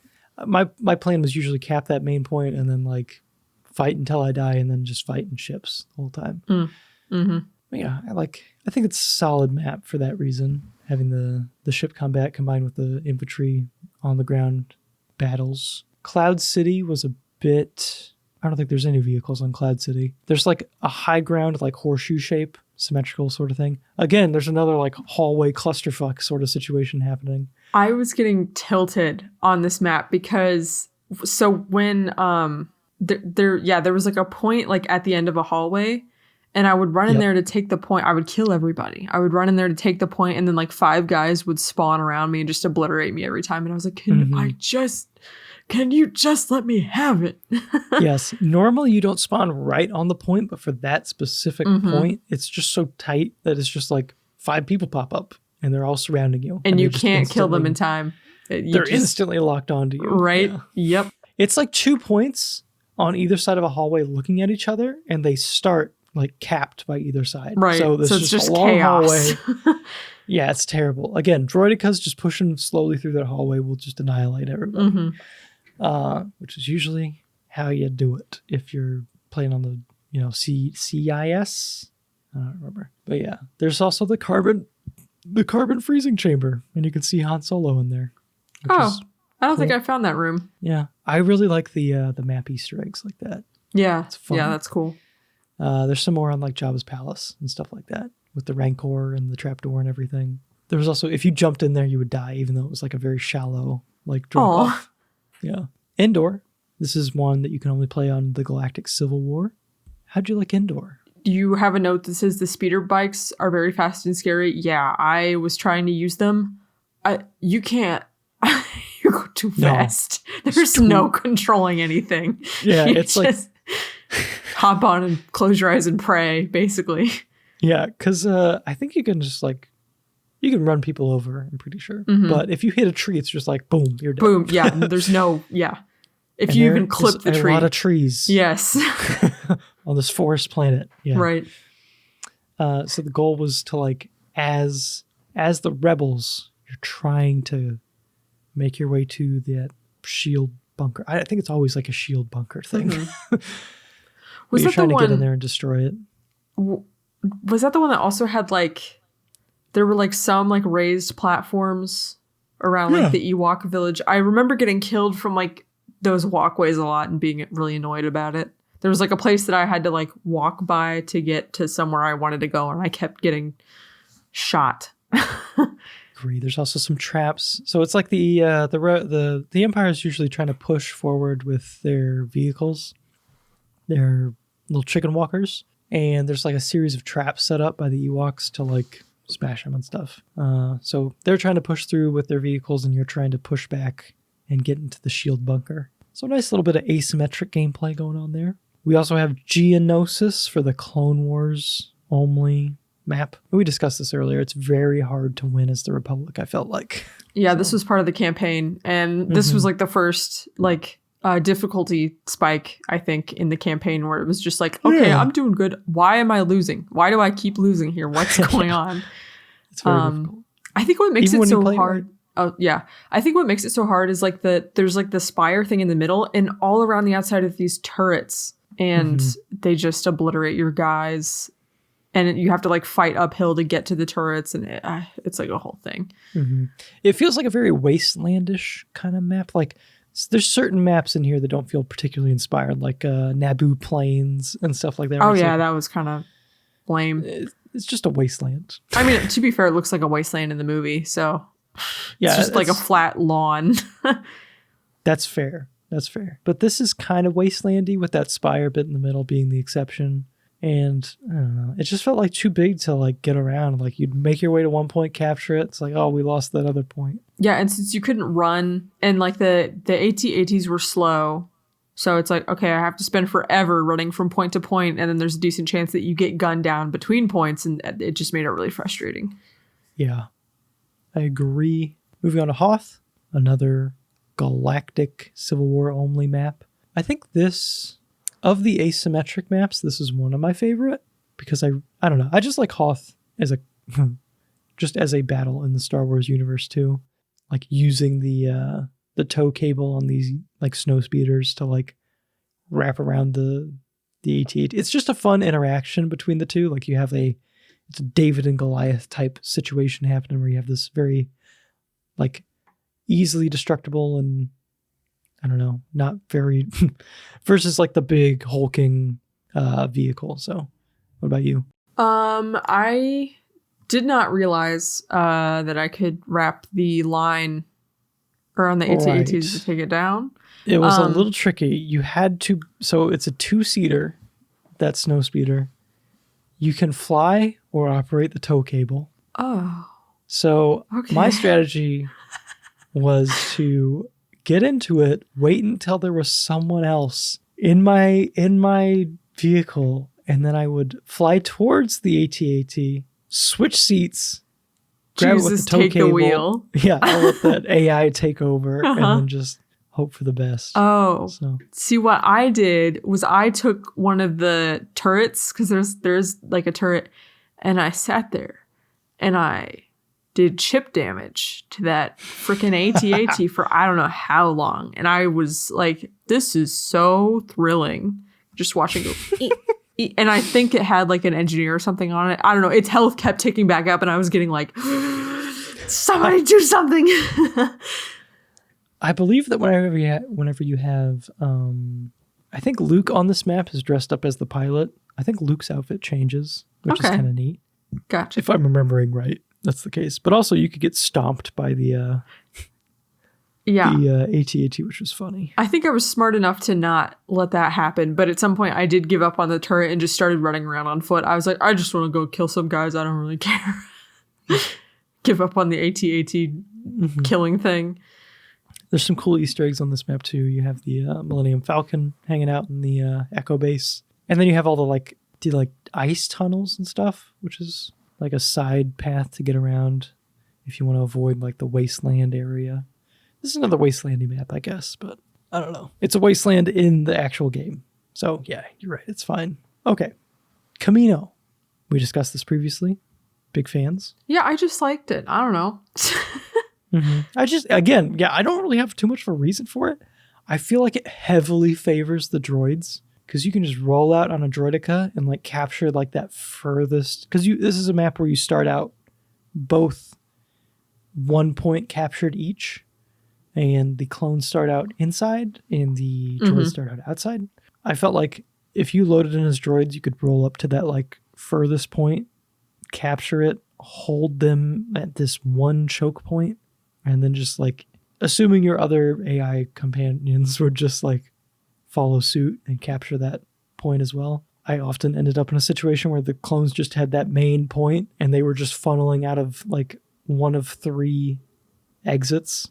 my plan was usually cap that main point and then like fight until I die and then just fight in ships the whole time. Mm-hmm. But yeah, I I think it's a solid map for that reason, having the ship combat combined with the infantry on the ground battles. Cloud City was a bit... I don't think there's any vehicles on Cloud City. There's like a high ground, like horseshoe shape, symmetrical sort of thing. Again, there's another like hallway clusterfuck sort of situation happening. I was getting tilted on this map because when there was like a point like at the end of a hallway, and I would run in there to take the point. I would kill everybody. I would run in there to take the point, and then like 5 guys would spawn around me and just obliterate me every time. And I was like, can you just let me have it? Yes. Normally you don't spawn right on the point, but for that specific point, it's just so tight that it's just like 5 people pop up and they're all surrounding you. And you can't kill them in time. They're instantly locked onto you. Right? Yeah. Yep. It's like 2 points on either side of a hallway looking at each other, and they start like capped by either side. Right. So this it's is just a long chaos. hallway. Yeah, it's terrible. Again, Droidekas just pushing slowly through that hallway will just annihilate everybody. Which is usually how you do it if you're playing on the, CIS. I don't remember. But yeah, there's also the carbon freezing chamber, and you can see Han Solo in there. I don't think I found that room. Yeah, I really like the map Easter eggs like that. Yeah, it's fun. Yeah, that's cool. There's some more on like Jabba's palace and stuff like that with the Rancor and the trapdoor and everything. There was also, if you jumped in there, you would die, even though it was like a very shallow like drop off. Yeah. Endor. This is one that you can only play on the Galactic Civil War. How'd you like Endor? You have a note that says the speeder bikes are very fast and scary. Yeah, I was trying to use them. You can't. You go too fast. There's no controlling anything. Yeah, it's like hop on and close your eyes and pray, basically. Yeah, because I think you can just like you can run people over. I'm pretty sure, but if you hit a tree, it's just like boom, you're dead. Boom. Yeah, there's no If you even clip the tree, a lot of trees. Yes. On this forest planet. Yeah. Right. So the goal was to like as the rebels, you're trying to make your way to that shield bunker. I think it's always like a shield bunker thing. Was you're that trying the to one, get in there and destroy it? Was that the one that also had like there were like some like raised platforms around like the Ewok village? I remember getting killed from like those walkways a lot and being really annoyed about it. There was like a place that I had to like walk by to get to somewhere I wanted to go, and I kept getting shot. Agree. There's also some traps. So it's like the Empire is usually trying to push forward with their vehicles, their little chicken walkers, and there's like a series of traps set up by the Ewoks to like smash them and stuff. So they're trying to push through with their vehicles, and you're trying to push back and get into the shield bunker. So a nice little bit of asymmetric gameplay going on there. We also have Geonosis for the Clone Wars only map. We discussed this earlier. It's very hard to win as the Republic, I felt like. Yeah, this was part of the campaign, and this was like the first like difficulty spike, I think, in the campaign, where it was just like, okay, I'm doing good. Why am I losing? Why do I keep losing here? What's going on? It's very difficult. I think what makes Even it so when you play hard... Right. Oh, yeah. I think what makes it so hard is like there's like the spire thing in the middle, and all around the outside of these turrets, and they just obliterate your guys, and you have to like fight uphill to get to the turrets, and it's like a whole thing. It feels like a very wastelandish kind of map. Like there's certain maps in here that don't feel particularly inspired, like Naboo Plains and stuff like that. Oh yeah, that was kind of lame. It's just a wasteland. I mean, to be fair, it looks like a wasteland in the movie, so yeah, it's just like a flat lawn. That's fair. That's fair. But this is kind of wastelandy, with that spire bit in the middle being the exception. And I don't know, it just felt like too big to like get around. Like you'd make your way to one point, capture it. It's like, oh, we lost that other point. Yeah, and since you couldn't run, and like the AT-ATs were slow, so it's like, okay, I have to spend forever running from point to point, and then there's a decent chance that you get gunned down between points, and it just made it really frustrating. Yeah, I agree. Moving on to Hoth, another Galactic Civil War only map. I think this, of the asymmetric maps, this is one of my favorite, because I don't know, I just like Hoth as a just as a battle in the Star Wars universe too, like using the tow cable on these like snow speeders to like wrap around the AT-AT. It's just a fun interaction between the two. Like you have a it's a David and Goliath type situation happening where you have this very like easily destructible and I don't know, not very versus like the big hulking vehicle. So what about you? I did not realize that I could wrap the line around the AT-ATs to take it down. It was a little tricky. You had to, so it's a 2-seater, that snow speeder. You can fly or operate the tow cable. Oh. So Okay. my strategy was to get into it, wait until there was someone else in my vehicle, and then I would fly towards the AT-AT, switch seats, grab it with the tow take cable. the wheel. Yeah, I'll let that AI take over and then just hope for the best. Oh, So. See, what I did was I took one of the turrets, because there's like a turret, and I sat there and I did chip damage to that freaking AT-AT for I don't know how long. And I was like, this is so thrilling just watching it. And I think it had like an engineer or something on it. I don't know. Its health kept ticking back up and I was getting like, somebody do something. I believe that whenever you have, I think Luke on this map is dressed up as the pilot. I think Luke's outfit changes, which is kind of neat. Gotcha. If I'm remembering right, that's the case. But also you could get stomped by the AT-AT, which was funny. I think I was smart enough to not let that happen. But at some point I did give up on the turret and just started running around on foot. I was like, I just want to go kill some guys. I don't really care. Give up on the AT-AT killing thing. There's some cool Easter eggs on this map too. You have the Millennium Falcon hanging out in the Echo base. And then you have all the ice tunnels and stuff, which is like a side path to get around if you want to avoid like the wasteland area. This is another wastelandy map, I guess, but I don't know. It's a wasteland in the actual game. So yeah, you're right. It's fine. Okay. Camino. We discussed this previously. Big fans. Yeah, I just liked it. I don't know. I don't really have too much of a reason for it. I feel like it heavily favors the droids because you can just roll out on a droidica and like capture like that furthest, because this is a map where you start out both 1 point captured each, and the clones start out inside and the droids start out outside. I felt like if you loaded in as droids, you could roll up to that like furthest point, capture it, hold them at this one choke point, and then just like assuming your other AI companions would just like follow suit and capture that point as well. I often ended up in a situation where the clones just had that main point and they were just funneling out of like one of 3 exits.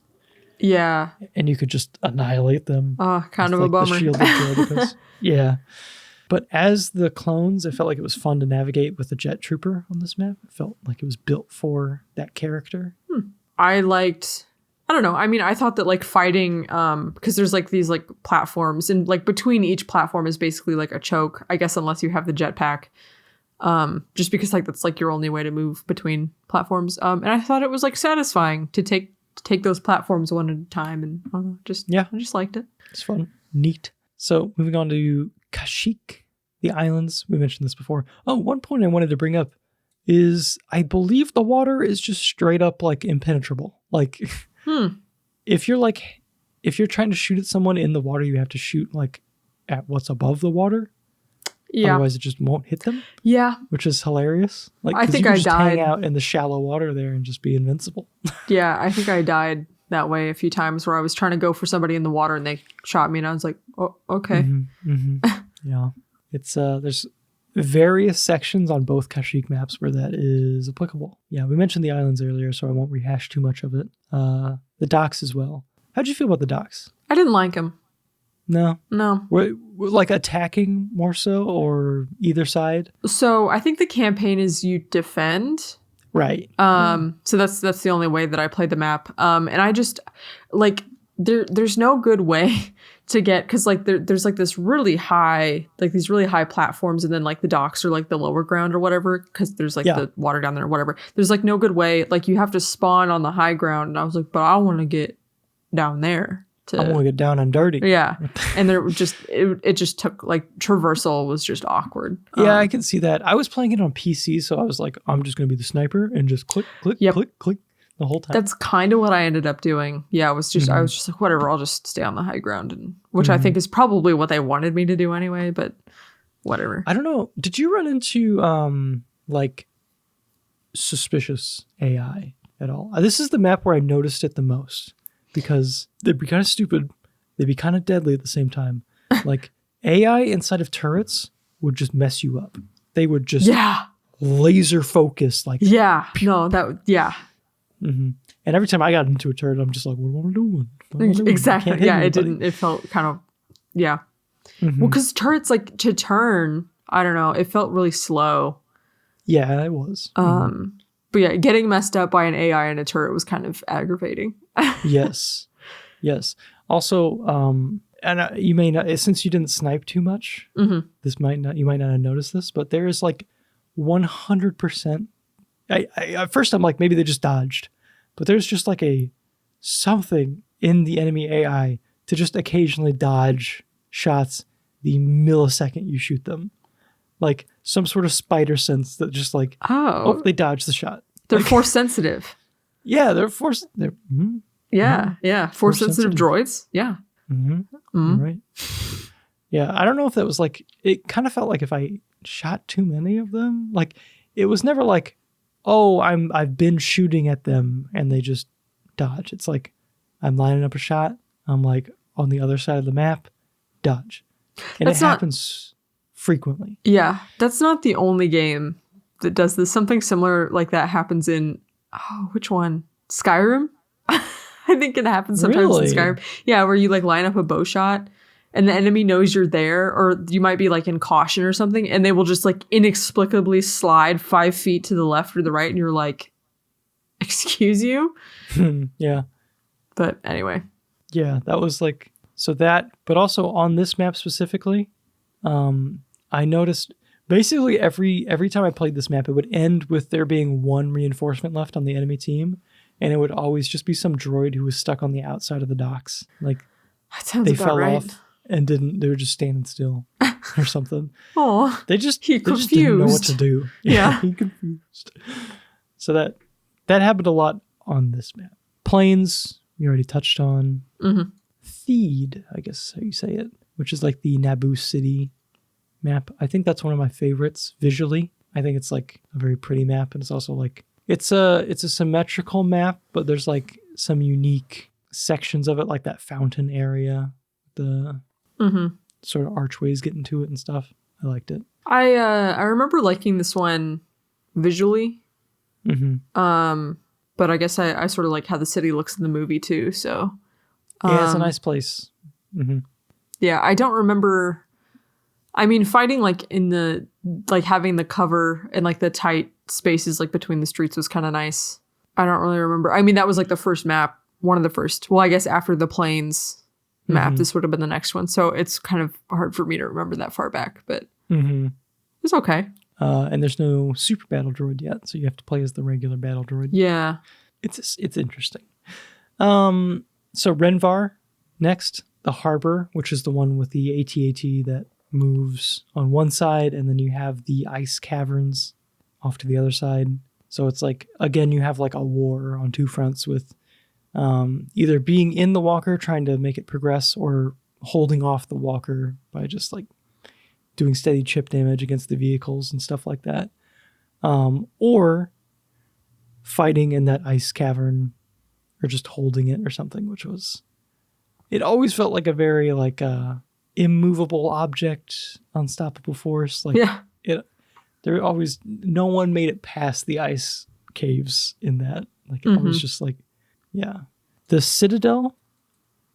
Yeah. And you could just annihilate them. Kind of a bummer. The shielded droidicas. Yeah. But as the clones, I felt like it was fun to navigate with the jet trooper on this map. It felt like it was built for that character. I don't know. I mean, I thought that like fighting, because there's like these like platforms, and like between each platform is basically like a choke, I guess, unless you have the jetpack. Just because like that's like your only way to move between platforms. And I thought it was like satisfying to take those platforms one at a time, and I just liked it. It's fun, neat. So moving on to Kashyyyk, the islands. We mentioned this before. Oh, one point I wanted to bring up is I believe the water is just straight up like impenetrable. Like if you're trying to shoot at someone in the water, you have to shoot like at what's above the water. Yeah. Otherwise it just won't hit them. Yeah. Which is hilarious. Like I think you can I just died. hang out in the shallow water there and just be invincible. Yeah, I think I died that way a few times where I was trying to go for somebody in the water and they shot me and I was like, oh, okay. Yeah. It's there's various sections on both Kashyyyk maps where that is applicable. Yeah, we mentioned the islands earlier, so I won't rehash too much of it. The docks as well. How'd you feel about the docks? I didn't like them. No? No. Were like attacking more so, or either side? So I think the campaign is you defend. Right. So that's the only way that I played the map. And I just like there's no good way to get, because like there's like this really high, like these really high platforms, and then like the docks are like the lower ground or whatever, because there's like the water down there or whatever. There's like no good way. Like you have to spawn on the high ground, and I was like, but I want to get down there. to. I want to get down and dirty. Yeah, and there was just it just took like traversal was just awkward. Yeah, I can see that. I was playing it on PC, so I was like, I'm just gonna be the sniper and just click, click, click, click the whole time. That's kind of what I ended up doing. Yeah, I was just like, whatever, I'll just stay on the high ground, and which I think is probably what they wanted me to do anyway. But whatever. I don't know. Did you run into like suspicious AI at all? This is the map where I noticed it the most because they'd be kind of stupid, they'd be kind of deadly at the same time. Like AI inside of turrets would just mess you up. They would just laser focus like And every time I got into a turret, I'm just like, what am I doing? Exactly. Yeah, it felt kind of well, because turrets like to turn, I don't know, it felt really slow. Yeah, it was. But yeah, getting messed up by an AI in a turret was kind of aggravating. Yes. Also, and you may not, since you didn't snipe too much, you might not have noticed this, but there is like 100%. At first I'm like, maybe they just dodged, but there's just like something in the enemy AI to just occasionally dodge shots the millisecond you shoot them. Like some sort of spider sense that just like, they dodged the shot. They're like, force sensitive. Yeah, they're force. Force sensitive droids. Yeah. Right. Yeah, I don't know if that was like, it kind of felt like if I shot too many of them, like it was never like, oh, I've been shooting at them and they just dodge. It's like I'm lining up a shot. I'm like on the other side of the map, dodge. And it happens frequently. Yeah, that's not the only game that does this. Something similar like that happens in, which one? Skyrim? I think it happens sometimes in Skyrim. Yeah, where you like line up a bow shot and the enemy knows you're there, or you might be like in caution or something, and they will just like inexplicably slide 5 feet to the left or the right, and you're like, excuse you? Yeah. But anyway. Yeah, that was like, so that, but also on this map specifically, I noticed basically every time I played this map, it would end with there being one reinforcement left on the enemy team, and it would always just be some droid who was stuck on the outside of the docks. Like they fell off and they were just standing still or something. Oh, they just didn't know what to do. Yeah. He confused. So that happened a lot on this map. Planes, you already touched on. Theed, I guess how you say it, which is like the Naboo City map. I think that's one of my favorites visually. I think it's like a very pretty map, and it's also like it's a symmetrical map, but there's like some unique sections of it, like that fountain area, the sort of archways getting to it and stuff. I liked it. I remember liking this one visually. But I guess I sort of like how the city looks in the movie too. So yeah, it's a nice place. Yeah, I don't remember. I mean, fighting like in the like having the cover and like the tight spaces like between the streets was kind of nice. I don't really remember. I mean, that was like the first map, one of the first. Well, I guess after the planes map, this would have been the next one. So it's kind of hard for me to remember that far back, but it's okay. And there's no super battle droid yet, so you have to play as the regular battle droid. Yeah, it's interesting. So Renvar next, the harbor, which is the one with the AT-AT that moves on one side, and then you have the ice caverns off to the other side. So it's like, again, you have like a war on two fronts with either being in the walker trying to make it progress, or holding off the walker by just like doing steady chip damage against the vehicles and stuff like that, or fighting in that ice cavern, or just holding it or something, which was, it always felt like a very like immovable object, unstoppable force. Like there always, no one made it past the ice caves in that. Like it was just like, yeah. The Citadel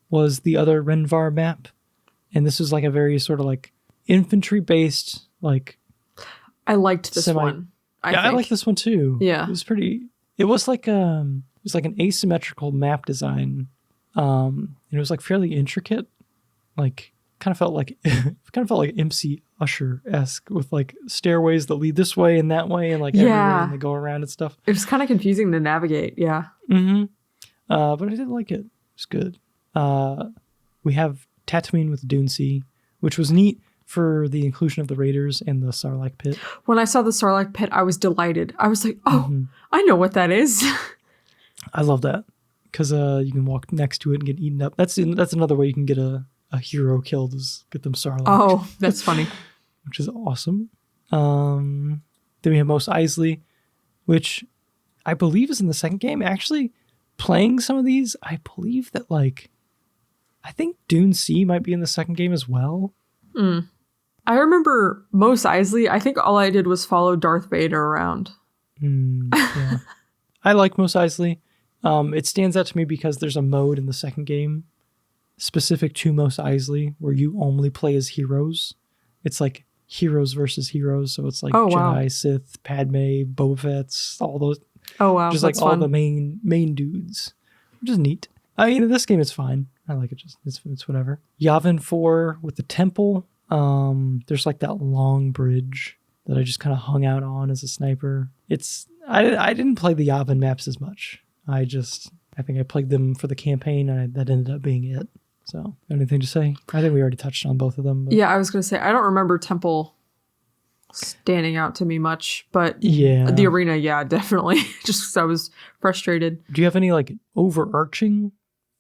was the other Renvar map, and this was like a very sort of like infantry based, like, I liked this one. I like this one too. Yeah, it was pretty. It was like an asymmetrical map design. And it was like fairly intricate. Like kind of felt like MC Usher-esque, with like stairways that lead this way and that way, and like everywhere, and they go around and stuff. It was kind of confusing to navigate. Yeah. But I did like it. It was good. We have Tatooine with Dune Sea, which was neat for the inclusion of the Raiders and the Sarlacc pit. When I saw the Sarlacc pit, I was delighted. I was like, oh, I know what that is. I love that because you can walk next to it and get eaten up. That's another way you can get a hero killed, is get them Sarlacc. Oh, that's funny. Which is awesome. Then we have Mos Eisley, which I believe is in the second game. Actually, playing some of these, I believe that I think Dune Sea might be in the second game as well. I remember Mos Eisley. I think all I did was follow Darth Vader around. Yeah. I like Mos Eisley. It stands out to me because there's a mode in the second game specific to Mos Eisley where you only play as heroes. It's like heroes versus heroes. So it's like Jedi, Sith, Padme, Boba Fett's, all those. Oh, wow. Just like all the main dudes, which is neat. I mean, in this game, it's fine. I like it. It's whatever. Yavin 4 with the temple. There's like that long bridge that I just kind of hung out on as a sniper. I didn't play the Yavin maps as much. I think I played them for the campaign, and that ended up being it. So, anything to say? I think we already touched on both of them. But. Yeah, I was going to say, I don't remember Temple standing out to me much, but the arena, yeah, definitely. Just because I was frustrated. Do you have any overarching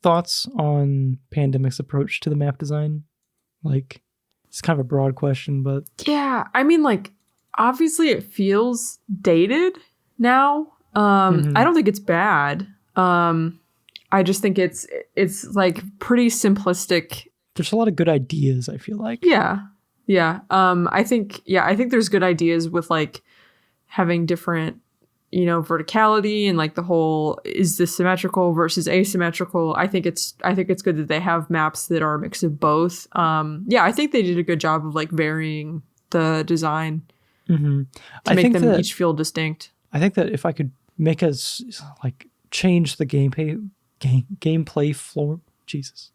thoughts on Pandemic's approach to the map design? It's kind of a broad question, but... Yeah, I mean, obviously it feels dated now. I don't think it's bad. I just think it's pretty simplistic. There's a lot of good ideas, I feel like. Yeah. I think there's good ideas with having different, verticality and the whole, is this symmetrical versus asymmetrical? I think it's good that they have maps that are a mix of both. I think they did a good job of varying the design to make them each feel distinct. I think that if I could make us change the gameplay floor, Jesus.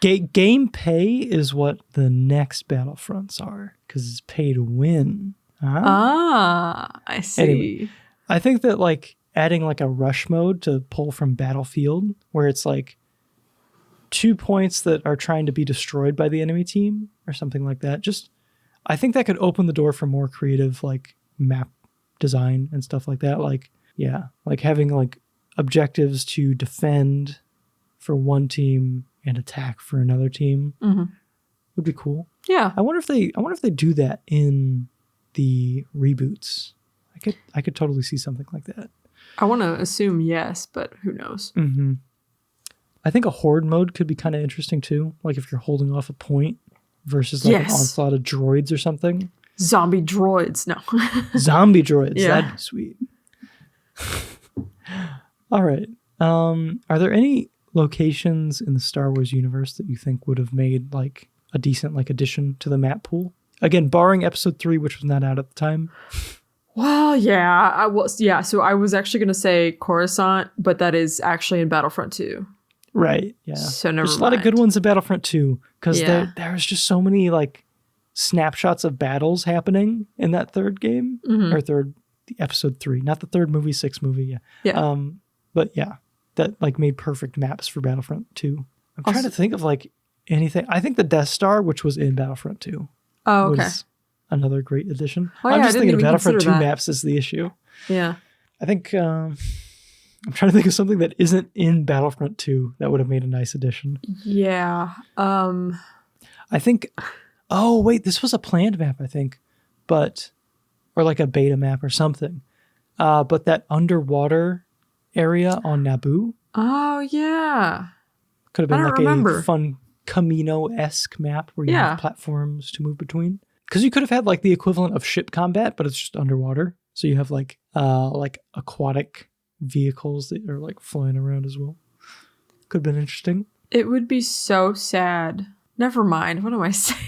Gameplay is what the next Battlefronts are, because it's pay to win. I see. Anyway, I think that adding a rush mode to pull from Battlefield, where it's 2 points that are trying to be destroyed by the enemy team or something like that. I think that could open the door for more creative map design and stuff like that. Having objectives to defend for one team and attack for another team would be cool. Yeah. I wonder if they do that in the reboots. I could totally see something like that. I want to assume yes, but who knows? I think a horde mode could be kind of interesting too. If you're holding off a point versus an onslaught of droids or something. Zombie droids. No. Zombie droids. Yeah. That'd be sweet. All right. Are there any locations in the Star Wars universe that you think would have made a decent addition to the map pool? Again, barring episode 3, which was not out at the time. Well, yeah, so I was actually going to say Coruscant, but that is actually in Battlefront 2. Right. Yeah. So never There's mind. a lot of good ones in Battlefront 2 because there's just so many snapshots of battles happening in that third game or episode 3, not the third movie, 6th movie. Yeah. But yeah, that made perfect maps for Battlefront 2. I'm trying to think of anything. I think the Death Star, which was in Battlefront 2. Oh, okay. Was another great addition. Oh, I'm yeah, just thinking of Battlefront 2 maps is the issue. Yeah. I think I'm trying to think of something that isn't in Battlefront 2 that would have made a nice addition. Yeah. I think this was a planned map, I think. Or a beta map or something. But that underwater area on Naboo. Oh, yeah. Could have been a fun Camino-esque map where you have platforms to move between. Because you could have had the equivalent of ship combat, but it's just underwater. So you have aquatic vehicles that are like flying around as well. Could have been interesting. It would be so sad. Never mind. What am I saying?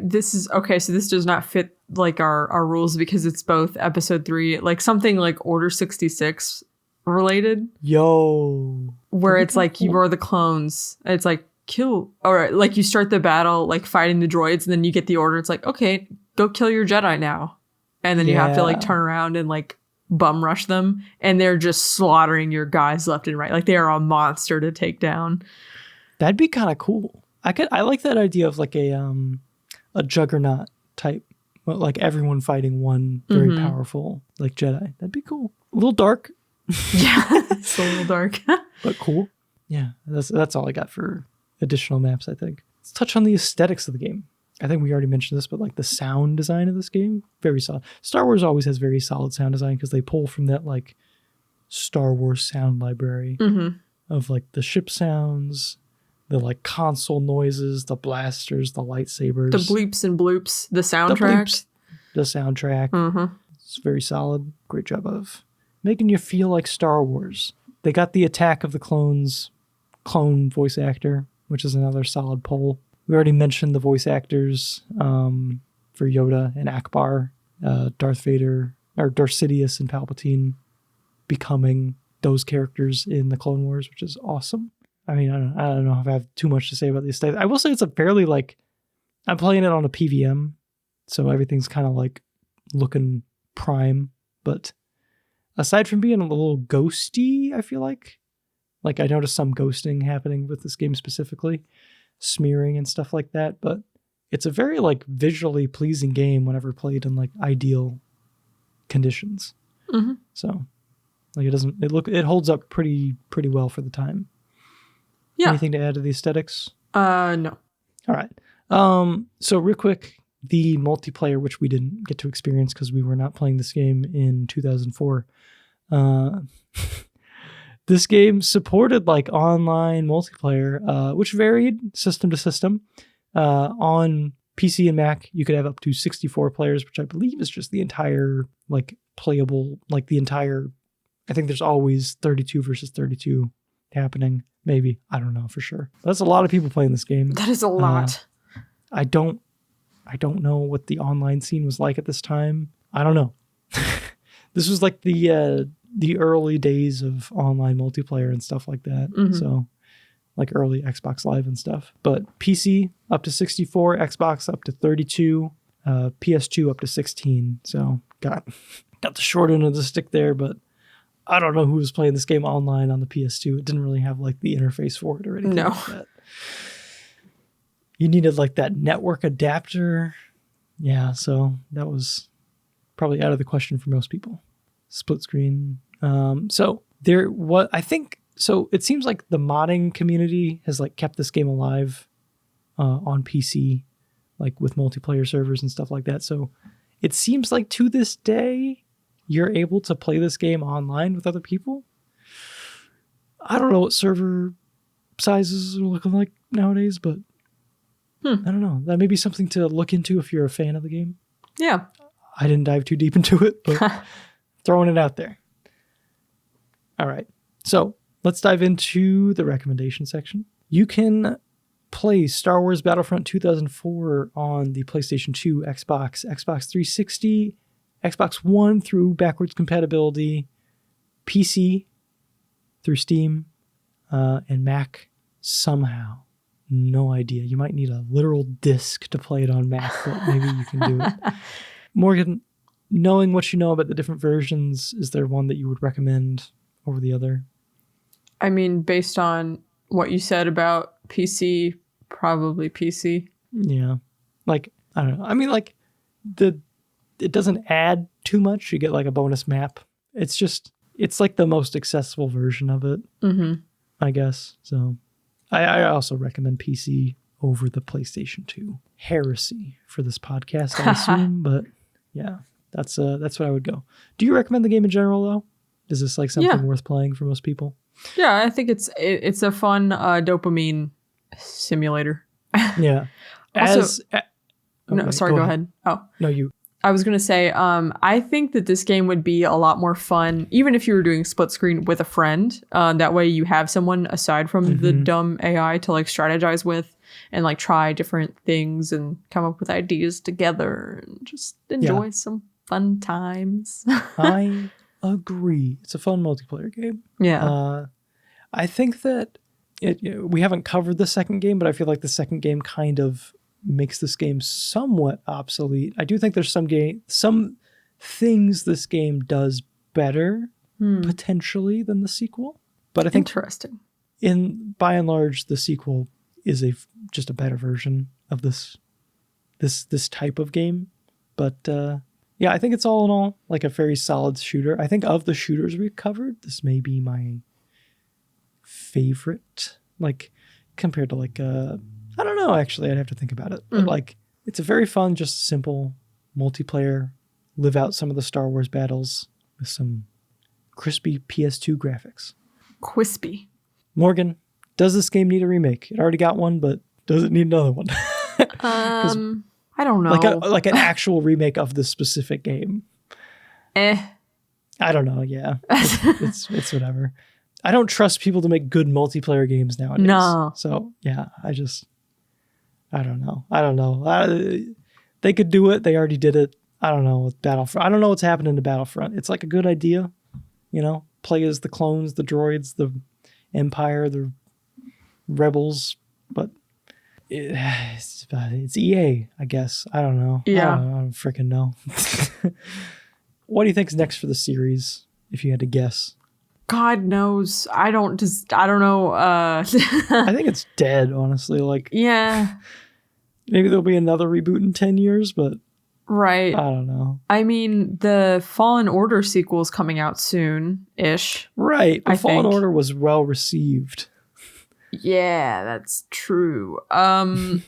This is okay. So this does not fit like our rules because it's both episode 3, like something like Order 66 related. Yo. Where it's like you are the clones. It's like kill, or like you start the battle like fighting the droids, and then you get the order. It's like, okay, go kill your Jedi now, and then you have to like turn around and like bum rush them, and they're just slaughtering your guys left and right. Like they are a monster to take down. That'd be kind of cool. I like that idea of like a juggernaut type, but like everyone fighting one very powerful like Jedi. That'd be cool. A little dark. Yeah, it's a little dark, but cool. Yeah, that's all I got for additional maps, I think. Let's touch on the aesthetics of the game. I think we already mentioned this, but like the sound design of this game, very solid. Star Wars always has very solid sound design because they pull from that like Star Wars sound library of like the ship sounds, the like console noises, the blasters, the lightsabers, the bleeps and bloops, the soundtrack. The soundtrack. It's very solid. Great job of making you feel like Star Wars. They got the Attack of the Clones clone voice actor, which is another solid pull. We already mentioned the voice actors for Yoda and Akbar, Darth Vader, or Darth Sidious and Palpatine becoming those characters in the Clone Wars, which is awesome. I mean, I don't know if I have too much to say about these things. I will say it's a fairly like, I'm playing it on a PVM, so everything's kind of like looking prime, but aside from being a little ghosty, I feel like I noticed some ghosting happening with this game specifically, smearing and stuff like that, but it's a very like visually pleasing game whenever played in like ideal conditions. So like it holds up pretty well for the time. Yeah. Anything to add to the aesthetics? No. All right. So real quick, the multiplayer, which we didn't get to experience because we were not playing this game in 2004. This game supported like online multiplayer, which varied system to system. On PC and Mac, you could have up to 64 players, which I believe is just the entire like playable, like the entire, I think there's always 32 versus 32 happening. Maybe. I don't know for sure. That's a lot of people playing this game. That is a lot. I don't know what the online scene was like at this time. I don't know. This was like the early days of online multiplayer and stuff like that. So like early Xbox Live and stuff. But PC up to 64, Xbox up to 32, PS2 up to 16. So got the short end of the stick there, but I don't know who was playing this game online on the PS2. It didn't really have like the interface for it or anything like that. You needed like that network adapter. Yeah, so that was probably out of the question for most people. Split screen. So it seems like the modding community has like kept this game alive on PC, like with multiplayer servers and stuff like that. So it seems like to this day, you're able to play this game online with other people. I don't know what server sizes are looking like nowadays, but I don't know. That may be something to look into if you're a fan of the game. Yeah. I didn't dive too deep into it, but throwing it out there. All right. So let's dive into the recommendation section. You can play Star Wars Battlefront 2004 on the PlayStation 2, Xbox 360, Xbox One through backwards compatibility, PC through Steam, and Mac somehow. No idea. You might need a literal disc to play it on Mac, but maybe you can do it. Morgan, knowing what you know about the different versions, is there one that you would recommend over the other? I mean, based on what you said about PC, probably PC. Yeah. Like, I don't know. I mean, like, it doesn't add too much. You get like a bonus map. It's like the most accessible version of it, I guess. So I also recommend PC over the PlayStation 2. Heresy for this podcast, I assume, but yeah, that's what I would go. Do you recommend the game in general, though? Is this like something worth playing for most people? Yeah, I think it's a fun dopamine simulator. Yeah. Also, go ahead. Oh. No, you. I was going to say, I think that this game would be a lot more fun, even if you were doing split screen with a friend. That way you have someone aside from the dumb AI to like strategize with and like try different things and come up with ideas together and just enjoy some fun times. I agree. It's a fun multiplayer game. Yeah. I think that we haven't covered the second game, but I feel like the second game kind of makes this game somewhat obsolete. I do think there's some things this game does better potentially than the sequel. But I think Interesting. by and large, the sequel is just a better version of this type of game. But yeah, I think it's all in all like a very solid shooter. I think of the shooters we've covered, this may be my favorite. Like compared to like I don't know. Actually, I'd have to think about it. But like, it's a very fun, just simple multiplayer. Live out some of the Star Wars battles with some crispy PS2 graphics. Quispy. Morgan, does this game need a remake? It already got one, but does it need another one? I don't know. Like an actual remake of this specific game. I don't know. Yeah, it's whatever. I don't trust people to make good multiplayer games nowadays. No. So yeah, I don't know. They could do it. They already did it. I don't know with Battlefront. I don't know what's happening to Battlefront. It's like a good idea, play as the clones, the droids, the Empire, the rebels, but it's EA, I guess. I don't know. Yeah. I don't freaking know. What do you think's next for the series, if you had to guess? God knows. I don't know. I think it's dead, honestly. Like, yeah. Maybe there'll be another reboot in 10 years, but right. I don't know. I mean, the Fallen Order sequel is coming out soon-ish. Right. The Fallen Order was well received. Yeah, that's true. There's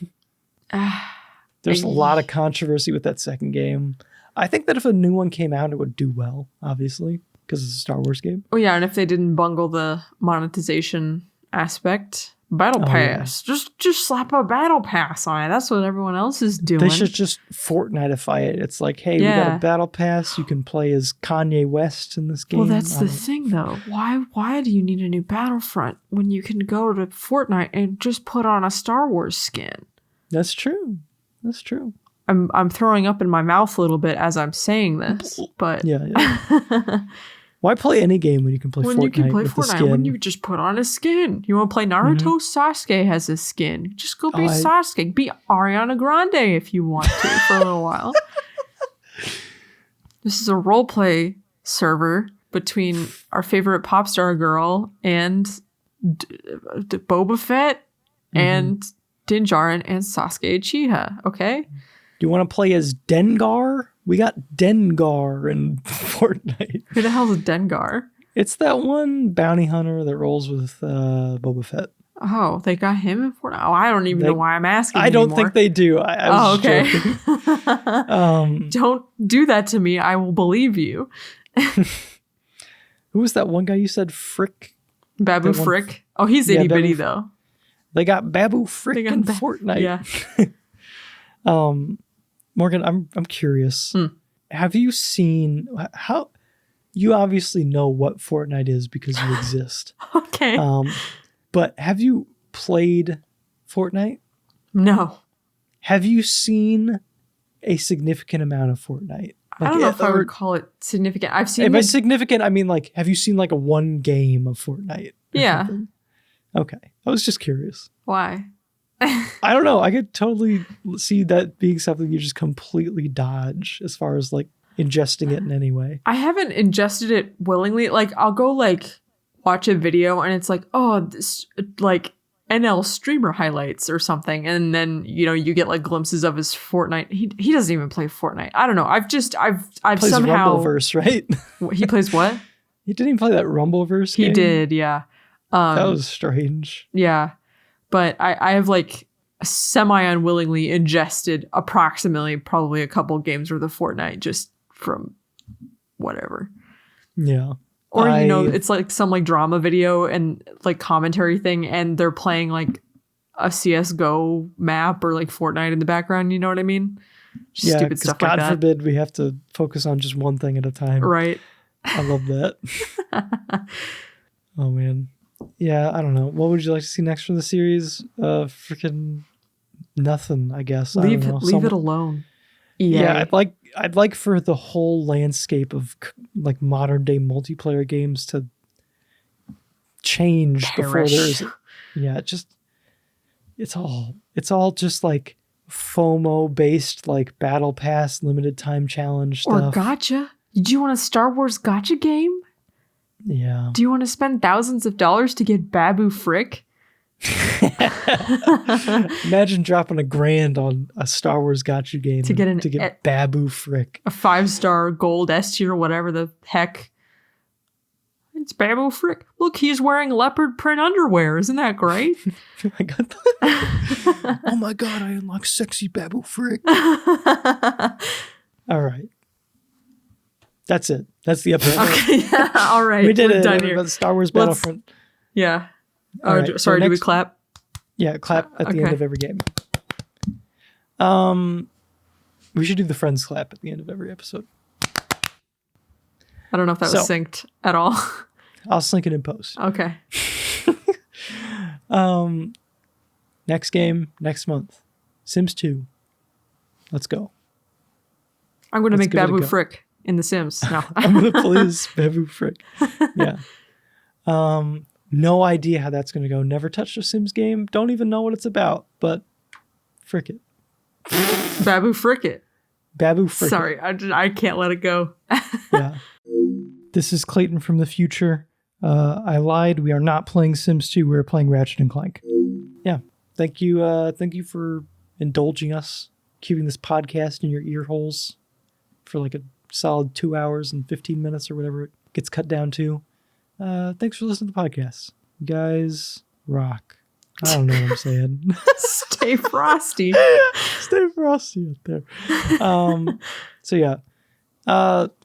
a lot of controversy with that second game. I think that if a new one came out, it would do well, obviously, because it's a Star Wars game. Oh, yeah, and if they didn't bungle the monetization aspect... Battle Pass. Yeah. Just slap a Battle Pass on it. That's what everyone else is doing. They should just Fortniteify it. It's like, hey, we got a Battle Pass. You can play as Kanye West in this game. Well, that's the thing, though. Why do you need a new Battlefront when you can go to Fortnite and just put on a Star Wars skin? That's true. That's true. I'm throwing up in my mouth a little bit as I'm saying this, but yeah. Why play any game when you can play Fortnite? When you can play Fortnite, when you just put on a skin. You want to play Naruto? Sasuke has a skin. Just go be Sasuke. Be Ariana Grande if you want to for a little while. This is a roleplay server between our favorite pop star girl and Boba Fett and Din Djarin and Sasuke Uchiha. Okay? Do you want to play as Dengar? We got Dengar in Fortnite. Who the hell is Dengar? It's that one bounty hunter that rolls with Boba Fett. Oh, they got him in Fortnite? Oh, I don't even know why I'm asking I don't think they do. I was okay. joking. Don't do that to me. I will believe you. Who was that one guy you said? Frick? Babu Frick? Oh, he's itty bitty though. They got Babu Frick in Fortnite. Yeah. Morgan, I'm curious. Have you seen how? You obviously know what Fortnite is because you exist. Okay. But have you played Fortnite? No. Have you seen a significant amount of Fortnite? I don't know if I would call it significant. I've seen. By significant, I mean like, have you seen like a one game of Fortnite? Yeah. Something? Okay, I was just curious. Why? I don't know. I could totally see that being something you just completely dodge as far as like ingesting it in any way. I haven't ingested it willingly. Like I'll go like watch a video and it's like, oh, this like NL streamer highlights or something, and then you get like glimpses of his Fortnite. He doesn't even play Fortnite. I don't know. I've plays somehow Rumbleverse, right? He plays what? He didn't even play that Rumbleverse game? He did, yeah. That was strange. Yeah. But I have like semi-unwillingly ingested approximately probably a couple games worth of Fortnite just from whatever. Yeah. Or, it's like some like drama video and like commentary thing and they're playing like a CSGO map or like Fortnite in the background. You know what I mean? Just stupid stuff like that. God forbid we have to focus on just one thing at a time. Right. I love that. Oh, man. Yeah, I don't know. What would you like to see next from the series? Freaking nothing, I guess. Leave it alone. EA. Yeah, I'd like for the whole landscape of like modern day multiplayer games to change before there's it's all just like FOMO based like battle pass limited time challenge stuff. Or gotcha. Do you want a Star Wars gotcha game? Yeah. Do you want to spend thousands of dollars to get Babu Frick? Imagine dropping $1,000 on a Star Wars gotcha game To get Babu Frick. A 5-star gold S tier, whatever the heck. It's Babu Frick. Look, he's wearing leopard print underwear. Isn't that great? I got that. Oh my god, I unlocked sexy Babu Frick. All right. That's it. That's the episode. Okay, yeah, all right. We did We're it. done here. About the Star Wars Battlefront. Yeah. All right, so Sorry, do we next- clap? Yeah, clap at the end Okay. of every game. We should do the friends clap at the end of every episode. I don't know if that was So- synced at all. I'll sync it in post. Okay. Next game, next month. Sims 2. Let's go. I'm going to Let's make give it a Babu go. Frick in The Sims. No. I'm gonna play this Babu Frick. Yeah. No idea how that's gonna go. Never touched a Sims game. Don't even know what it's about. But frick it. Babu Frick it. Babu Frick. Sorry, I can't let it go. Yeah. This is Clayton from the future. I lied. We are not playing Sims 2. We're playing Ratchet and Clank. Yeah. Thank you. Thank you for indulging us, keeping this podcast in your ear holes for like a solid 2 hours and 15 minutes or whatever it gets cut down to. Thanks for listening to the podcast. You guys rock. I don't know what I'm saying. Stay frosty. Stay frosty out there. So yeah.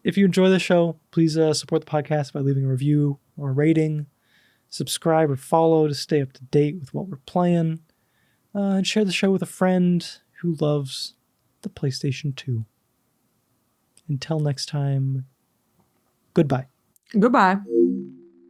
If you enjoy the show, please support the podcast by leaving a review or a rating. Subscribe or follow to stay up to date with what we're playing. And share the show with a friend who loves the PlayStation 2. Until next time, goodbye. Goodbye.